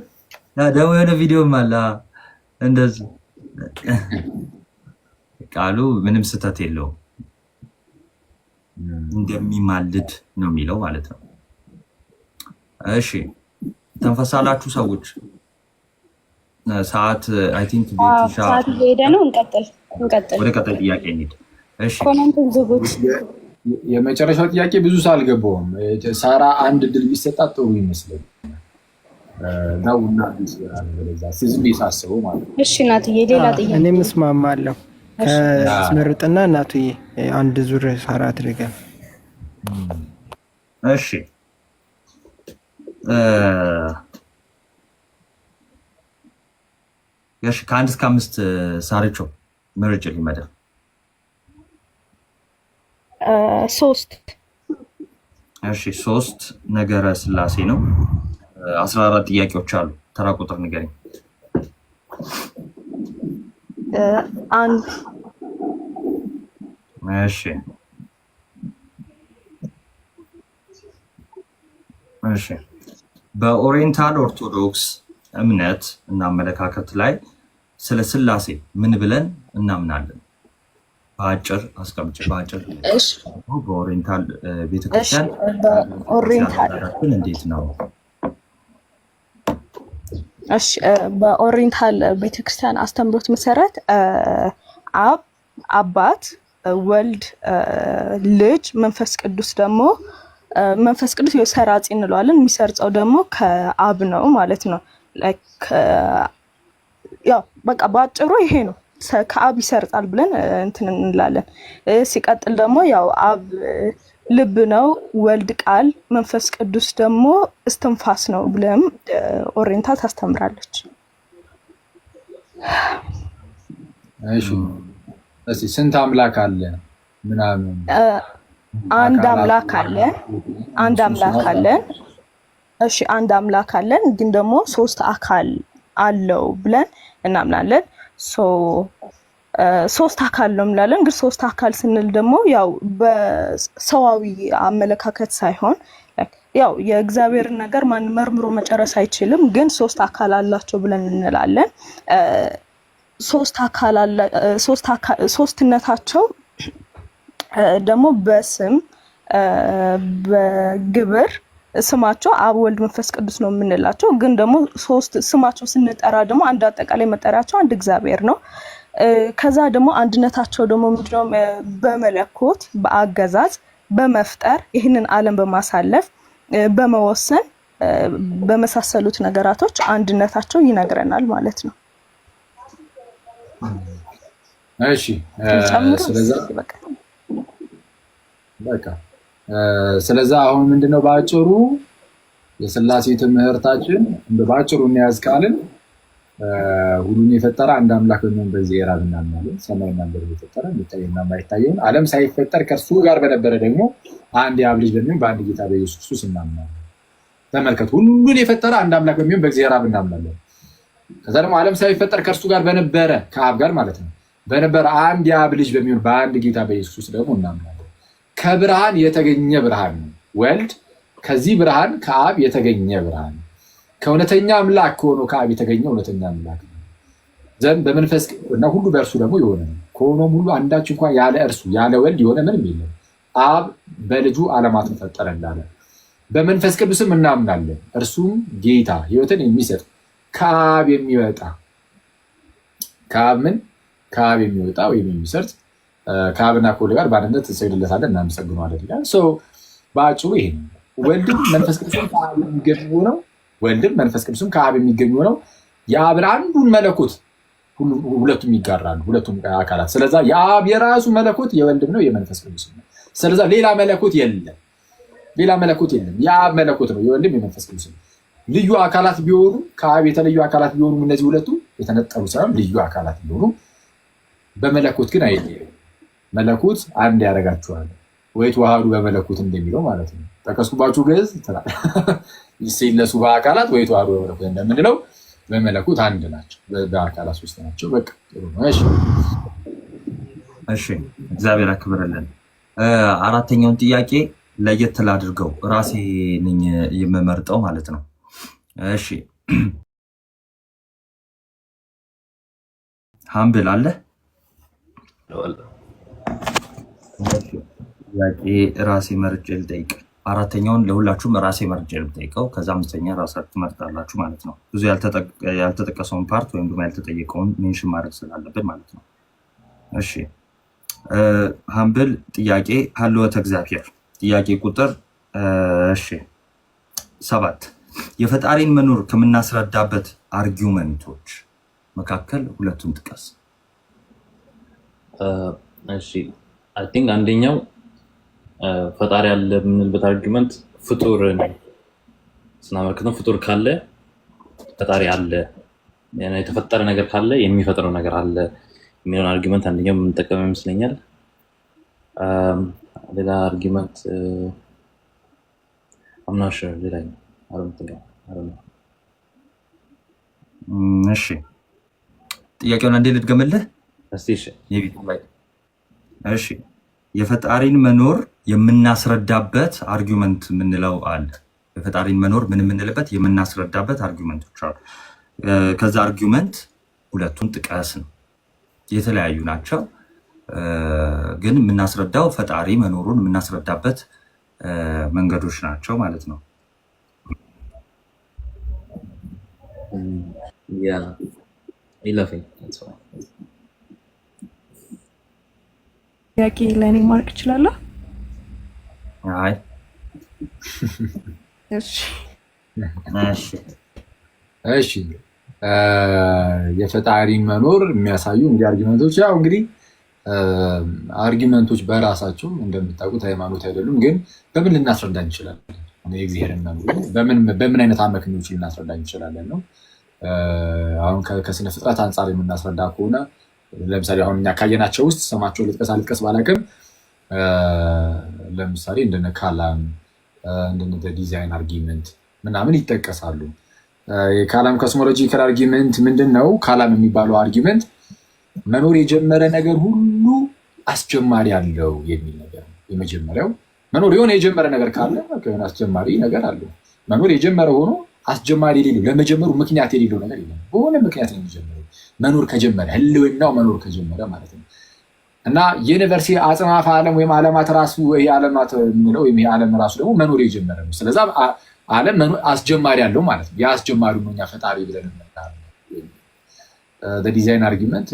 ደግሞ የሆነ ቪዲዮም አለ እንደዚህ ቃሉ ምንም ስህተት የለውም እንደሚማልድ ነው የሚለው ማለት ነው። እሺ ተንፈሳላችሁ ሰዎች ሰዓት አይ ቲንክ ቤትሻ ሰዓት ሄደ ነው። እንቀጥል ወደ ቀጣይ ጥያቄ እንሂድ። እሺ ኮሜንቱን ዝጉት። የመጨረሻው ጥያቄ ብዙ ሳልገባውም ሳራ አንድ ድል ቢሰጣት ጥሩ ይመስለኛል ነውና ቢሰራል በለዛ ዝም ይሳስበው ማለት ነው። እሺ እናትዬ ሌላ ጥያቄ እኔም እስማማለሁ። ከስመርጥና እናትዬ አንድ ዙር ሳራ አድርገን እሺ ያሽ ከ1 እስከ 5 ሳርቾ ምርጭ ሊመደብ 3 እሺ 3 ነገረ ስላሴ ነው። 14 ጥያቄዎች አሉ። ተራ ቁጥር ንገረኝ። 1 እሺ በኦሪየንታል ኦርቶዶክስ እምነት እና አመለካከት ላይ ስለ ስላሴ ምን ብለን እናምናለን? በአጭር አስቀምጬ በአጭር በኦሪየንታል ቤተክርስቲያን እንዴት ነው? እሺ በኦሪየንታል ቤተክርስቲያን አስተምሮት መሰረት አብ አባት፣ ወልድ፣ ልጅ፣ መንፈስ ቅዱስ ደግሞ መንፈስ ቅዱስ የሰራጺ እንለዋለን። የሚሰርጸው ደግሞ ከአብ ነው ማለት ነው። ያው በቃ ባጭሩ ይሄ ነው። ከአብ ይሰርጻል ብለን እንትን እንላለን። ሲቀጥል ደግሞ ያው አብ ልብ ነው፣ ወልድ ቃል፣ መንፈስ ቅዱስ ደግሞ እስትንፋስ ነው ብለም ኦሪየንታል ታስተምራለች። እሺ እሺ ስንት አምላክ አለ ምናምን? አንድ አምላክ አለን። እሺ አንድ አምላክ አለን፣ ግን ደግሞ 3 አካል አለው ብለን እናምናለን። 3 አካል ነው እንላለን። ግን 3 አካል ስንል ደግሞ ያው በሰዋዊ አመለካከት ሳይሆን ያው የእግዚአብሔርን ነገር ማን መርምሮ መጨረስ አይችልም። ግን 3 አካል አላቸው ብለን እንላለን። 3 አካል አለ። 3ነታቸው ደግሞ በስም በግብር ስማቸው አብ ወልድ መንፈስ ቅዱስ ነው የምንላቸው። ግን ደግሞ 3 ስማቸው ስንጠራ ደግሞ አንድ አጠቃላይ መጠሪያቸው አንድ እግዚአብሔር ነው። ከዛ ደግሞ አንድነታቸው ደግሞ ምንድነው? በመለኮት በአገዛዝ በመፍጠር ይህንን ዓለም በማሳለፍ በመወሰን በመሳሰሉት ነገራቶች አንድነታቸው ይነግረናል ማለት ነው። እሺ ስለዛ አሁን ምንድነው ባጭሩ የሥላሴ ትምህርታችን በባጭሩ እንያዝ ካልን ሁሉን የፈጠረ አንድ አምላክ ነው በእግዚአብሔር አብ እናምናለን። ሰማይና ምድር የፈጠረ የሚታየውና የማይታየውን ዓለም ሳይፈጠር ከእርሱ ጋር በነበረ ደግሞ አንድ የአብ ልጅ በሚሆን በአንድ ጌታ በኢየሱስ ክርስቶስ እናምናለን። ተመልከቱ፣ ሁሉን የፈጠረ አንድ አምላክ በሚሆን በእግዚአብሔር አብ እናምናለን። ከዛ ደግሞ ዓለም ሳይፈጠር ከእርሱ ጋር በነበረ ከአብ ጋር ማለት ነው በነበረ አንድ የአብ ልጅ በሚሆን በአንድ ጌታ በኢየሱስ ክርስቶስ ደግሞ እናምናለን። ከብርሃን የተገኘ ብርሃን ነው ወልድ፣ ከዚህ ብርሃን ከአብ የተገኘ ብርሃን ከእውነተኛ አምላክ ከሆነው ከአብ የተገኘ እውነተኛ አምላክ ነው ዘንድ በመንፈስ እና ሁሉ በእርሱ ደግሞ የሆነ ነው። ከሆነም ሁሉ አንዳች እንኳን ያለ እርሱ ያለ ወልድ የሆነ ምንም የለም። አብ በልጁ ዓለማትን ፈጠረ እንዳለ በመንፈስ ቅዱስም እናምናለን። እርሱም ጌታ ሕይወትን የሚሰጥ ከአብ የሚወጣ ከአብ የሚወጣ ወይም የሚሰርጥ ከአብና ከወልድ ጋር በአንድነት እንሰግድለታለን እናመሰግነዋለን ይላል። በአጭሩ ይሄ ነው። ወልድም መንፈስ ቅዱስም ከአብ የሚገኙ ነው። ወልድም መንፈስ ቅዱስም ከአብ የሚገኙ ነው። የአብን አንዱን መለኮት ሁለቱም ይጋራሉ፣ ሁለቱም አካላት። ስለዛ የአብ የራሱ መለኮት የወልድም ነው የመንፈስ ቅዱስ ነው። ስለዛ ሌላ መለኮት የለም፣ የአብ መለኮት ነው፣ የወልድም የመንፈስ ቅዱስ ነው። ልዩ አካላት ቢሆኑ ከአብ የተለዩ አካላት ቢሆኑ እነዚህ ሁለቱ የተነጠሉ ሳይሆን ልዩ አካላት ቢሆኑ በመለኮት ግን አይለዩም። መለኮት አንድ ያደርጋቸዋል ወይ ተዋህዱ በመለኮት እንደሚለው ማለት ነው። ጠቀስኩባችሁ ግዕዝ ሲለሱ በአካላት ወይ ተዋህዱ በመለኮት እንደምንለው በመለኮት አንድ ናቸው፣ በአካላት ሶስት ናቸው። በቃ ጥሩ ነው። እሺ እግዚአብሔር ያክብርልን። አራተኛውን ጥያቄ ለየት ላድርገው፣ ራሴ ነኝ የምመርጠው ማለት ነው። እሺ ሀምብል አለ ጥያቄ ራሴ መርጬ ልጠይቅ። አራተኛውን ለሁላችሁም ራሴ መርጬ ልጠይቀው፣ ከዛ አምስተኛ ራሳችሁ ትመርጣላችሁ ማለት ነው። ብዙ ያልተጠቀሰውን ፓርት ወይም ደግሞ ያልተጠየቀውን ሜንሽን ማድረግ ስላለብን ማለት ነው። እሺ ሀምብል ጥያቄ ሀልወተ እግዚአብሔር ጥያቄ ቁጥር 7 የፈጣሪን መኖር ከምናስረዳበት አርጊውመንቶች መካከል ሁለቱን ጥቀስ። እሺ አይ ቲንክ አንደኛው ፈጣሪ ያለ የምንልበት አርጊመንት ፍጡር ስናመልክት ነው። ፍጡር ካለ ፈጣሪ አለ፣ የተፈጠረ ነገር ካለ የሚፈጥረው ነገር አለ የሚለውን አርጊመንት አንደኛው የምንጠቀመው ይመስለኛል። ሌላ አርጊመንት አምናሽ ሌላ እሺ ጥያቄውን አንዴ ልድገምልህ። እሺ የፈጣሪን መኖር የምናስረዳበት አርጊመንት የምንለው አለ። የፈጣሪን መኖር ምን የምንልበት የምናስረዳበት አርጊመንቶች አሉ። ከዛ አርጊመንት ሁለቱን ጥቀስ ነው። የተለያዩ ናቸው፣ ግን የምናስረዳው ፈጣሪ መኖሩን የምናስረዳበት መንገዶች ናቸው ማለት ነው። ጥያቄ ለእኔ ማርክ እችላለሁ? አይ እሺ የፈጣሪን መኖር የሚያሳዩ እንግዲህ አርጊመንቶች፣ ያው እንግዲህ አርጊመንቶች በራሳቸው እንደምታውቁት ሃይማኖት አይደሉም፣ ግን በምን ልናስረዳ እንችላለን? የእግዚአብሔርን መኖር በምን አይነት አመክንዮች ልናስረዳ እንችላለን ነው። አሁን ከስነ ፍጥረት አንጻር የምናስረዳ ከሆነ ለምሳሌ አሁን እኛ ካየናቸው ውስጥ ስማቸው ልጥቀስ ባላቅም ለምሳሌ እንደነ ካላም እንደነ ዲዛይን አርጊመንት ምናምን ይጠቀሳሉ። የካላም ኮስሞሎጂካል አርጊመንት ምንድን ነው? ካላም የሚባለው አርጊመንት መኖር የጀመረ ነገር ሁሉ አስጀማሪ አለው የሚል ነገር ነው። የመጀመሪያው መኖር የሆነ የጀመረ ነገር ካለ የሆነ አስጀማሪ ነገር አለው። መኖር የጀመረ ሆኖ አስጀማሪ የሌለው ለመጀመሩ ምክንያት የሌለው ነገር የለም። በሆነ ምክንያት ነው የሚጀምረው መኖር ከጀመረ፣ ህልውናው መኖር ከጀመረ ማለት ነው። እና ዩኒቨርሲ አጽናፈ ዓለም ወይም ዓለማት ራሱ ዓለማት የምንለው ወይም ዓለም ራሱ ደግሞ መኖር የጀመረ ነው። ስለዛ ዓለም አስጀማሪ አለው ማለት ነው። የአስጀማሪ ነው እኛ ፈጣሪ ብለን ዲዛይን አርጊመንት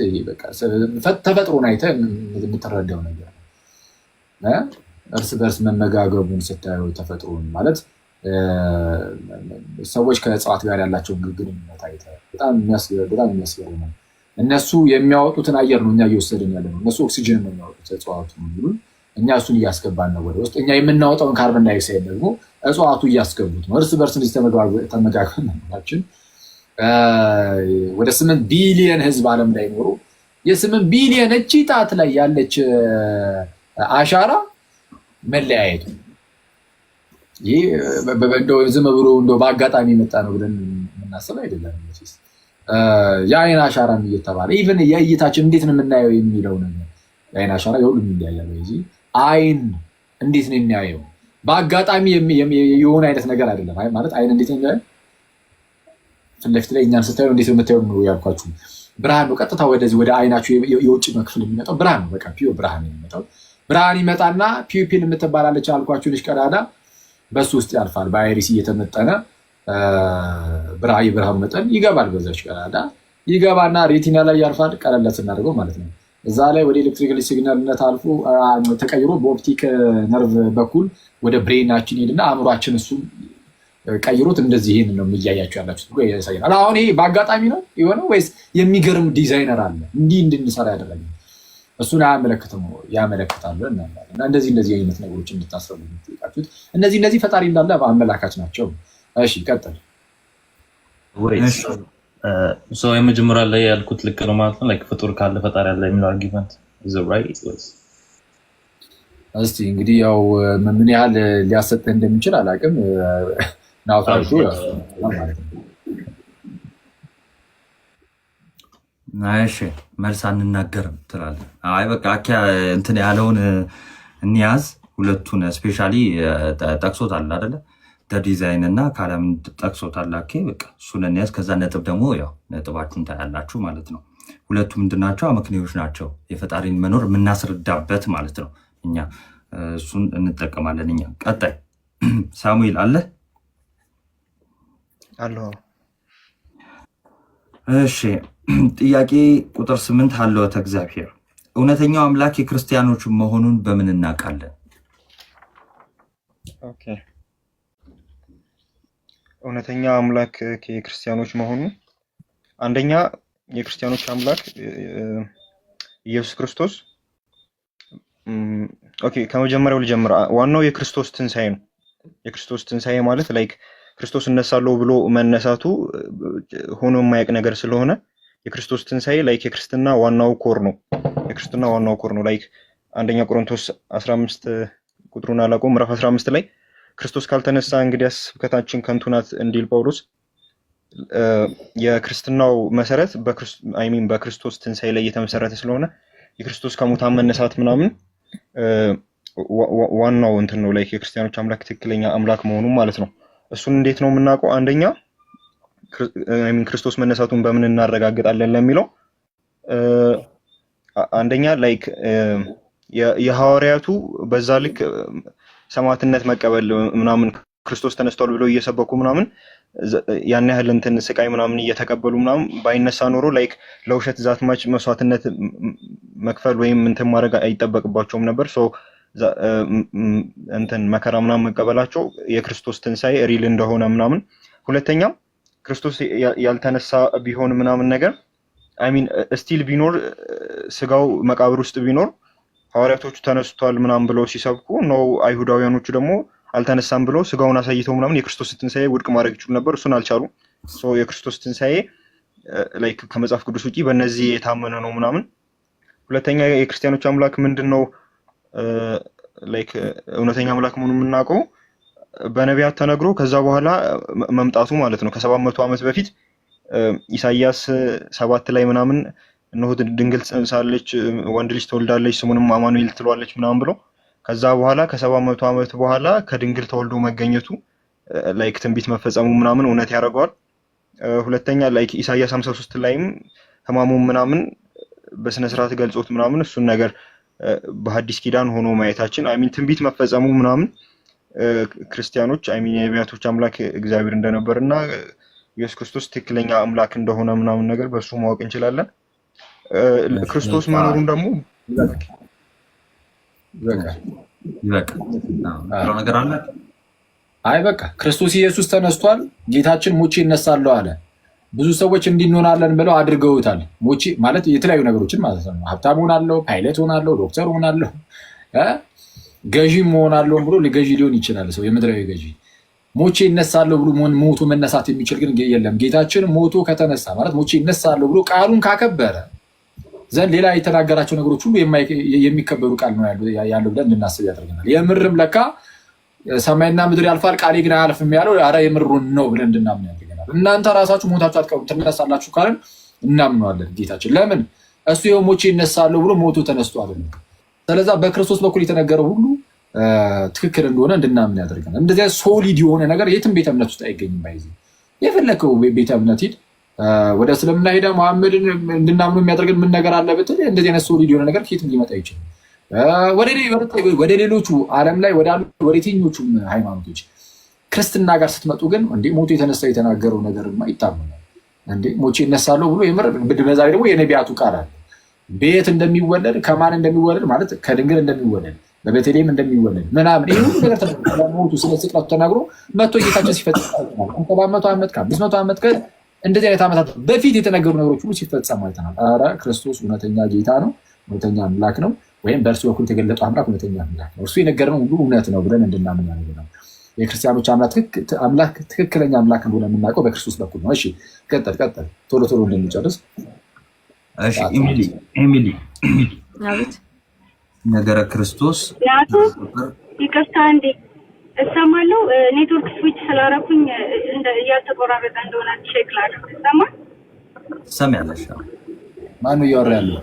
ተፈጥሮን አይተህ የምትረዳው ነገር ነው። እርስ በርስ መመጋገቡን ስታየው ተፈጥሮን ማለት ሰዎች ከእጽዋት ጋር ያላቸውን ግንኙነት አይተህ በጣም የሚያስገርም ነው። እነሱ የሚያወጡትን አየር ነው እኛ እየወሰድን ያለ ነው። እነሱ ኦክሲጅን ነው የሚያወጡት እጽዋቱ የሚሉን፣ እኛ እሱን እያስገባን ነው ወደ ውስጥ። እኛ የምናወጣውን ካርበን ዳይኦክሳይድ ደግሞ እጽዋቱ እያስገቡት ነው። እርስ በርስ እንዲህ ተመጋግበን ናችን። ወደ 8 ቢሊየን ህዝብ ዓለም ላይ ኖሩ። የ8 ቢሊየን እቺ ጣት ላይ ያለች አሻራ መለያየቱ ይህ ዝም ብሎ በአጋጣሚ የመጣ ነው ብለን የምናስብ አይደለም። የአይን አሻራም እየተባለ ኢቨን የእይታችን እንዴት ነው የምናየው የሚለው ነገር የአይን አሻራ የሁሉም ይለያያል። አይን እንዴት ነው የሚያየው? በአጋጣሚ የሆነ አይነት ነገር አይደለም። አይ ማለት አይን እንዴት ነው ፊት ለፊት ላይ እኛን ስታዩ እንዴት ነው የምታዩ ነው ያልኳችሁ። ብርሃን ነው ቀጥታ ወደዚህ ወደ አይናችሁ የውጭ ክፍል የሚመጣው ብርሃን ነው። በቃ ፒዮ ብርሃን የሚመጣው ብርሃን ይመጣና ፒዩፒል የምትባላለች አልኳችሁ ልጅ ቀዳዳ በሱ ውስጥ ያልፋል። በአይሪስ እየተመጠነ የብርሃኑ መጠን ይገባል። በዛች ቀዳዳ ይገባና ሬቲና ላይ ያልፋል። ቀለል ስናደርገው ማለት ነው። እዛ ላይ ወደ ኤሌክትሪካል ሲግናልነት አልፎ ተቀይሮ በኦፕቲክ ነርቭ በኩል ወደ ብሬናችን ሄድና አእምሯችን እሱ ቀይሮት እንደዚህ ይሄን ነው እያያችሁ ያላችሁት ብሎ ያሳያል። አሁን ይሄ በአጋጣሚ ነው የሆነው ወይስ የሚገርም ዲዛይነር አለ እንዲህ እንድንሰራ ያደረገ? እሱን አያመለክትም ያመለክታል እና እንደዚህ አይነት ነገሮች እንድታስረዱ የምትጠይቃችሁት እነዚህ ፈጣሪ እንዳለ አመላካች ናቸው። እሺ ቀጥል። የመጀመሪያ ላይ ያልኩት ልክ ነው ማለት ነው። ፍጡር ካለ ፈጣሪ አለ የሚለው አርጊመንት እስቲ እንግዲህ ያው ምን ያህል ሊያሰጥህ እንደሚችል አላውቅም። ናውታሪቱ ማለት ነው። እሺ መልስ አንናገርም ትላለህ። አይ በቃ አኪያ እንትን ያለውን እንያዝ። ሁለቱን ስፔሻሊ ጠቅሶታል አይደለ? ዲዛይን እና ካለም ጠቅሶታል። አኬ በቃ እሱን እንያዝ። ከዛ ነጥብ ደግሞ ያው ነጥባችሁን ታያላችሁ ማለት ነው። ሁለቱ ምንድናቸው? አመክንዮች ናቸው። የፈጣሪን መኖር የምናስረዳበት ማለት ነው። እኛ እሱን እንጠቀማለን። እኛ ቀጣይ ሳሙኤል አለ አሎ። እሺ ጥያቄ ቁጥር 8 ሀልወተ እግዚአብሔር እውነተኛው አምላክ የክርስቲያኖች መሆኑን በምን እናውቃለን? ኦኬ እውነተኛ አምላክ የክርስቲያኖች መሆኑ አንደኛ የክርስቲያኖች አምላክ ኢየሱስ ክርስቶስ። ኦኬ ከመጀመሪያው ልጀምር። ዋናው የክርስቶስ ትንሣኤ ነው። የክርስቶስ ትንሣኤ ማለት ላይክ ክርስቶስ እነሳለሁ ብሎ መነሳቱ ሆኖ የማያውቅ ነገር ስለሆነ የክርስቶስ ትንሣኤ ላይክ የክርስትና ዋናው ኮር ነው። የክርስትና ዋናው ኮር ነው። ላይክ አንደኛ ቆሮንቶስ 15 ቁጥሩን አላውቀውም ምዕራፍ 15 ላይ ክርስቶስ ካልተነሳ እንግዲያስ ስብከታችን ከንቱ ናት እንዲል ጳውሎስ የክርስትናው መሰረት በክርስቶስ ትንሣኤ ላይ የተመሰረተ ስለሆነ የክርስቶስ ከሙታን መነሳት ምናምን ዋናው እንትን ነው። ላይክ የክርስቲያኖች አምላክ ትክክለኛ አምላክ መሆኑን ማለት ነው። እሱን እንዴት ነው የምናውቀው? አንደኛ ክርስቶስ መነሳቱን በምን እናረጋግጣለን ለሚለው አንደኛ ላይክ የሐዋርያቱ በዛ ልክ ሰማዕትነት መቀበል ምናምን ክርስቶስ ተነስቷል ብለው እየሰበኩ ምናምን ያን ያህል እንትን ስቃይ ምናምን እየተቀበሉ ምናምን ባይነሳ ኖሮ ላይክ ለውሸት ዛትማች መስዋዕትነት መክፈል ወይም እንትን ማድረግ አይጠበቅባቸውም ነበር። እንትን መከራ ምናምን መቀበላቸው የክርስቶስ ትንሣኤ ሪል እንደሆነ ምናምን። ሁለተኛ ክርስቶስ ያልተነሳ ቢሆን ምናምን ነገር ስቲል ቢኖር ስጋው መቃብር ውስጥ ቢኖር ሐዋርያቶቹ ተነስቷል ምናምን ብለው ሲሰብኩ ነው አይሁዳውያኖቹ ደግሞ አልተነሳም ብለው ስጋውን አሳይተው ምናምን የክርስቶስ ትንሣኤ ውድቅ ማድረግ ይችሉ ነበር። እሱን አልቻሉም። የክርስቶስ ትንሣኤ ላይክ ከመጽሐፍ ቅዱስ ውጪ በእነዚህ የታመነ ነው ምናምን። ሁለተኛ የክርስቲያኖች አምላክ ምንድን ነው? ላይክ እውነተኛ አምላክ መሆኑን የምናውቀው በነቢያት ተነግሮ ከዛ በኋላ መምጣቱ ማለት ነው። ከ700 ዓመት በፊት ኢሳይያስ 7 ላይ ምናምን እነሆ ድንግል ትጸንሳለች፣ ወንድ ልጅ ትወልዳለች፣ ስሙንም አማኑኤል ትለዋለች ምናምን ብሎ ከዛ በኋላ ከ700 ዓመት በኋላ ከድንግል ተወልዶ መገኘቱ ላይክ ትንቢት መፈጸሙ ምናምን እውነት ያደርገዋል። ሁለተኛ ላይክ ኢሳይያስ 53 ላይም ሕማሙ ምናምን በስነ ስርዓት ገልጾት ምናምን እሱን ነገር በሐዲስ ኪዳን ሆኖ ማየታችን ትንቢት መፈጸሙ ምናምን ክርስቲያኖች የነቢያቶች አምላክ እግዚአብሔር እንደነበርና ኢየሱስ ክርስቶስ ትክክለኛ አምላክ እንደሆነ ምናምን ነገር በሱ ማወቅ እንችላለን። ክርስቶስ መኖሩን ደግሞ ነገር አለ። አይ በቃ ክርስቶስ ኢየሱስ ተነስቷል፣ ጌታችን ሞቼ እነሳለሁ አለ። ብዙ ሰዎች እንዲንሆናለን ብለው አድርገውታል። ሞቼ ማለት የተለያዩ ነገሮችን ማለት ነው። ሀብታም ሆናለሁ፣ ፓይለት ሆናለሁ፣ ዶክተር ሆናለሁ፣ ገዢም ሆናለሁ ብሎ ገዢ ሊሆን ይችላል ሰው፣ የምድራዊ ገዢ። ሞቼ እነሳለሁ ብሎ ሞቶ መነሳት የሚችል ግን የለም። ጌታችን ሞቶ ከተነሳ ማለት ሞቼ እነሳለሁ ብሎ ቃሉን ካከበረ ዘንድ ሌላ የተናገራቸው ነገሮች ሁሉ የሚከበሩ ቃል ነው ያለው ብለን እንድናስብ ያደርገናል። የምርም ለካ ሰማይና ምድር ያልፋል ቃሌ ግን አያልፍም ያለው ኧረ የምሩን ነው ብለን እንድናምን ያደርገናል። እናንተ ራሳችሁ ሞታችሁ አትቀሩም ትነሳላችሁ ካለን እናምነዋለን ጌታችን። ለምን? እሱ ይኸው ሞቼ እነሳለሁ ብሎ ሞቶ ተነስቷል። ስለዛ በክርስቶስ በኩል የተነገረው ሁሉ ትክክል እንደሆነ እንድናምን ያደርገናል። እንደዚያ ሶሊድ የሆነ ነገር የትም ቤተ እምነት ውስጥ አይገኝም። ባይዚ የፈለከው ቤተ እምነት ሂድ፣ ወደ እስልምና ሄደ መሐመድን እንድናምኑ የሚያደርገን ምን ነገር አለ ብትል እንደዚህ አይነት ሶሊድ የሆነ ነገር ከየትም ሊመጣ ይችላል። ወደ ሌሎቹ ዓለም ላይ ወደ የትኞቹም ሃይማኖቶች ክርስትና ጋር ስትመጡ ግን እንዴ ሞቶ የተነሳ የተናገረው ነገርማ ይታመናል። እንዴ ሞቼ እነሳለሁ ብሎ የምር በዛሬ ደግሞ የነቢያቱ ቃል አለ። ቤት እንደሚወለድ ከማን እንደሚወለድ ማለት ከድንግል እንደሚወለድ በቤተልሔም እንደሚወለድ ምናምን ይሄ ሁሉ ነገር ተሞቱ ስለ ስቅለቱ ተናግሮ መጥቶ ጌታችን ሲፈጽም 700 ዓመት ከ500 ዓመት እንደዚህ አይነት ዓመታት በፊት የተነገሩ ነገሮች ሁሉ ሲፈጸሙ አይተናል። ኧረ ክርስቶስ እውነተኛ ጌታ ነው፣ እውነተኛ አምላክ ነው፣ ወይም በእርሱ በኩል የተገለጠው አምላክ እውነተኛ አምላክ ነው፣ እርሱ የነገረን ሁሉ እውነት ነው ብለን እንድናምን ያደርገናል። የክርስቲያኖች አምላክ ትክክለኛ አምላክ እንደሆነ የምናውቀው በክርስቶስ በኩል ነው። እሺ ቀጥል ቶሎ እንድንጨርስ። እሺ ኤሚሊ አቤት ነገረ ክርስቶስ ናቱ ይቅርታ እንዴ እሰማለሁ። ኔትወርክ ስዊች ስላደረኩኝ እያልተቆራረጠ እንደሆነ ቼክ ላድርግ። ሰማያለሽ? ማነው እያወራ ያለው?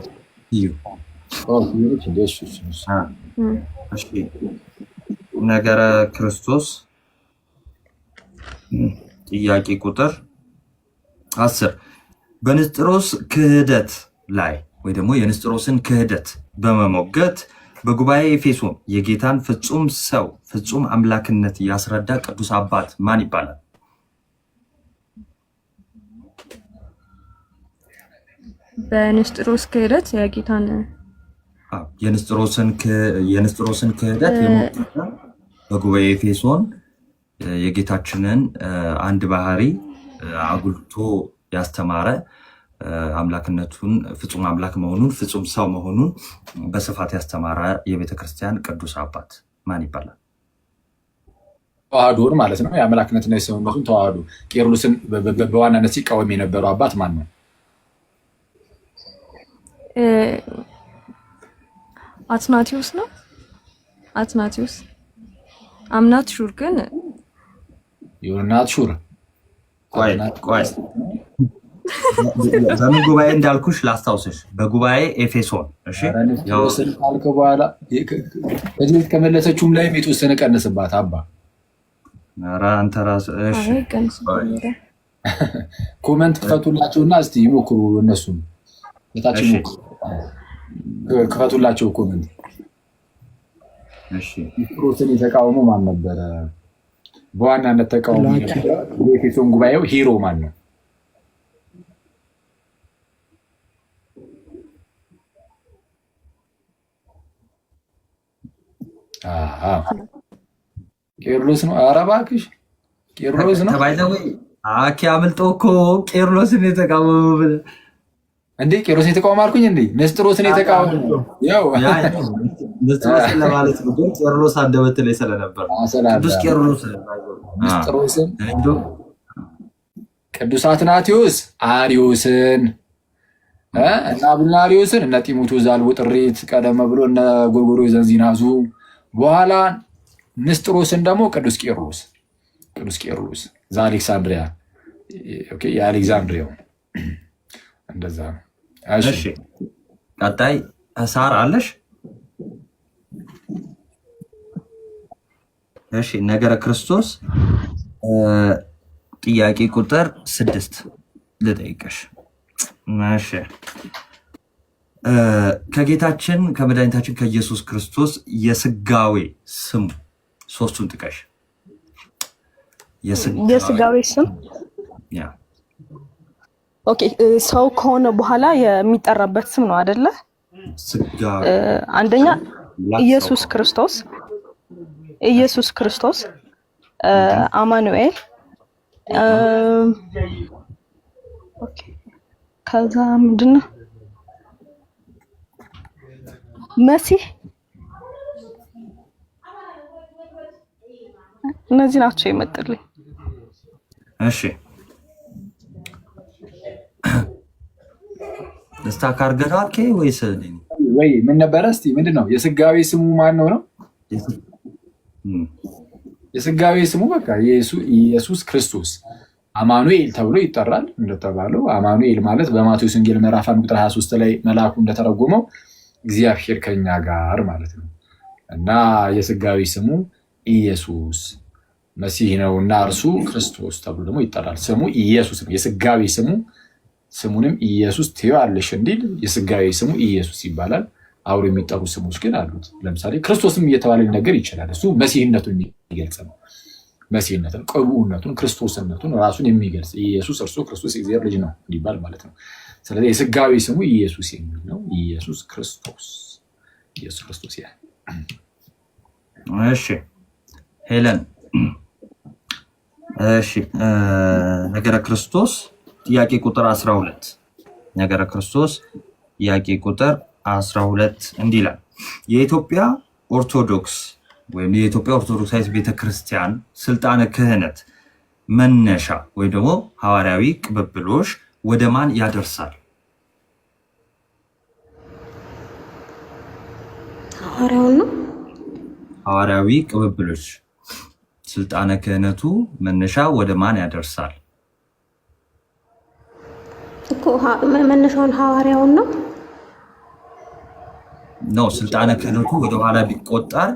እሺ ነገረ ክርስቶስ ጥያቄ ቁጥር 10 በንስጥሮስ ክህደት ላይ ወይ ደግሞ የንስጥሮስን ክህደት በመሞገት በጉባኤ ኤፌሶን የጌታን ፍጹም ሰው ፍጹም አምላክነት ያስረዳ ቅዱስ አባት ማን ይባላል? በንስጥሮስ ክህደት የጌታን የንስጥሮስን ክህደት የሞገተ በጉባኤ ኤፌሶን የጌታችንን አንድ ባህሪ አጉልቶ ያስተማረ አምላክነቱን ፍጹም አምላክ መሆኑን ፍጹም ሰው መሆኑን በስፋት ያስተማረ የቤተክርስቲያን ቅዱስ አባት ማን ይባላል? ተዋህዶን ማለት ነው። የአምላክነትና የሰውነቱን ተዋህዶ ቄርሎስን በዋናነት ሲቃወም የነበረው አባት ማን ነው? አትናቲዮስ ነው። አትናቲዮስ አምናት ሹር ግን ዮናት ሹር ቆይ በምን ጉባኤ እንዳልኩሽ ላስታውስሽ። በጉባኤ ኤፌሶን። እሺ ያው ካልከ በኋላ እዚህ ከመለሰችውም ላይ የተወሰነ ቀንስባት አባ። ኧረ አንተ ራስህ እሺ ኮሜንት ክፈቱላቸውና እስቲ ይሞክሩ። እነሱም የታችን ክፈቱላቸው ኮሜንት። እሺ ፕሮቴን የተቃወሙ ማን ነበረ? በዋናነት ተቃውሞ የኤፌሶን ጉባኤው ሂሮ ማን ነው? ቄርሎስ ነው። ኧረ እባክሽ ቄርሎስ ነው። አኪ አምልጦ እኮ ቄርሎስን የተቃወመው ብለህ እንዴ? ቄርሎስን የተቃወመ አልኩኝ እንዴ? ንስጥሮስን የተቃወመ ያው ንስጥሮስን ለማለት ነው። ግን ቄርሎስ አንደበት ላይ ስለነበር ቅዱስ ቄርሎስ ንስጥሮስን ቅዱስ አትናቴዎስ አሪዮስን እና አብናሪዮስን እነ ጢሞቴዎስ ዘአልቦጥሪት ቀደም ብሎ እነ ጎርጎርዮስ ዘንዚናዙ በኋላ ንስጥሮስን ደግሞ ቅዱስ ቄርሎስ ዘአሌክሳንድሪያ የአሌክዛንድሪያው እንደዛ ነው። እሺ ቀጣይ ሳር አለሽ? እሺ ነገረ ክርስቶስ ጥያቄ ቁጥር 6 ልጠይቅሽ። እሺ ከጌታችን ከመድኃኒታችን ከኢየሱስ ክርስቶስ የስጋዌ ስሙ ሶስቱን ጥቀሽ። የስጋዌ ስም ኦኬ፣ ሰው ከሆነ በኋላ የሚጠራበት ስም ነው አይደለ? አንደኛ ኢየሱስ ክርስቶስ፣ አማኑኤል፣ ኦኬ፣ ከዛ ምንድነው መሲህ። እነዚህ ናቸው የመጡልኝ። እሺ ደስታ ካርገናል ወይስ ወይ ምን ነበረ? እስቲ ምንድነው የስጋዌ ስሙ ማን ነው? የስጋዌ ስሙ በቃ ኢየሱስ ክርስቶስ አማኑኤል ተብሎ ይጠራል። እንደተባለው አማኑኤል ማለት በማቴዎስ ወንጌል ምዕራፍ 1 ቁጥር 23 ላይ መልአኩ እንደተረጎመው እግዚአብሔር ከኛ ጋር ማለት ነው። እና የስጋዊ ስሙ ኢየሱስ መሲህ ነው እና እርሱ ክርስቶስ ተብሎ ደግሞ ይጠራል። ስሙ ኢየሱስ ነው። የስጋዊ ስሙ ስሙንም ኢየሱስ ትይዋለሽ እንዲል የስጋዊ ስሙ ኢየሱስ ይባላል። አብሮ የሚጠሩ ስሞች ግን አሉት። ለምሳሌ ክርስቶስም እየተባለ ሊነገር ይችላል። እሱ መሲህነቱን የሚገልጽ ነው። መሲህነትን፣ ቅቡዕነቱን፣ ክርስቶስነቱን ራሱን የሚገልጽ ኢየሱስ እርሱ ክርስቶስ የእግዚአብሔር ልጅ ነው እንዲባል ማለት ነው። ስለዚህ የስጋዊ ስሙ ኢየሱስ የሚል ነው። ኢየሱስ ክርስቶስ፣ ኢየሱስ ክርስቶስ ያ። እሺ ሄለን፣ እሺ ነገረ ክርስቶስ ጥያቄ ቁጥር 12 ነገረ ክርስቶስ ጥያቄ ቁጥር 12 እንዲህ ይላል። የኢትዮጵያ ኦርቶዶክስ ወይም የኢትዮጵያ ኦርቶዶክሳዊት ቤተክርስቲያን ስልጣነ ክህነት መነሻ ወይ ደግሞ ሐዋርያዊ ቅብብሎሽ ወደ ማን ያደርሳል? ሐዋርያውን ነው። ሐዋርያዊ ቅብብሎሽ ስልጣነ ክህነቱ መነሻ ወደ ማን ያደርሳል? እኮ መነሻውን ሐዋርያውን ነው ነው። ስልጣነ ክህነቱ ወደ ኋላ ቢቆጠር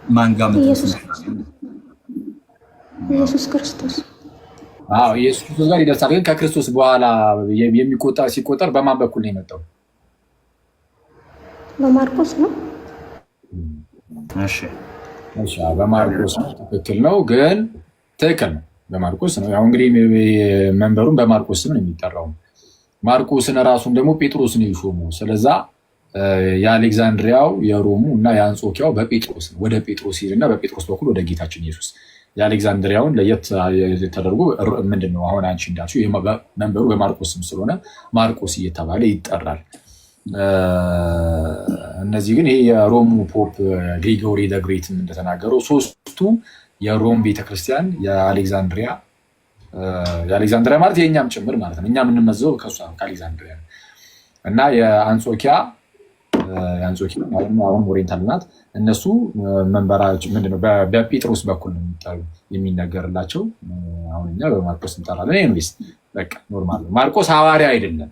ማን ጋር ኢየሱስ ክርስቶስ። አዎ ኢየሱስ ክርስቶስ ጋር ይደርሳል። ግን ከክርስቶስ በኋላ የሚቆጠር ሲቆጠር በማን በኩል ነው የመጣው? በማርቆስ ነው። እሺ እሺ፣ በማርቆስ ነው። ትክክል ነው። ግን ትክክል ነው፣ በማርቆስ ነው። ያው እንግዲህ መንበሩን በማርቆስ ስም ነው የሚጠራው። ማርቆስን ራሱን ደግሞ ጴጥሮስን ይሾሙ። ስለዛ የአሌክዛንድሪያው የሮሙ እና የአንጾኪያው በጴጥሮስ ነው። ወደ ጴጥሮስ ይልና በጴጥሮስ በኩል ወደ ጌታችን ኢየሱስ። የአሌክዛንድሪያውን ለየት ተደርጎ ምንድነው አሁን አንቺ እንዳልሽው መንበሩ በማርቆስ ስም ስለሆነ ማርቆስ እየተባለ ይጠራል። እነዚህ ግን ይሄ የሮሙ ፖፕ ግሪጎሪ ዘ ግሬት እንደተናገረው ሶስቱ የሮም ቤተክርስቲያን የአሌክዛንድሪያ ማለት የእኛም ጭምር ማለት ነው። እኛ የምንመዘው ከእሷ ከአሌክዛንድሪያ እና የአንጾኪያ አሁን ኦሪየንታል ናት። እነሱ መንበራቸው ምንድነው በጴጥሮስ በኩል ነው የሚነገርላቸው። አሁን እኛ በማርቆስ እንጠራለን። ኤኒዌይስ በቃ ኖርማል ነው። ማርቆስ ሐዋርያ አይደለም፣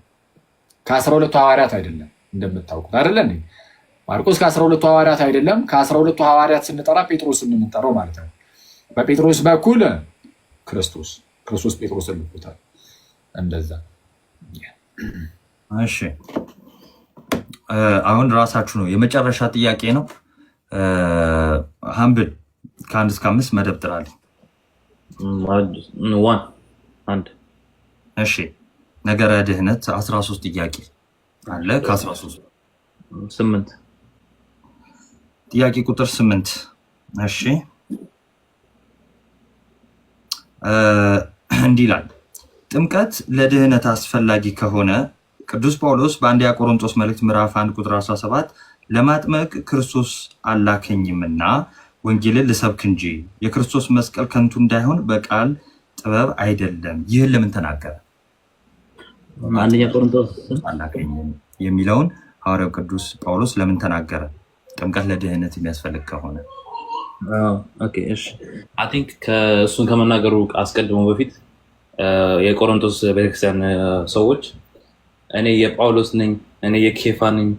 ከ12ቱ ሐዋርያት አይደለም እንደምታውቁት አይደለ? ማርቆስ ከ12ቱ ሐዋርያት አይደለም። ከ12ቱ ሐዋርያት ስንጠራ ጴጥሮስ የምንጠራው ማለት ነው። በጴጥሮስ በኩል ክርስቶስ ጴጥሮስ ልኮታል። እንደዛ። እሺ አሁን ራሳችሁ ነው የመጨረሻ ጥያቄ ነው። ሀምብል ከ1 እስከ 5 መደብ ጥራለህ። እሺ ነገረ ድህነት 13 ጥያቄ አለ። ከ13 8 ጥያቄ ቁጥር 8 እሺ እንዲህ ይላል። ጥምቀት ለድህነት አስፈላጊ ከሆነ ቅዱስ ጳውሎስ በአንደኛ ቆሮንቶስ መልእክት ምዕራፍ 1 ቁጥር 17 ለማጥመቅ ክርስቶስ አላከኝምና ወንጌልን ልሰብክ እንጂ የክርስቶስ መስቀል ከንቱ እንዳይሆን በቃል ጥበብ አይደለም፣ ይህን ለምን ተናገረ? አንደኛ ቆሮንቶስ አላከኝም የሚለውን ሐዋርያው ቅዱስ ጳውሎስ ለምን ተናገረ? ጥምቀት ለድህነት የሚያስፈልግ ከሆነ። ኦኬ እሺ፣ አይ ቲንክ ከእሱን ከመናገሩ አስቀድሞ በፊት የቆሮንቶስ ቤተክርስቲያን ሰዎች እኔ የጳውሎስ ነኝ፣ እኔ የኬፋ ነኝ፣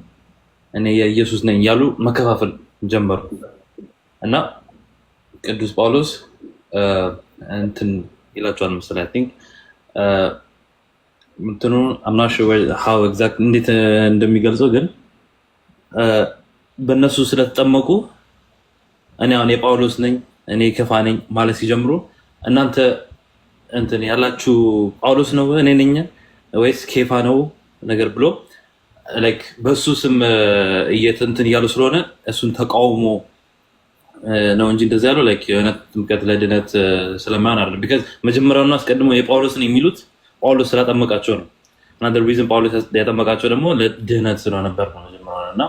እኔ የኢየሱስ ነኝ ያሉ መከፋፈል ጀመሩ እና ቅዱስ ጳውሎስ እንትን ይላቸዋል መሰለኝ። አይ ቲንክ እንትኑ አምናሽ ሃው ኤግዛክት እንዴት እንደሚገልጸው ግን በእነሱ ስለተጠመቁ እኔ አሁን የጳውሎስ ነኝ እኔ የኬፋ ነኝ ማለት ሲጀምሩ እናንተ እንትን ያላችሁ ጳውሎስ ነው እኔ ነኝ ወይስ ኬፋ ነው ነገር ብሎ ላይክ በሱ ስም እየተንትን እያሉ ስለሆነ እሱን ተቃውሞ ነው እንጂ እንደዛ ያለው ላይክ የሆነ ጥምቀት ለድነት ስለማይሆን አይደለም። ቢካዝ መጀመሪያውና አስቀድሞ የጳውሎስን የሚሉት ጳውሎስ ስላጠመቃቸው ነው እና the reason ጳውሎስ ያጠመቃቸው ደግሞ ለድህነት ስለነበር ነው መጀመሪያው እና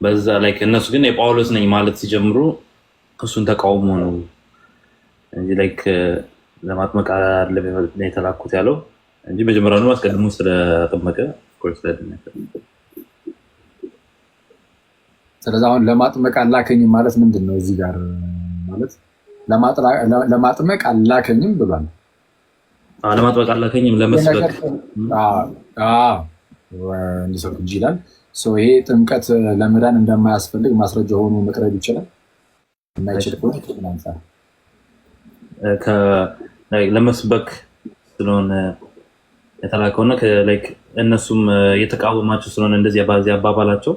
በዛ ላይክ እነሱ ግን የጳውሎስ ነኝ ማለት ሲጀምሩ እሱን ተቃውሞ ነው እንጂ ላይክ ለማጥመቅ አይደለም የተላኩት ያለው እንጂ መጀመሪያውኑ አስቀድሞ ስለጠመቀ ኮርስ ለድነት። ስለዚህ አሁን ለማጥመቅ አላከኝም ማለት ምንድን ነው? እዚህ ጋር ማለት ለማጥመቅ አላከኝም ብሏል። ለማጥመቅ አላከኝም ለመስበክ እንዲሰብክ እንጂ ይላል። ይሄ ጥምቀት ለመዳን እንደማያስፈልግ ማስረጃ ሆኖ መቅረብ ይችላል። የማይችል ለመስበክ ስለሆነ የተላከውና እነሱም የተቃወማቸው ስለሆነ እንደዚህ ባዚ አባባላቸው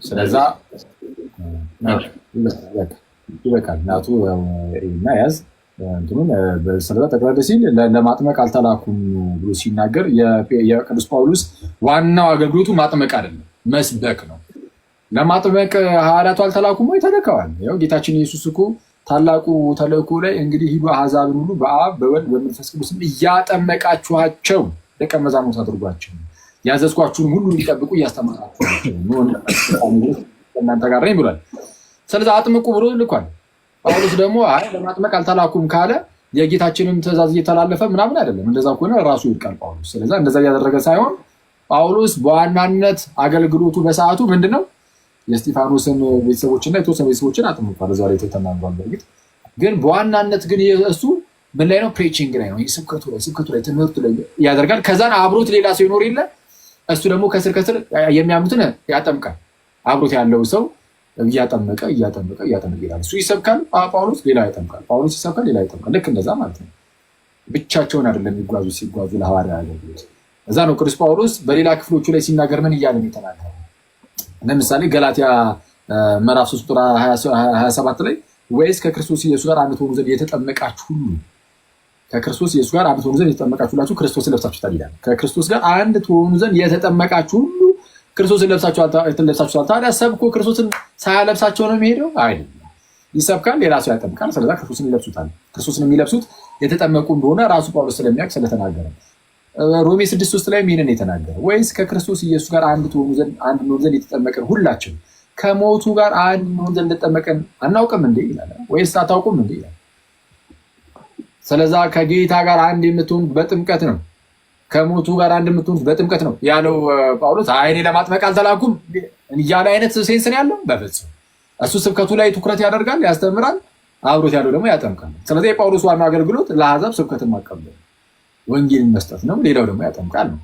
ስለዛ ይበቃል። ናቱ እና ያዝ እንትኑን ስለዛ ጠቅላላ ሲል ለማጥመቅ አልተላኩም ብሎ ሲናገር የቅዱስ ጳውሎስ ዋናው አገልግሎቱ ማጥመቅ አይደለም መስበክ ነው። ለማጥመቅ ሐዋርያቱ አልተላኩም ወይ? ተልከዋል። ያው ጌታችን ኢየሱስ እኮ ታላቁ ተልእኮ ላይ እንግዲህ ሂዱ አሕዛብን ሁሉ በአብ በወልድ በመንፈስ ቅዱስ እያጠመቃችኋቸው ደቀ መዛሙርት አድርጓቸው ያዘዝኳችሁን ሁሉ እንዲጠብቁ እያስተማራችሁ እናንተ ጋር ነኝ ብሏል። ስለዚህ አጥምቁ ብሎ ልኳል። ጳውሎስ ደግሞ አይ ለማጥመቅ አልተላኩም ካለ የጌታችንን ትእዛዝ እየተላለፈ ምናምን አይደለም። እንደዛ ከሆነ ራሱ ይልቃል ጳውሎስ። ስለዚህ እንደዛ እያደረገ ሳይሆን ጳውሎስ በዋናነት አገልግሎቱ በሰዓቱ ምንድነው የእስጢፋኖስን ቤተሰቦችና የተወሰኑ ቤተሰቦችን አጥምቋል። እዛ ላይ ተተናግሯል። በእርግጥ ግን በዋናነት ግን እሱ ምን ላይ ነው? ፕሬቺንግ ላይ ነው። ስብከቱ ላይ ትምህርቱ ላይ ያደርጋል። ከዛን አብሮት ሌላ ሰው ይኖር የለ እሱ ደግሞ ከስር የሚያምኑትን ያጠምቃል። አብሮት ያለው ሰው እያጠመቀ ይላል። እሱ ይሰብካል፣ ጳውሎስ ሌላ ያጠምቃል። ጳውሎስ ይሰብካል፣ ሌላ ያጠምቃል። ልክ እንደዛ ማለት ነው። ብቻቸውን አይደለም ሲጓዙ ለሐዋርያ አገልግሎት። እዛ ነው ቅዱስ ጳውሎስ በሌላ ክፍሎቹ ላይ ሲናገር ምን እያለ ነው የተናገረው? ለምሳሌ ገላትያ ምዕራፍ 3 ቁጥር 27 ላይ ወይስ ከክርስቶስ ኢየሱስ ጋር አንድ ትሆኑ ዘንድ የተጠመቃችሁ ሁሉ ከክርስቶስ ኢየሱስ ጋር አንድ ትሆኑ ዘንድ የተጠመቃችሁ ሁላችሁ ክርስቶስን ለብሳችሁታል ይላል። ከክርስቶስ ጋር አንድ ትሆኑ ዘንድ የተጠመቃችሁ ሁሉ ክርስቶስን ለብሳችኋል። ታዲያ ሰብኮ ክርስቶስን ሳያለብሳቸው ነው የሚሄደው? አይደለም። ይሰብካል፣ ሌላ ሰው ያጠምቃል። ስለዛ ክርስቶስን ይለብሱታል። ክርስቶስን የሚለብሱት የተጠመቁ እንደሆነ ራሱ ጳውሎስ ስለሚያውቅ ስለተናገረ ሮሜ 6:3 ላይ ይህንን የተናገረ ወይስ ከክርስቶስ ኢየሱስ ጋር አንድ ትሆኑ ዘንድ የተጠመቅን ሁላችን ከሞቱ ጋር አንድ እንሆን ዘንድ እንደተጠመቅን አናውቅም እንዴ ይላል። ወይስ አታውቁም እንዴ ይላል። ስለዛ ከጌታ ጋር አንድ የምትሆኑት በጥምቀት ነው። ከሞቱ ጋር አንድ የምትሆኑት በጥምቀት ነው ያለው ጳውሎስ። እኔ ለማጥመቅ አልተላኩም እያለ አይነት ሴንስ ነው ያለው። በፍጹም እሱ ስብከቱ ላይ ትኩረት ያደርጋል፣ ያስተምራል። አብሮት ያለው ደግሞ ያጠምቃል። ስለዚህ የጳውሎስ ዋናው አገልግሎት ለአሕዛብ ስብከትን ማቀበል ወንጌልን መስጠት ነው። ሌላው ደግሞ ያጠምቃል ነው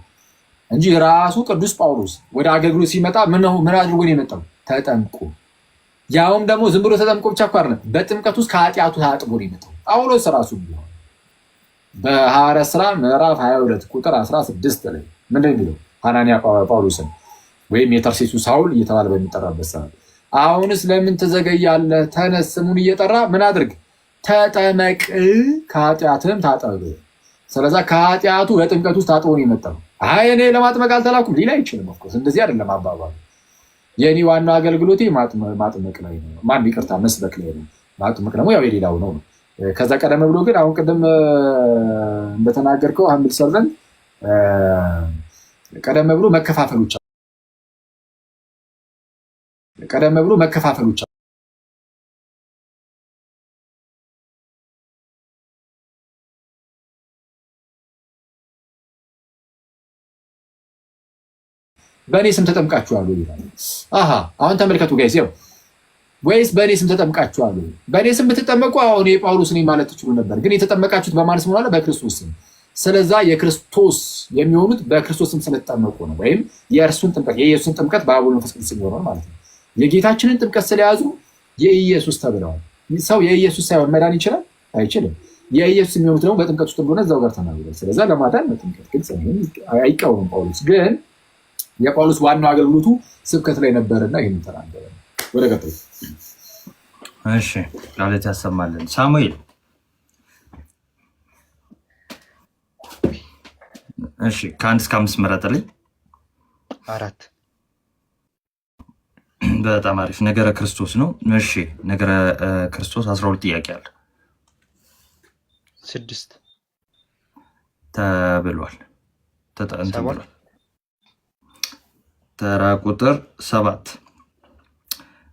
እንጂ ራሱ ቅዱስ ጳውሎስ ወደ አገልግሎት ሲመጣ ምን አድርጎ ነው የመጣው? ተጠምቆ። ያውም ደግሞ ዝም ብሎ ተጠምቆ ብቻ እኮ አይደለም፣ በጥምቀት ውስጥ ከኃጢአቱ ታጥቦ ነው የመጣው ጳውሎስ ራሱ ቢሆን በሐዋርያት ሥራ ምዕራፍ 22 ቁጥር 16 ላይ ምንድን የሚለው? ሐናንያ ጳውሎስን ወይም የተርሴሱ ሳውል እየተባለ በሚጠራበት ሰዓት አሁንስ ለምን ትዘገያለህ? ተነስ፣ ስሙን እየጠራ ምን አድርግ? ተጠመቅ፣ ከኃጢአትህም ታጠብ። ስለዛ ከኃጢአቱ በጥምቀት ውስጥ ታጥቦ ነው የመጣው። እኔ ለማጥመቅ አልተላኩም ሊል አይችልም። ኦፍኮርስ እንደዚህ አይደለም አባባሉ። የኔ ዋና አገልግሎቴ ማጥመቅ ላይ ነው። ይቅርታ መስበክ ላይ ነው። ማጥመቅ ደግሞ ያው የሌላው ነው። ከዛ ቀደም ብሎ ግን አሁን ቅድም እንደተናገርከው ሀምብል ሰርቨንት ቀደም ብሎ መከፋፈሎች በእኔ ስም ተጠምቃችኋል ይላል። አሁን ተመልከቱ ጋይስ፣ ያው ወይስ በእኔ ስም ተጠምቃችኋል? በእኔ ስም ብትጠመቁ አሁን የጳውሎስ ነኝ ማለት ትችሉ ነበር። ግን የተጠመቃችሁት በማን ስም ሆነ? በክርስቶስ ስም። ስለዛ የክርስቶስ የሚሆኑት በክርስቶስ ስም ስለተጠመቁ ነው። ወይም የእርሱን ጥምቀት የኢየሱስን ጥምቀት በአብ ወልድ መንፈስ ቅዱስ ይሆናል ማለት ነው። የጌታችንን ጥምቀት ስለያዙ የኢየሱስ ተብለዋል። ሰው የኢየሱስ ሳይሆን መዳን ይችላል? አይችልም። የኢየሱስ የሚሆኑት ደግሞ በጥምቀት ውስጥ እንደሆነ እዛው ጋር ተናግሯል። ስለዛ ለማዳን በጥምቀት ግልጽ አይቃወምም ጳውሎስ። ግን የጳውሎስ ዋናው አገልግሎቱ ስብከት ላይ ነበርና ይህን ተናገረ። ወደ ቀጥሎ እሺ፣ ቃላት ያሰማልን። ሳሙኤል እሺ፣ ከ1 እስከ 5 ምረጥልኝ። 4 በጣም አሪፍ። ነገረ ክርስቶስ ነው። እሺ፣ ነገረ ክርስቶስ 12 ጥያቄ አለ። 6 ተብሏል። ተጠንቷል። ተራ ቁጥር 7።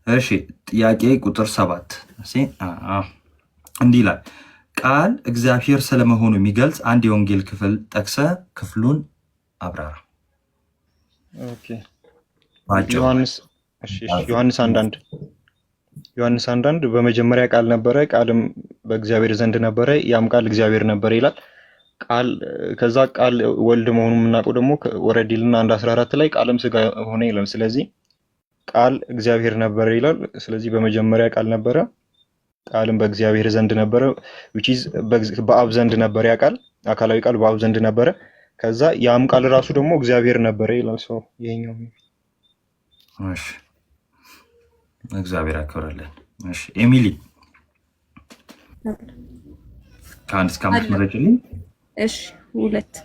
እሺ፣ ጥያቄ ቁጥር 7 እንዲህ ይላል። ቃል እግዚአብሔር ስለመሆኑ የሚገልጽ አንድ የወንጌል ክፍል ጠቅሰ ክፍሉን አብራራ። ዮሐንስ 1:1 በመጀመሪያ ቃል ነበረ፣ ቃልም በእግዚአብሔር ዘንድ ነበረ፣ ያም ቃል እግዚአብሔር ነበረ ይላል። ቃል ከዛ ቃል ወልድ መሆኑን የምናውቀው ደግሞ ወረዲልና 1:14 ላይ ቃልም ስጋ ሆነ ይላል። ስለዚህ ቃል እግዚአብሔር ነበረ ይላል። ስለዚህ በመጀመሪያ ቃል ነበረ፣ ቃልም በእግዚአብሔር ዘንድ ነበረ which is በአብ ዘንድ ነበረ። ያ ቃል አካላዊ ቃል በአብ ዘንድ ነበረ። ከዛ ያም ቃል ራሱ ደግሞ እግዚአብሔር ነበረ ይላል። ሰው ይሄኛው እሺ እግዚአብሔር ያክብርልን። እሺ ኤሚሊ ከአንድ እስከ አምስት መረጭልኝ። እሺ 2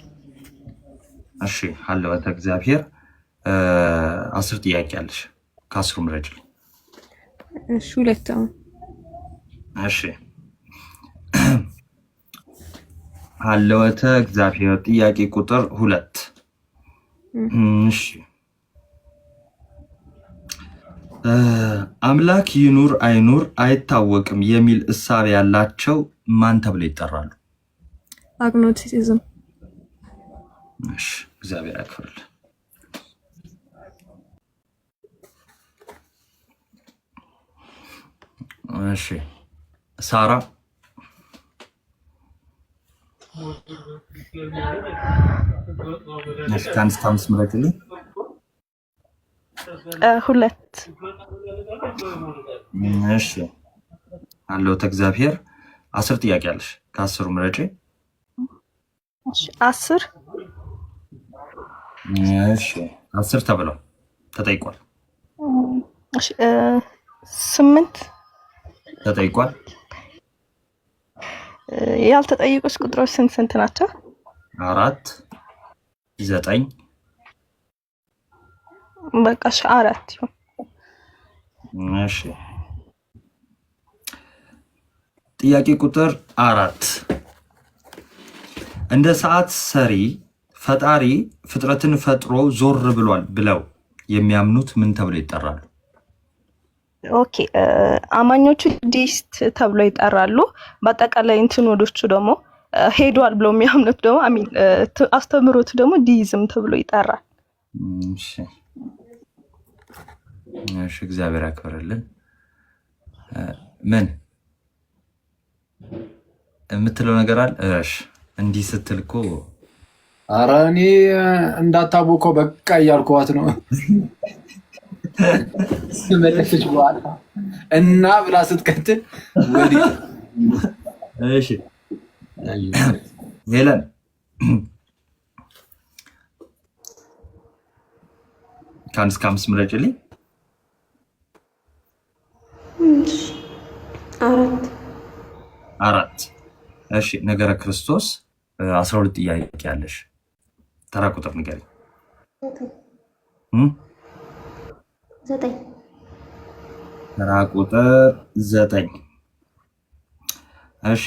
እሺ ሀለወተ እግዚአብሔር 10 ጥያቄ አለሽ። ከ10 መረጭልኝ። እሺ 2 አሁን እሺ ሀለወተ እግዚአብሔር ጥያቄ ቁጥር 2 እሺ አምላክ ይኑር አይኑር አይታወቅም የሚል እሳቤ ያላቸው ማን ተብለው ይጠራሉ? አግኖስቲሲዝም። እሺ እግዚአብሔር ያክብርልን። እሺ ሳራ እሺ ከአንድ እስከ አምስት ምረጭልኝ። 2 እሺ ሀለወተ እግዚአብሔር 10 ጥያቄ አለሽ። ከ10 ምረጭ። እሺ 10 እሺ 10 ተብለው ተጠይቋል። እሺ 8 ተጠይቋል። ያልተጠየቁት ቁጥሮች ስንት ናቸው? 4 9 በቃ 4 ይሁን። እሺ ጥያቄ ቁጥር 4 እንደ ሰዓት ሰሪ ፈጣሪ ፍጥረትን ፈጥሮ ዞር ብሏል ብለው የሚያምኑት ምን ተብለው ይጠራሉ? ኦኬ አማኞቹ ዲስት ተብለው ይጠራሉ። በአጠቃላይ እንትኖዶቹ ደግሞ ሄዷል ብለው የሚያምኑት ደግሞ አስተምሮቱ ደግሞ ዲይዝም ተብሎ ይጠራል። እሺ እሺ እግዚአብሔር ያክብርልን። ምን የምትለው ነገር አለ? እሺ እንዲህ ስትል እኮ ኧረ እኔ እንዳታቦከው በቃ እያልኳት ነው። መለሰች በኋላ እና ብላ ስትቀጥል ወዲህ እሺ ሄለን ከአንድ እስከ አምስት ምረጭልኝ። 4 እሺ ነገረ ክርስቶስ 12 ጥያቄ ያለሽ ተራ ቁጥር ንገሪኝ። 9 ተራ ቁጥር 9 እሺ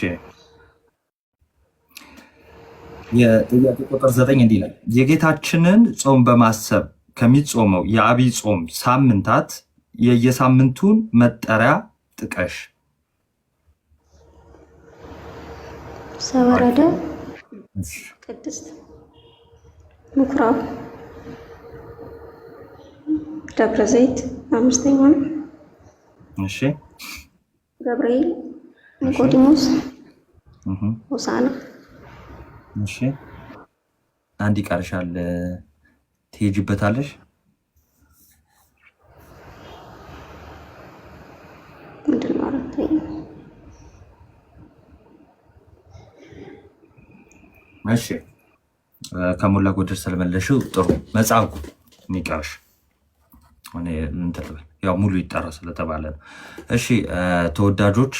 የጥያቄ ቁጥር 9 እንዲህ ይላል። የጌታችንን ጾም በማሰብ ከሚጾመው የአብይ ጾም ሳምንታት የየሳምንቱን መጠሪያ ጥቀሽ። ሰወረደ፣ ቅድስት፣ ምኩራብ፣ ደብረ ዘይት 5ኛው፣ እሺ ገብርኤል፣ ኒቆዲሞስ፣ ሆሳና። እሺ አንድ ይቀርሻል፣ ትሄጂበታለሽ። ምንድን ነው አራተኛ? እሺ ከሞላ ጎደል ስለመለሽው ጥሩ። መጽሐፉ የሚቀርሽ እኔ እንትን ልበል፣ ያው ሙሉ ይጠራ ስለተባለ ነው። እሺ ተወዳጆች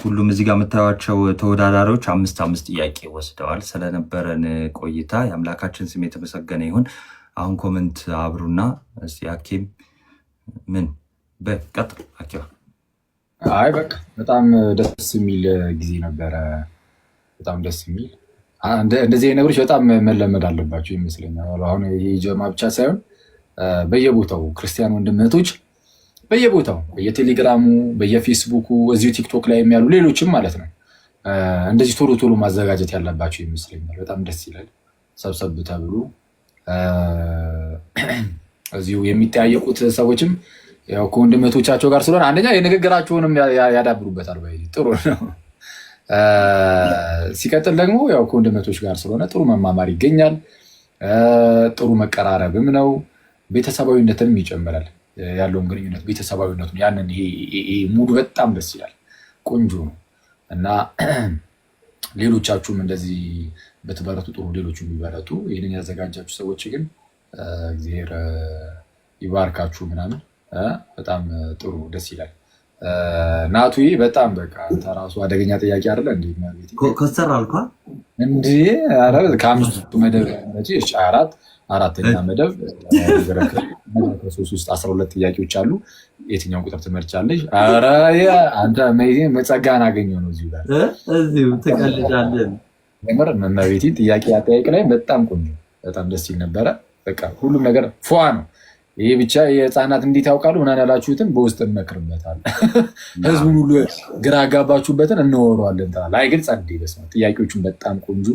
ሁሉም እዚህ ጋር የምታዩቸው ተወዳዳሪዎች 5 ጥያቄ ወስደዋል። ስለነበረን ቆይታ የአምላካችን ስም የተመሰገነ ይሁን። አሁን ኮመንት አብሩና እስቲ አኬም ምን በቀጥታ አኬም። አይ በቃ በጣም ደስ የሚል ጊዜ ነበረ። በጣም ደስ የሚል እንደዚህ አይነት ነገሮች በጣም መለመድ አለባቸው ይመስለኛል። አሁን የጀማ ብቻ ሳይሆን በየቦታው ክርስቲያን ወንድም እህቶች በየቦታው በየቴሌግራሙ በየፌስቡኩ እዚሁ ቲክቶክ ላይ የሚያሉ ሌሎችም ማለት ነው እንደዚህ ቶሎ ቶሎ ማዘጋጀት ያለባቸው ይመስለኛል። በጣም ደስ ይላል። ሰብሰብ ተብሎ እዚሁ የሚጠያየቁት ሰዎችም ያው ከወንድም እህቶቻቸው ጋር ስለሆነ አንደኛ የንግግራቸውንም ያዳብሩበታል። ጥሩ ነው። ሲቀጥል ደግሞ ያው ከወንድመቶች ጋር ስለሆነ ጥሩ መማማር ይገኛል። ጥሩ መቀራረብም ነው። ቤተሰባዊነትንም ይጨምራል። ያለውን ግንኙነት ቤተሰባዊነቱን ያንን ይሄ ሙሉ በጣም ደስ ይላል። ቆንጆ ነው እና ሌሎቻችሁም እንደዚህ በተበረቱ ጥሩ፣ ሌሎቹ የሚበረቱ። ይህንን ያዘጋጃችሁ ሰዎች ግን እግዚአብሔር ይባርካችሁ ምናምን። በጣም ጥሩ ደስ ይላል። ናቱዬ በጣም በቃ አንተ ራሱ አደገኛ ጥያቄ አይደለ እንዴ? ኮስተር አልኳ እንዴ? ኧረ ከአምስቱ መደብ አራተኛ መደብ ከሶስት ውስጥ 12 ጥያቄዎች አሉ። የትኛውን ቁጥር ትመርጫለሽ? ኧረ አንተ ጸጋን አገኘው ነው እዚሁ ጋር እዚሁ ትቀልዳለን። መመቤቴ ጥያቄ አጠያቂ ላይ በጣም ቆንጆ፣ በጣም ደስ ይል ነበረ። በቃ ሁሉም ነገር ፏ ነው። ይሄ ብቻ የህፃናት እንዴት ያውቃሉ ምናምን ያላችሁትን በውስጥ እንመክርበታለን። ህዝቡን ሁሉ ግራ ያጋባችሁበትን እንወረዋለን። ላይ ግን ጸዴ በስመ አብ ጥያቄዎቹን በጣም ቆንጆ፣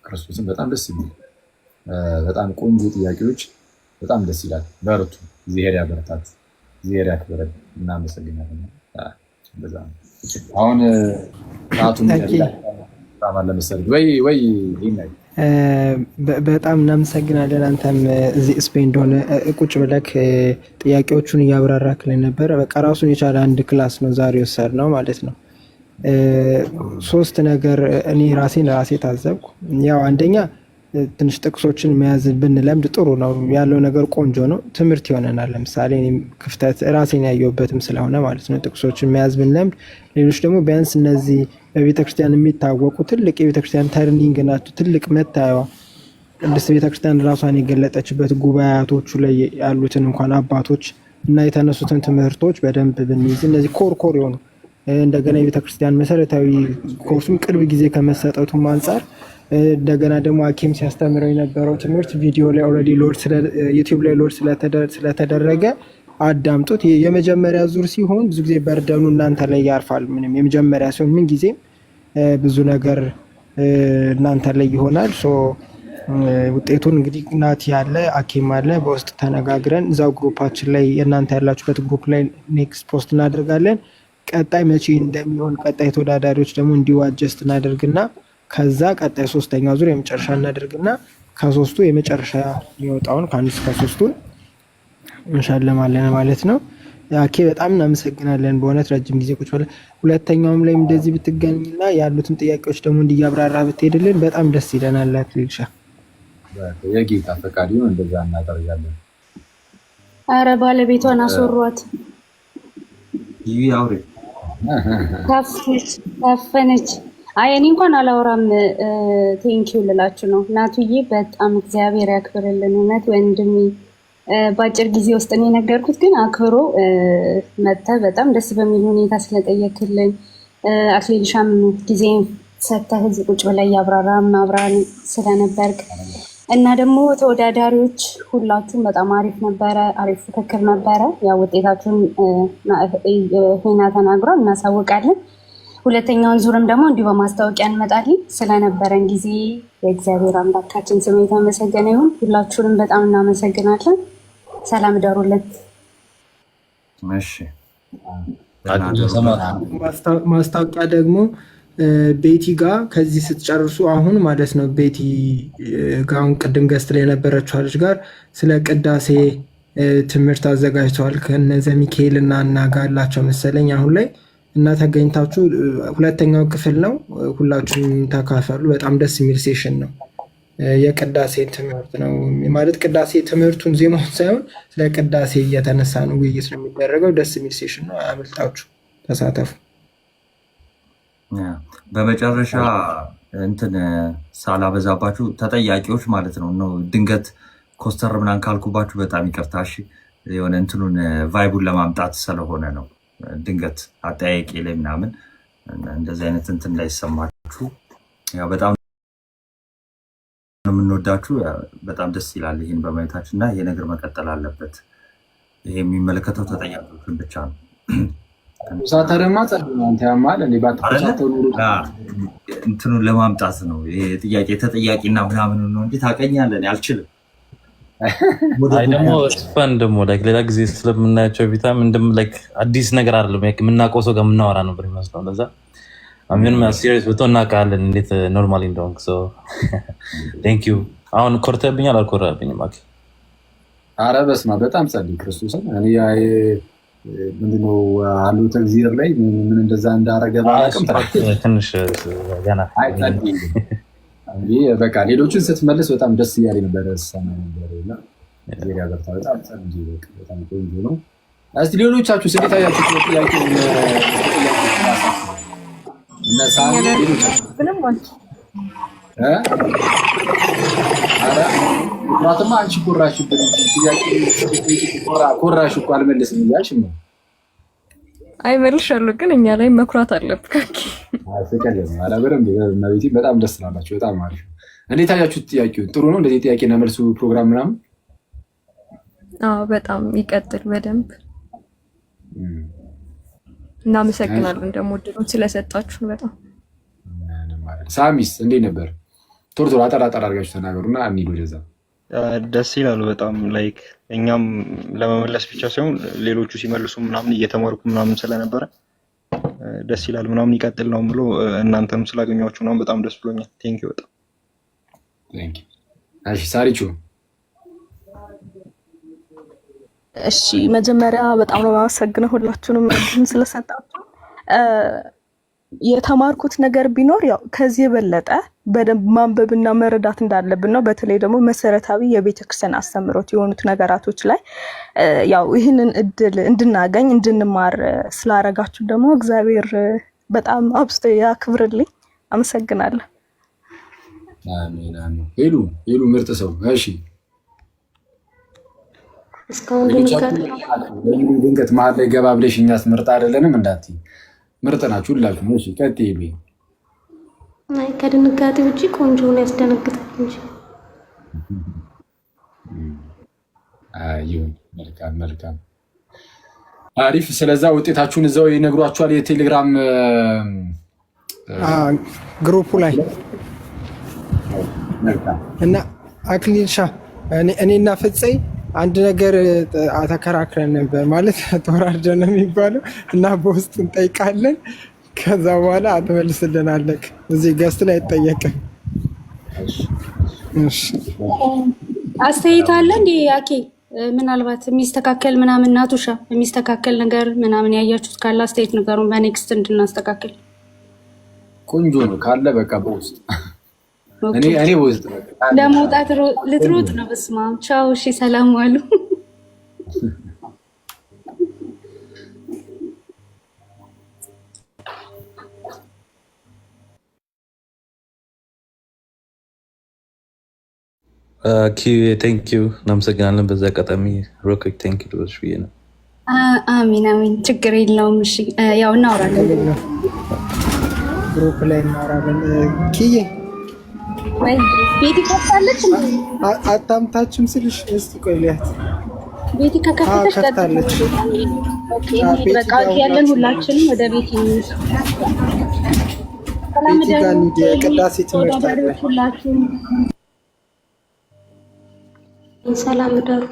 ክርስቶስን በጣም ደስ የሚል በጣም ቆንጆ ጥያቄዎች፣ በጣም ደስ ይላል። በርቱ፣ እግዚአብሔር ያበረታችሁ፣ እግዚአብሔር ያክብረን። እናመሰግናለን። አሁን ሰዓቱን ለመሰለኝ ወይ በጣም እናመሰግናለን። አንተም እዚህ ስፔን እንደሆነ ቁጭ ብለክ ጥያቄዎቹን እያብራራክልን ነበረ። በቃ ራሱን የቻለ አንድ ክላስ ነው ዛሬ ወሰድነው ማለት ነው። 3 ነገር እኔ ራሴ ታዘብኩ። ያው አንደኛ ትንሽ ጥቅሶችን መያዝ ብንለምድ ጥሩ ነው። ያለው ነገር ቆንጆ ነው፣ ትምህርት ይሆነናል። ለምሳሌ ክፍተት ራሴን ያየሁበትም ስለሆነ ማለት ነው። ጥቅሶችን መያዝ ብንለምድ፣ ሌሎች ደግሞ ቢያንስ እነዚህ በቤተክርስቲያን የሚታወቁ ትልቅ የቤተክርስቲያን ተርኒንግ ናቸው። ትልቅ መታየዋ ቅድስት ቤተክርስቲያን ራሷን የገለጠችበት ጉባኤያቶቹ ላይ ያሉትን እንኳን አባቶች እና የተነሱትን ትምህርቶች በደንብ ብንይዝ፣ እነዚህ ኮር የሆኑ እንደገና የቤተክርስቲያን መሰረታዊ ኮርሱም ቅርብ ጊዜ ከመሰጠቱም አንጻር እንደገና ደግሞ ሐኪም ሲያስተምረው የነበረው ትምህርት ቪዲዮ ላይ ኦልሬዲ ዩቲዩብ ላይ ሎድ ስለተደረገ አዳምጡት። የመጀመሪያ ዙር ሲሆን ብዙ ጊዜ በርደኑ እናንተ ላይ ያርፋል። ምንም የመጀመሪያ ሲሆን ምን ጊዜ ብዙ ነገር እናንተ ላይ ይሆናል። ውጤቱን እንግዲህ ናቲ ያለ ሐኪም አለ በውስጥ ተነጋግረን እዛው ግሩፓችን ላይ የእናንተ ያላችሁበት ግሩፕ ላይ ኔክስት ፖስት እናደርጋለን። ቀጣይ መቼ እንደሚሆን ቀጣይ ተወዳዳሪዎች ደግሞ እንዲዋጀስት እናደርግና ከዛ ቀጣይ 3ኛ ዙር የመጨረሻ እናደርግና ከ3ቱ የመጨረሻ የሚወጣውን ከ1 እስከ 3ቱን እንሸልማለን ማለት ነው። ያኬ በጣም እናመሰግናለን። በእውነት ረጅም ጊዜ ቁጭ ብለህ ሁለተኛውም ላይ እንደዚህ ብትገኝና ያሉትን ጥያቄዎች ደግሞ እንዲያብራራ ብትሄድልን በጣም ደስ ይለናል። አትሊሻ የጌታ ፈቃድ ይሁን፣ እንደዛ እናደርጋለን። አረ ባለቤቷን አስወሯት። አውሬ ታፈነች። አይ እኔ እንኳን አላወራም። ቴንኪው ልላችሁ ነው። እናቱዬ በጣም እግዚአብሔር ያክብርልን። እውነት ወንድሜ በአጭር ጊዜ ውስጥ ነው የነገርኩት፣ ግን አክብሮ መጥተህ በጣም ደስ በሚል ሁኔታ ስለጠየክልን፣ አክሊልሻም ጊዜ ሰጥተህ እዚህ ቁጭ ብለህ እያብራራ ማብራን ስለነበርክ እና ደግሞ ተወዳዳሪዎች ሁላችሁም በጣም አሪፍ ነበረ፣ አሪፍ ፍክክር ነበረ። ያው ውጤታችሁን ሄና ተናግሯል፣ እናሳውቃለን። ሁለተኛውን ዙርም ደግሞ እንዲሁ በማስታወቂያ እንመጣለን። ስለነበረን ጊዜ የእግዚአብሔር አምላካችን ስም የተመሰገነ ይሁን። ሁላችሁንም በጣም እናመሰግናለን። ሰላም እደሩልን። እሺ፣ ማስታወቂያ ደግሞ ቤቲ ጋር ከዚህ ስትጨርሱ አሁን ማለት ነው ቤቲ ጋር አሁን ቅድም ገስት ላይ የነበረችው ልጅ ጋር ስለ ቅዳሴ ትምህርት አዘጋጅተዋል ከነዘ ሚካኤል እና እናጋላቸው መሰለኝ አሁን ላይ እና ተገኝታችሁ 2ኛው ክፍል ነው። ሁላችሁም ተካፈሉ። በጣም ደስ የሚል ሴሽን ነው። የቅዳሴ ትምህርት ነው ማለት ቅዳሴ ትምህርቱን ዜማውን ሳይሆን ስለ ቅዳሴ እየተነሳ ነው ውይይት ነው የሚደረገው። ደስ የሚል ሴሽን ነው። አብልጣችሁ ተሳተፉ። በመጨረሻ እንትን ሳላበዛባችሁ ተጠያቂዎች ማለት ነው ድንገት ኮስተር ምናምን ካልኩባችሁ በጣም ይቅርታ። እሺ፣ የሆነ እንትኑን ቫይቡን ለማምጣት ስለሆነ ነው። ድንገት አጠያቂ ላይ ምናምን እንደዚህ አይነት እንትን ላይ ይሰማችሁ። ያው በጣም የምንወዳችሁ በጣም ደስ ይላል ይህን በማየታችን እና ይሄ ነገር መቀጠል አለበት። ይሄ የሚመለከተው ተጠያቂዎችን ብቻ ነው። እንትኑን ለማምጣት ነው። ይሄ ጥያቄ ተጠያቂና ምናምን ነው እንጂ ታውቀኛለህ አልችልም። ደግሞ ስፈን ደግሞ ሌላ ጊዜ ስለምናያቸው ቪታም አዲስ ነገር አይደለም። የምናውቀው ሰው ጋር የምናወራ ነበር ይመስለው። ለዛ ምንም ሲሪየስ ብትሆን እናውቃለን እንዴት ኖርማሊ እንደሆንክ። ቴንክ ዩ። አሁን ኮርተብኛል አልኮራብኝም? አኪ ኧረ በስመ አብ በጣም ጸልይ ክርስቶስን። እኔ ምንድነው ሀልዎተ እግዚአብሔር ላይ ምን እንደዛ እንዳረገ ባላውቅም ትንሽ ገና በቃ ሌሎችን ስትመልስ በጣም ደስ እያለኝ ነበረ ሰማ ነበር እና ዜጋ ገብታ በጣም ጸልይ በጣም ቆንጆ ነው። እስቲ ሌሎቻችሁ እንዴት አያችሁ? ጥያቄ እና ሳሚ ሌሎቻችሁ ኩራትማ አንቺ ኩራሽብን ጥያቄ ኩራሽ እኮ አልመለስም እያልሽ ነው። አይመልሻለሁ ግን እኛ ላይ መኩራት አለብህ። በጣም ደስ ናላችሁ። በጣም አሪፍ። እንዴት አያችሁት? ጥያቄው ጥሩ ነው። እንደዚህ ጥያቄና መልሱ ፕሮግራም ምናምን በጣም ይቀጥል በደንብ። እናመሰግናለን ደግሞ እድሉን ስለሰጣችሁ በጣም። ሳሚስ እንዴት ነበር? ቶሎ አጠር አድርጋችሁ ተናገሩና እንሂድ ወደዛ። ደስ ይላል በጣም ላይክ እኛም ለመመለስ ብቻ ሳይሆን ሌሎቹ ሲመልሱ ምናምን እየተማርኩ ምናምን ስለነበረ ደስ ይላል ምናምን ይቀጥል ነው ብሎ እናንተም ስላገኛችሁ ምናምን በጣም ደስ ብሎኛል። ቴንክ ዩ በጣም ቴንክ ዩ። እሺ ሳሪቹ። እሺ መጀመሪያ በጣም ነው የማመሰግነው ሁላችሁንም እድሉን ስለሰጣችሁ። የተማርኩት ነገር ቢኖር ያው ከዚህ የበለጠ በደንብ ማንበብና መረዳት እንዳለብን ነው። በተለይ ደግሞ መሰረታዊ የቤተክርስቲያን አስተምሮት የሆኑት ነገራቶች ላይ ያው ይህንን እድል እንድናገኝ እንድንማር ስላረጋችሁ ደግሞ እግዚአብሔር በጣም አብዝቶ ያክብርልኝ። አመሰግናለሁ። አሜን አሜን። ሄሉ ምርጥ ሰው። እሺ እስካሁን ድንገት መሀል ላይ ገባ ብለሽ እኛስ ምርጥ አይደለንም እንዳትዪ። ምርጥ ናችሁ ሁላችሁ። እሺ ቀጥይ። አይ ከድንጋጤ ውጪ ቆንጆ ነው ያስደነግጣል እንጂ። ይሁን። መልካም አሪፍ። ስለዛ ውጤታችሁን እዛው ይነግሯችኋል የቴሌግራም ግሩፑ ላይ እና አክሊልሻ እኔና ፍፄ አንድ ነገር ተከራክረን ነበር። ማለት ተወራርደን የሚባለው እና በውስጥ እንጠይቃለን ከዛ በኋላ አትመልስልናለህ። እዚህ ገስት ላይ አይጠየቅም። አስተያየት አለ እንዴ ያኬ? ምናልባት የሚስተካከል ምናምን ናቱሻ የሚስተካከል ነገር ምናምን ያያችሁት ካለ አስተያየት ነገሩን በኔክስት እንድናስተካከል። ቆንጆ ነው ካለ በቃ በውስጥ እኔ በውስጥ ለመውጣት ልትሮጥ ነው። በስመ አብ። ቻው። እሺ ሰላም ዋሉ። ቴንክ ዩ እናመሰግናለን። በዛ አጋጣሚ ሮክ ቴንክ ዩ ልበልሽ ብዬ ነው። አሚን አሚን። ችግር የለውም። እሺ ያው እናወራለን፣ ግሩፕ ላይ እናወራለን። ኪዬ ወይ ቤቲ ከፍታለች አታምታችም ስልሽ እስቲ ቆይ ልያት። ቤቲ ከከፈተች ከፍታለች። ኦኬ በቃ ያለን ሁላችንም ወደ ቤቲ ነው። ሰላም ደሩ ቅዳሴ ትምህርት አለ። ሁላችንም ሰላም ደሩ